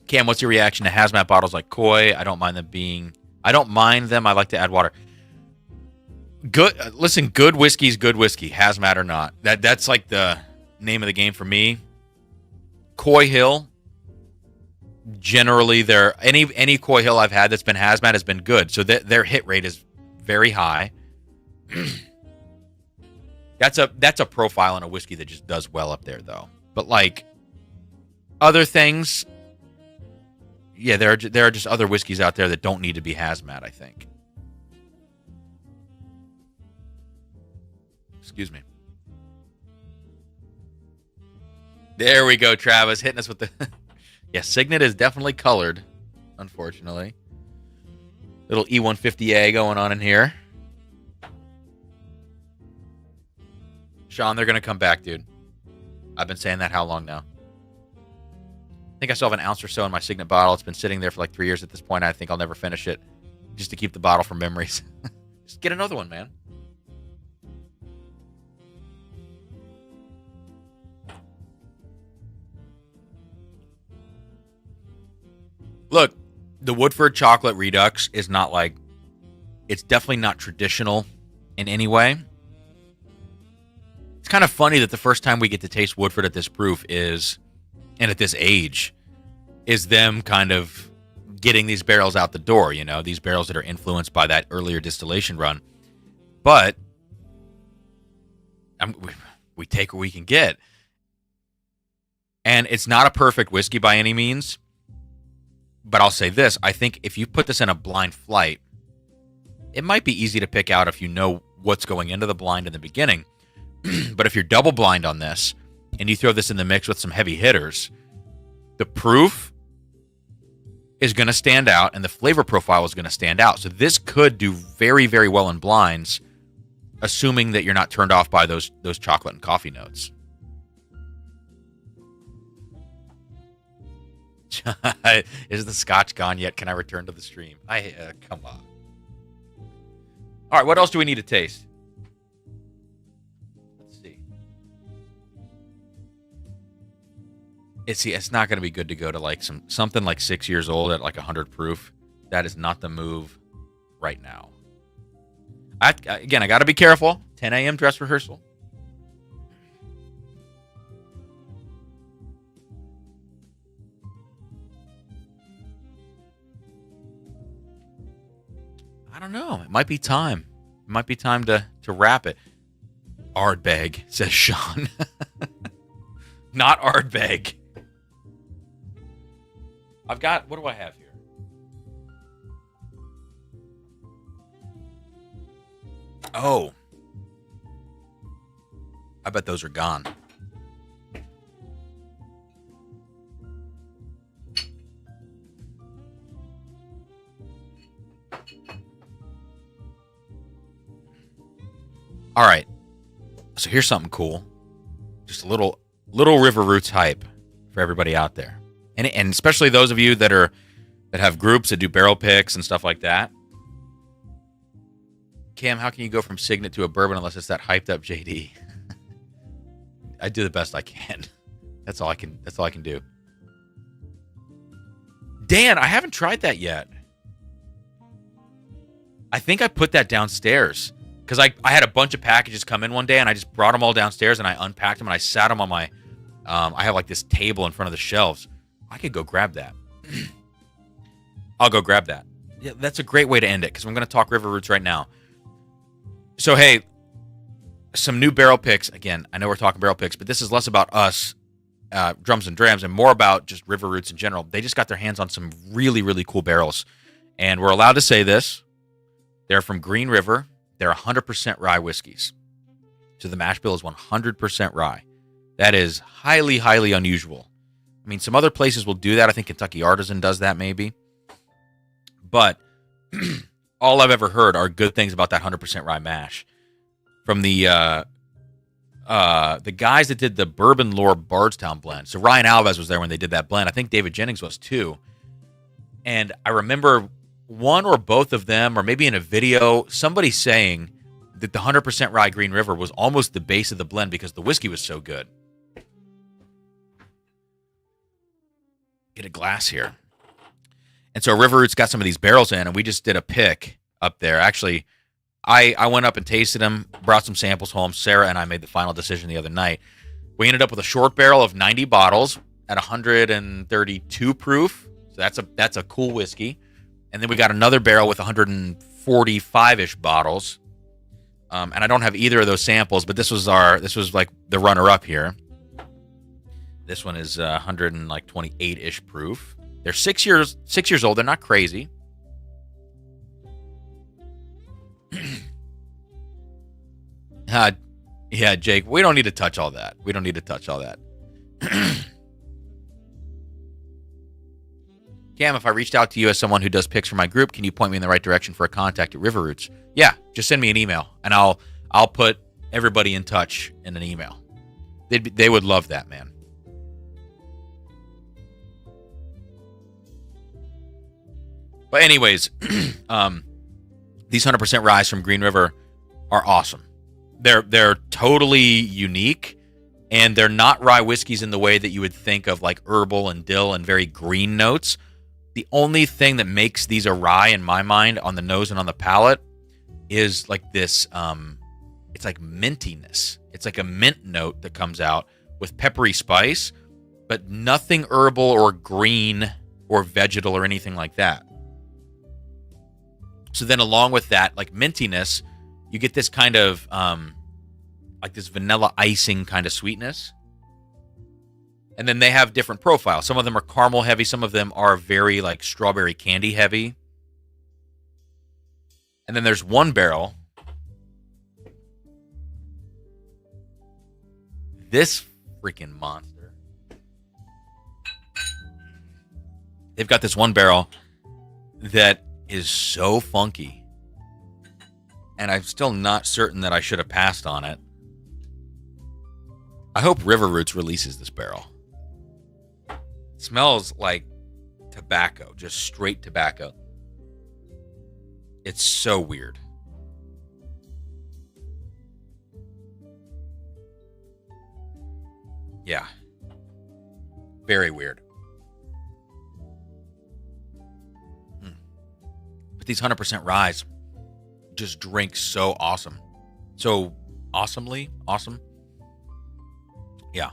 Cam, what's your reaction to hazmat bottles like Koi? I don't mind them. I like to add water. Good. Listen, good whiskey's good whiskey, hazmat or not. That's like the name of the game for me. Koi Hill. Generally, any Koi Hill I've had that's been hazmat has been good. So their hit rate is very high. That's a profile in a whiskey that just does well up there, though. But like other things, yeah, there are just other whiskeys out there that don't need to be hazmat, I think. Excuse me. There we go, Travis, hitting us with the... Yeah, Signet is definitely colored, unfortunately. Little E150A going on in here. Sean, they're going to come back, dude. I've been saying that how long now? I think I still have an ounce or so in my Signet bottle. It's been sitting there for like 3 years at this point. I think I'll never finish it, just to keep the bottle for memories. Just get another one, man. Look, the Woodford Chocolate Redux is not like... It's definitely not traditional in any way. It's kind of funny that the first time we get to taste Woodford at this proof is... And at this age, is them kind of getting these barrels out the door, you know, these barrels that are influenced by that earlier distillation run. But we take what we can get. And it's not a perfect whiskey by any means. But I'll say this. I think if you put this in a blind flight, it might be easy to pick out if you know what's going into the blind in the beginning. But if you're double blind on this, and you throw this in the mix with some heavy hitters, the proof is going to stand out, and the flavor profile is going to stand out. So this could do very, very well in blinds, assuming that you're not turned off by those chocolate and coffee notes. Is the scotch gone yet? Can I return to the stream? Come on. All right, what else do we need to taste? Let's see. It's not going to be good to go to like something like 6 years old at like 100 proof. That is not the move right now. I got to be careful. 10 a.m. dress rehearsal. I don't know. It might be time. It might be time to wrap it. Ardbeg, says Sean. Not Ardbeg. I've got, what do I have here? Oh. I bet those are gone. All right. So here's something cool. Just a little River Roots hype for everybody out there. And especially those of you that have groups that do barrel picks and stuff like that. Cam, how can you go from Signet to a bourbon unless it's that hyped up JD? I do the best I can. That's all I can do. Dan, I haven't tried that yet. I think I put that downstairs because I had a bunch of packages come in one day and I just brought them all downstairs and I unpacked them and I sat them on my I have like this table in front of the shelves. I could go grab that. I'll go grab that. Yeah, that's a great way to end it because I'm going to talk River Roots right now. So, hey, some new barrel picks. Again, I know we're talking barrel picks, but this is less about us, Drums and Drams, and more about just River Roots in general. They just got their hands on some really, really cool barrels. And we're allowed to say this. They're from Green River. They're 100% rye whiskeys. So the mash bill is 100% rye. That is highly, highly unusual. I mean, some other places will do that. I think Kentucky Artisan does that maybe. But all I've ever heard are good things about that 100% rye mash. From the guys that did the Bourbon Lore Bardstown blend. So Ryan Alves was there when they did that blend. I think David Jennings was too. And I remember one or both of them, or maybe in a video, somebody saying that the 100% rye Green River was almost the base of the blend because the whiskey was so good. Get a glass here. And so River Roots got some of these barrels in, and we just did a pick up there. Actually, I went up and tasted them, brought some samples home. Sarah and I made the final decision the other night. We ended up with a short barrel of 90 bottles at 132 proof. So that's a cool whiskey. And then we got another barrel with 145-ish bottles. And I don't have either of those samples, but this was like the runner-up here. This one is 128-ish proof. They're 6 years old. They're not crazy. Yeah, Jake, we don't need to touch all that. Cam, if I reached out to you as someone who does picks for my group, can you point me in the right direction for a contact at River Roots? Yeah, just send me an email, and I'll put everybody in touch in an email. They would love that, man. But anyways, these 100% ryes from Green River are awesome. They're totally unique, and they're not rye whiskeys in the way that you would think of like herbal and dill and very green notes. The only thing that makes these a rye in my mind on the nose and on the palate is like this, it's like mintiness. It's like a mint note that comes out with peppery spice, but nothing herbal or green or vegetal or anything like that. So then along with that, like mintiness, you get this kind of, like this vanilla icing kind of sweetness. And then they have different profiles. Some of them are caramel heavy. Some of them are very like strawberry candy heavy. And then there's one barrel. This freaking monster. They've got this one barrel that is so funky, and I'm still not certain that I should have passed on it. I hope River Roots releases this barrel. It smells like tobacco, just straight tobacco. It's so weird. Yeah. Very weird. But these 100% ryes just drink so awesome. So awesomely awesome. Yeah.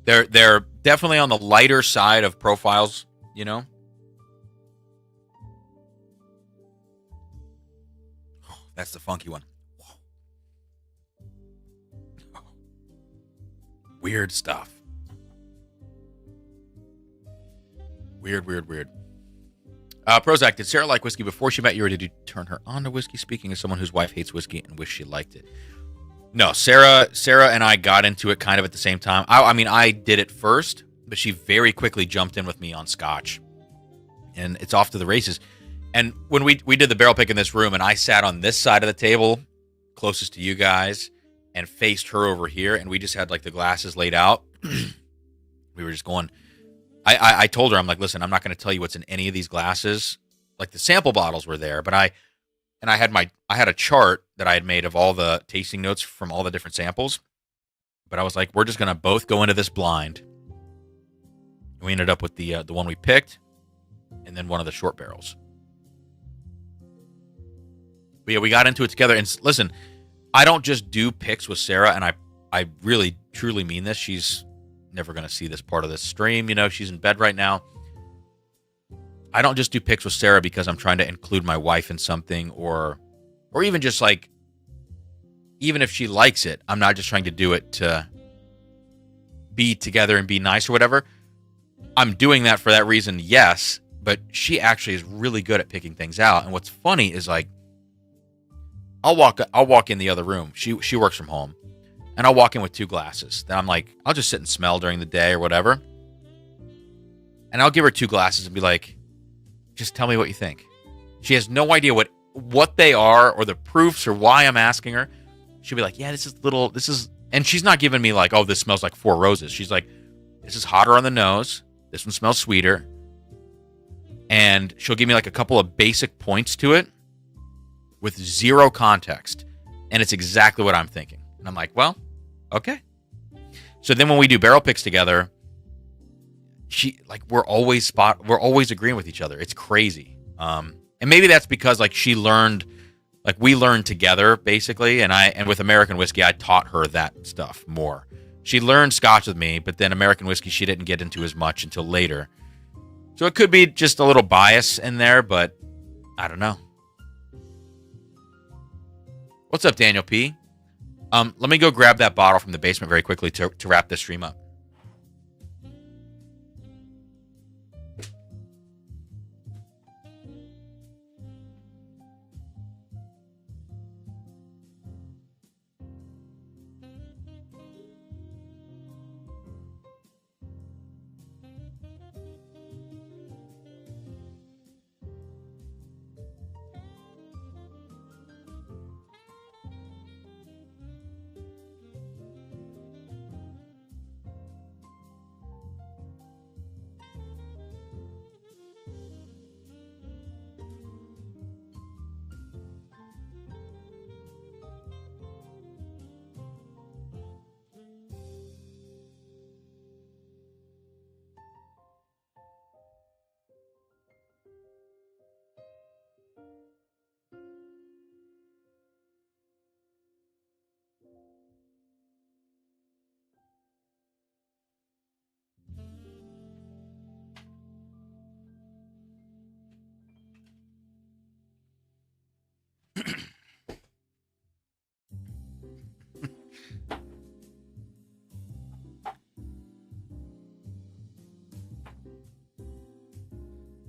They're definitely on the lighter side of profiles, you know? Oh, that's the funky one. Weird stuff. Weird. Prozac, did Sarah like whiskey before she met you, or did you turn her on to whiskey? Speaking of someone whose wife hates whiskey and wish she liked it. No, Sarah and I got into it kind of at the same time. I mean, I did it first, but she very quickly jumped in with me on Scotch. And it's off to the races. And when we did the barrel pick in this room, and I sat on this side of the table, closest to you guys, and faced her over here, and we just had like the glasses laid out. We were just going. I told her, I'm like, listen, I'm not going to tell you what's in any of these glasses. Like the sample bottles were there, but I had a chart that I had made of all the tasting notes from all the different samples. But I was like, we're just going to both go into this blind. We ended up with the one we picked, and then one of the short barrels. But yeah, we got into it together. And listen, I don't just do picks with Sarah, and I really, truly mean this. She's never going to see this part of this stream. You know, she's in bed right now. I don't just do picks with Sarah because I'm trying to include my wife in something, or even just like, even if she likes it, I'm not just trying to do it to be together and be nice or whatever. I'm doing that for that reason, yes, but she actually is really good at picking things out. And what's funny is like, I'll walk in the other room. She works from home, and I'll walk in with 2 glasses. Then I'm like, I'll just sit and smell during the day or whatever. And I'll give her 2 glasses and be like, just tell me what you think. She has no idea what they are or the proofs or why I'm asking her. She'll be like, yeah, this is, and she's not giving me like, oh, this smells like 4 roses. She's like, this is hotter on the nose. This one smells sweeter. And she'll give me like a couple of basic points to it with 0 context. And it's exactly what I'm thinking. And I'm like, well, okay. So then when we do barrel picks together, we're always agreeing with each other. It's crazy. And maybe that's because like we learned together basically. And with American whiskey, I taught her that stuff more. She learned Scotch with me, but then American whiskey, she didn't get into as much until later. So it could be just a little bias in there, but I don't know. What's up, Daniel P? Let me go grab that bottle from the basement very quickly to wrap this stream up.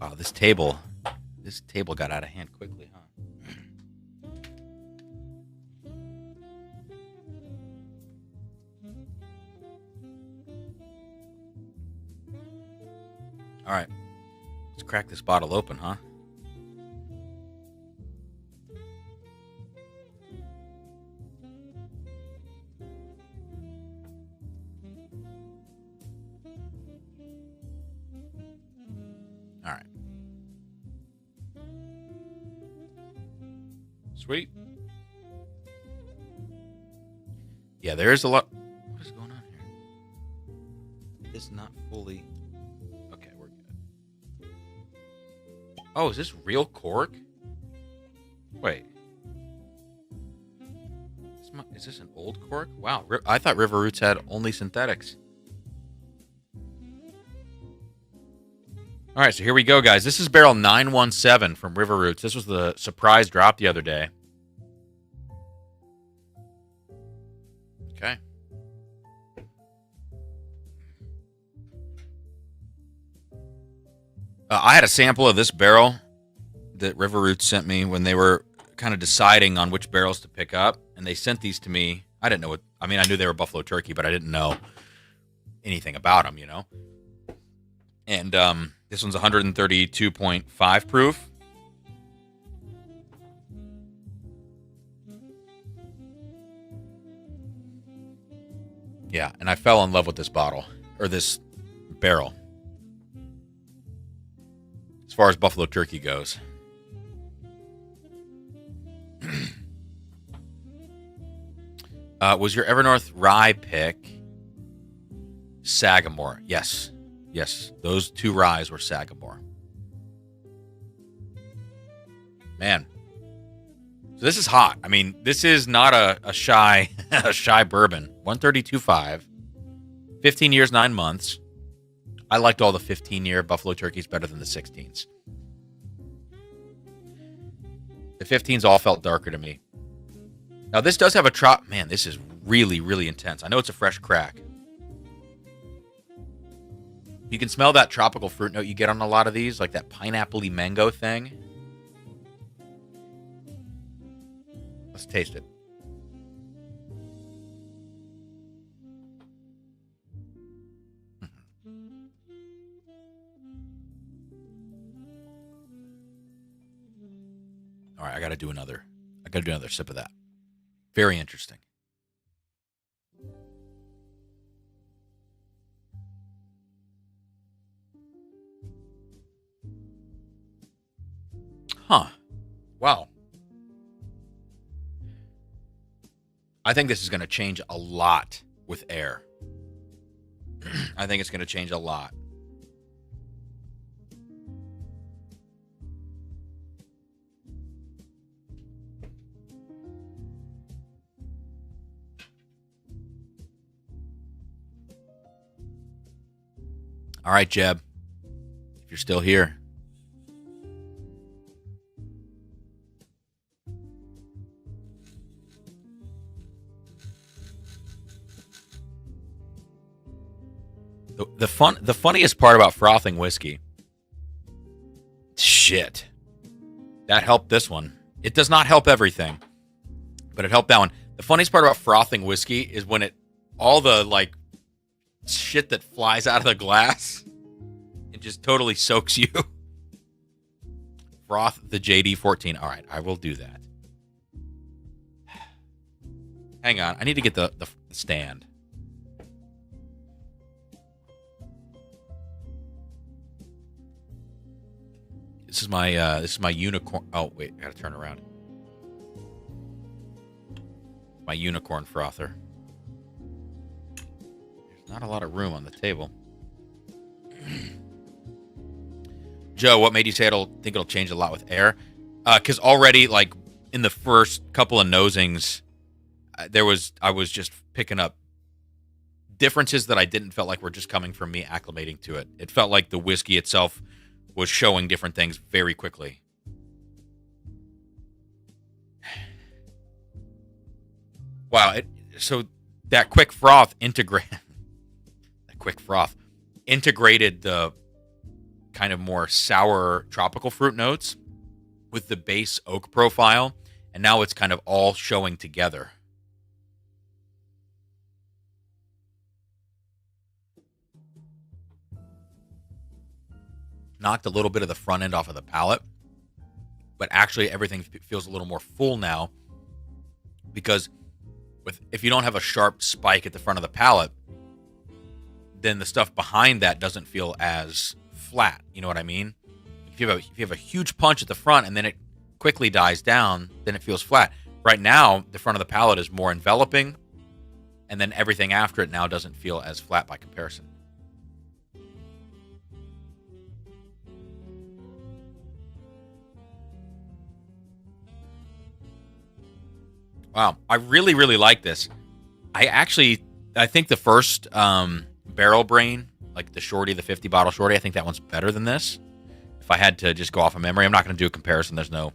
Wow, this table got out of hand quickly, huh? All right. Let's crack this bottle open, huh? All right. Sweet. Yeah, there's a lot. What is going on here? It's not fully. Okay, we're good. Oh, is this real cork? Wait. Is this an old cork? Wow, I thought River Roots had only synthetics. All right, so here we go, guys. This is barrel 917 from River Roots. This was the surprise drop the other day. Okay. I had a sample of this barrel that River Roots sent me when they were kind of deciding on which barrels to pick up, and they sent these to me. I didn't know what. I mean, I knew they were Buffalo Turkey, but I didn't know anything about them, you know. And this one's 132.5 proof. Yeah, and I fell in love with this bottle, or this barrel, as far as Buffalo Turkey goes. Was your Evernorth rye pick Sagamore? Yes. Yes, those two ryes were Sagamore. Man. So this is hot. I mean, this is not a shy a shy bourbon. 132.5. 15 years, 9 months. I liked all the 15-year Buffalo Turkeys better than the 16s. The 15s all felt darker to me. Now, this does have a trop. Man, this is really, really intense. I know it's a fresh crack. You can smell that tropical fruit note you get on a lot of these, like that pineapple-y mango thing. Let's taste it. All right, I got to do another sip of that. Very interesting. Huh. Wow. I think this is going to change a lot with air. I think it's going to change a lot. All right, Jeb, if you're still here. The funniest part about frothing whiskey, shit, that helped this one. It does not help everything, but it helped that one. The funniest part about frothing whiskey is when all the like shit that flies out of the glass, it just totally soaks you. Froth the JD 14. All right, I will do that. Hang on, I need to get the stand. This is my unicorn. Oh wait, I gotta turn around. My unicorn frother. There's not a lot of room on the table. Joe, what made you say think it'll change a lot with air? Because already, like in the first couple of nosings, I was just picking up differences that I didn't felt like were just coming from me acclimating to it. It felt like the whiskey itself was showing different things very quickly. Wow, so that quick froth integrated the kind of more sour tropical fruit notes with the base oak profile, and now it's kind of all showing together. knocked a little bit of the front end off of the palate, but actually everything feels a little more full now, because if you don't have a sharp spike at the front of the palate, then the stuff behind that doesn't feel as flat. You know what I mean? If you have a huge punch at the front and then it quickly dies down, then it feels flat. Right now, the front of the palate is more enveloping, and then everything after it now doesn't feel as flat by comparison. Wow, I really, really like this. I think the first barrel brain, like the shorty, the 50 bottle shorty, I think that one's better than this. If I had to just go off of memory, I'm not going to do a comparison. There's no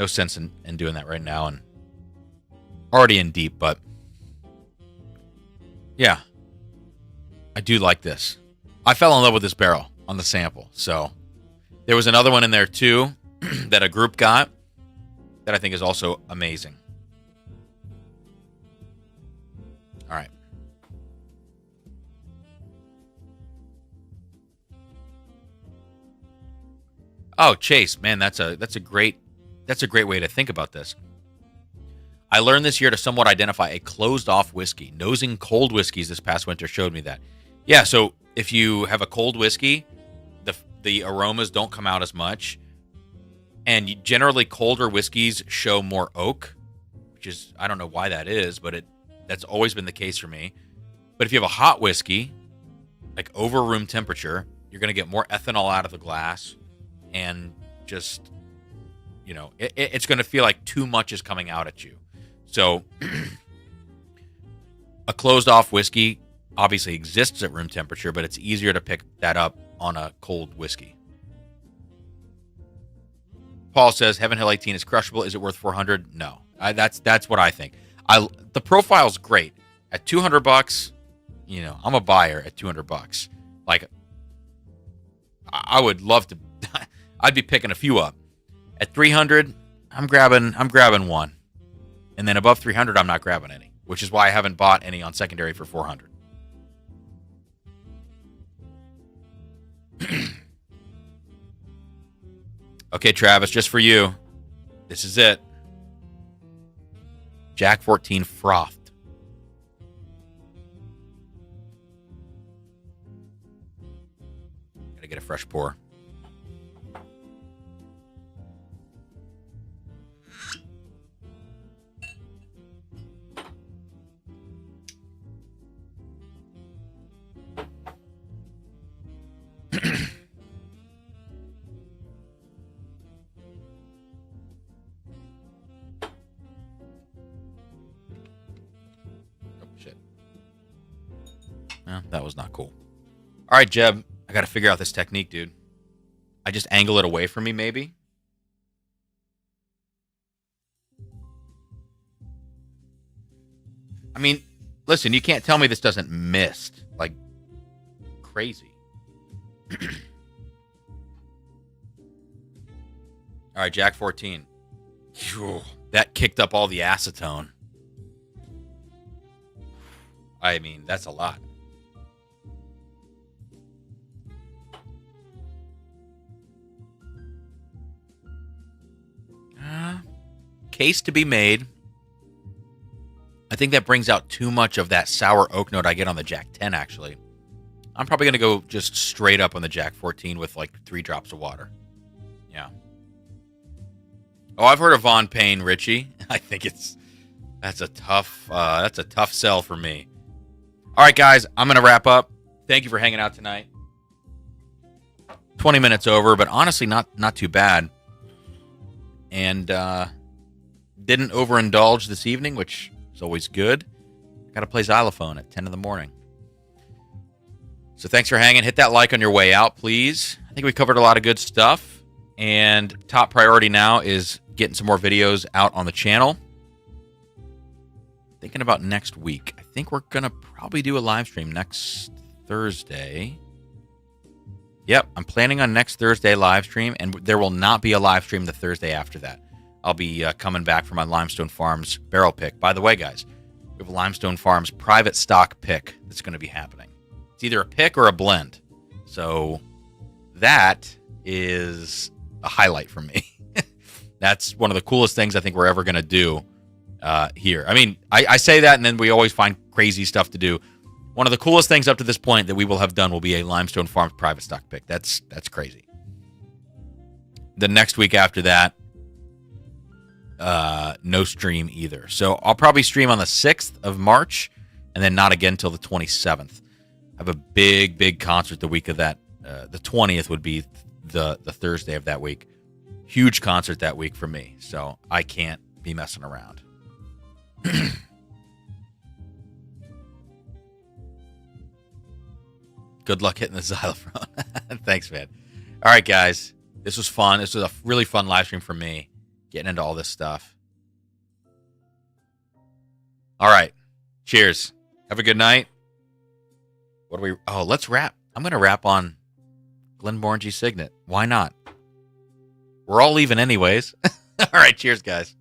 sense in doing that right now, and already in deep, but yeah, I do like this. I fell in love with this barrel on the sample. So there was another one in there too that a group got that I think is also amazing. All right. Oh, Chase, man, that's a great way to think about this. I learned this year to somewhat identify a closed-off whiskey. Nosing cold whiskeys this past winter showed me that. Yeah, so if you have a cold whiskey, the aromas don't come out as much, and generally colder whiskeys show more oak, which is, I don't know why that is, but that's always been the case for me. But if you have a hot whiskey, like over room temperature, you're going to get more ethanol out of the glass, and just, you know, it's going to feel like too much is coming out at you. So a closed-off whiskey obviously exists at room temperature, but it's easier to pick that up on a cold whiskey. Paul says, Heaven Hill 18 is crushable. Is it worth $400? No. That's what I think. The profile's great. At $200, you know, I'm a buyer at $200. Like, I would love to. I'd be picking a few up. At $300, I'm grabbing one, and then above $300, I'm not grabbing any, which is why I haven't bought any on secondary for $400. Okay, Travis, just for you, this is it. Jack 14 frothed. Gotta get a fresh pour. That was not cool. All right, Jeb, I got to figure out this technique, dude. I just angle it away from me, maybe. I mean, listen, you can't tell me this doesn't mist like crazy. All right, Jack 14. Whew, that kicked up all the acetone. I mean, that's a lot. Case to be made. I think that brings out too much of that sour oak note I get on the Jack 10, actually. I'm probably going to go just straight up on the Jack 14 with like 3 drops of water. Yeah. Oh, I've heard of Von Payne, Richie. I think that's a tough sell for me. All right, guys, I'm going to wrap up. Thank you for hanging out tonight. 20 minutes over, but honestly not too bad. And didn't overindulge this evening, which is always good. Got to play xylophone at 10 in the morning. So thanks for hanging. Hit that like on your way out, please. I think we covered a lot of good stuff. And top priority now is getting some more videos out on the channel. Thinking about next week. I think we're going to probably do a live stream next Thursday. Yep, I'm planning on next Thursday live stream, and there will not be a live stream the Thursday after that. I'll be coming back for my Limestone Farms barrel pick. By the way, guys, we have a Limestone Farms private stock pick that's going to be happening. It's either a pick or a blend. So that is a highlight for me. That's one of the coolest things I think we're ever going to do here. I mean, I say that, and then we always find crazy stuff to do. One of the coolest things up to this point that we will have done will be a Limestone Farms private stock pick. That's crazy. The next week after that, no stream either. So I'll probably stream on the 6th of March, and then not again until the 27th. I have a big concert the week of that. The 20th would be the Thursday of that week. Huge concert that week for me, so I can't be messing around. Good luck hitting the xylophone. Thanks, man. All right, guys. This was fun. This was a really fun live stream for me, getting into all this stuff. All right. Cheers. Have a good night. What do we... Oh, let's wrap. I'm going to wrap on Glenmorangie Signet. Why not? We're all leaving anyways. All right. Cheers, guys.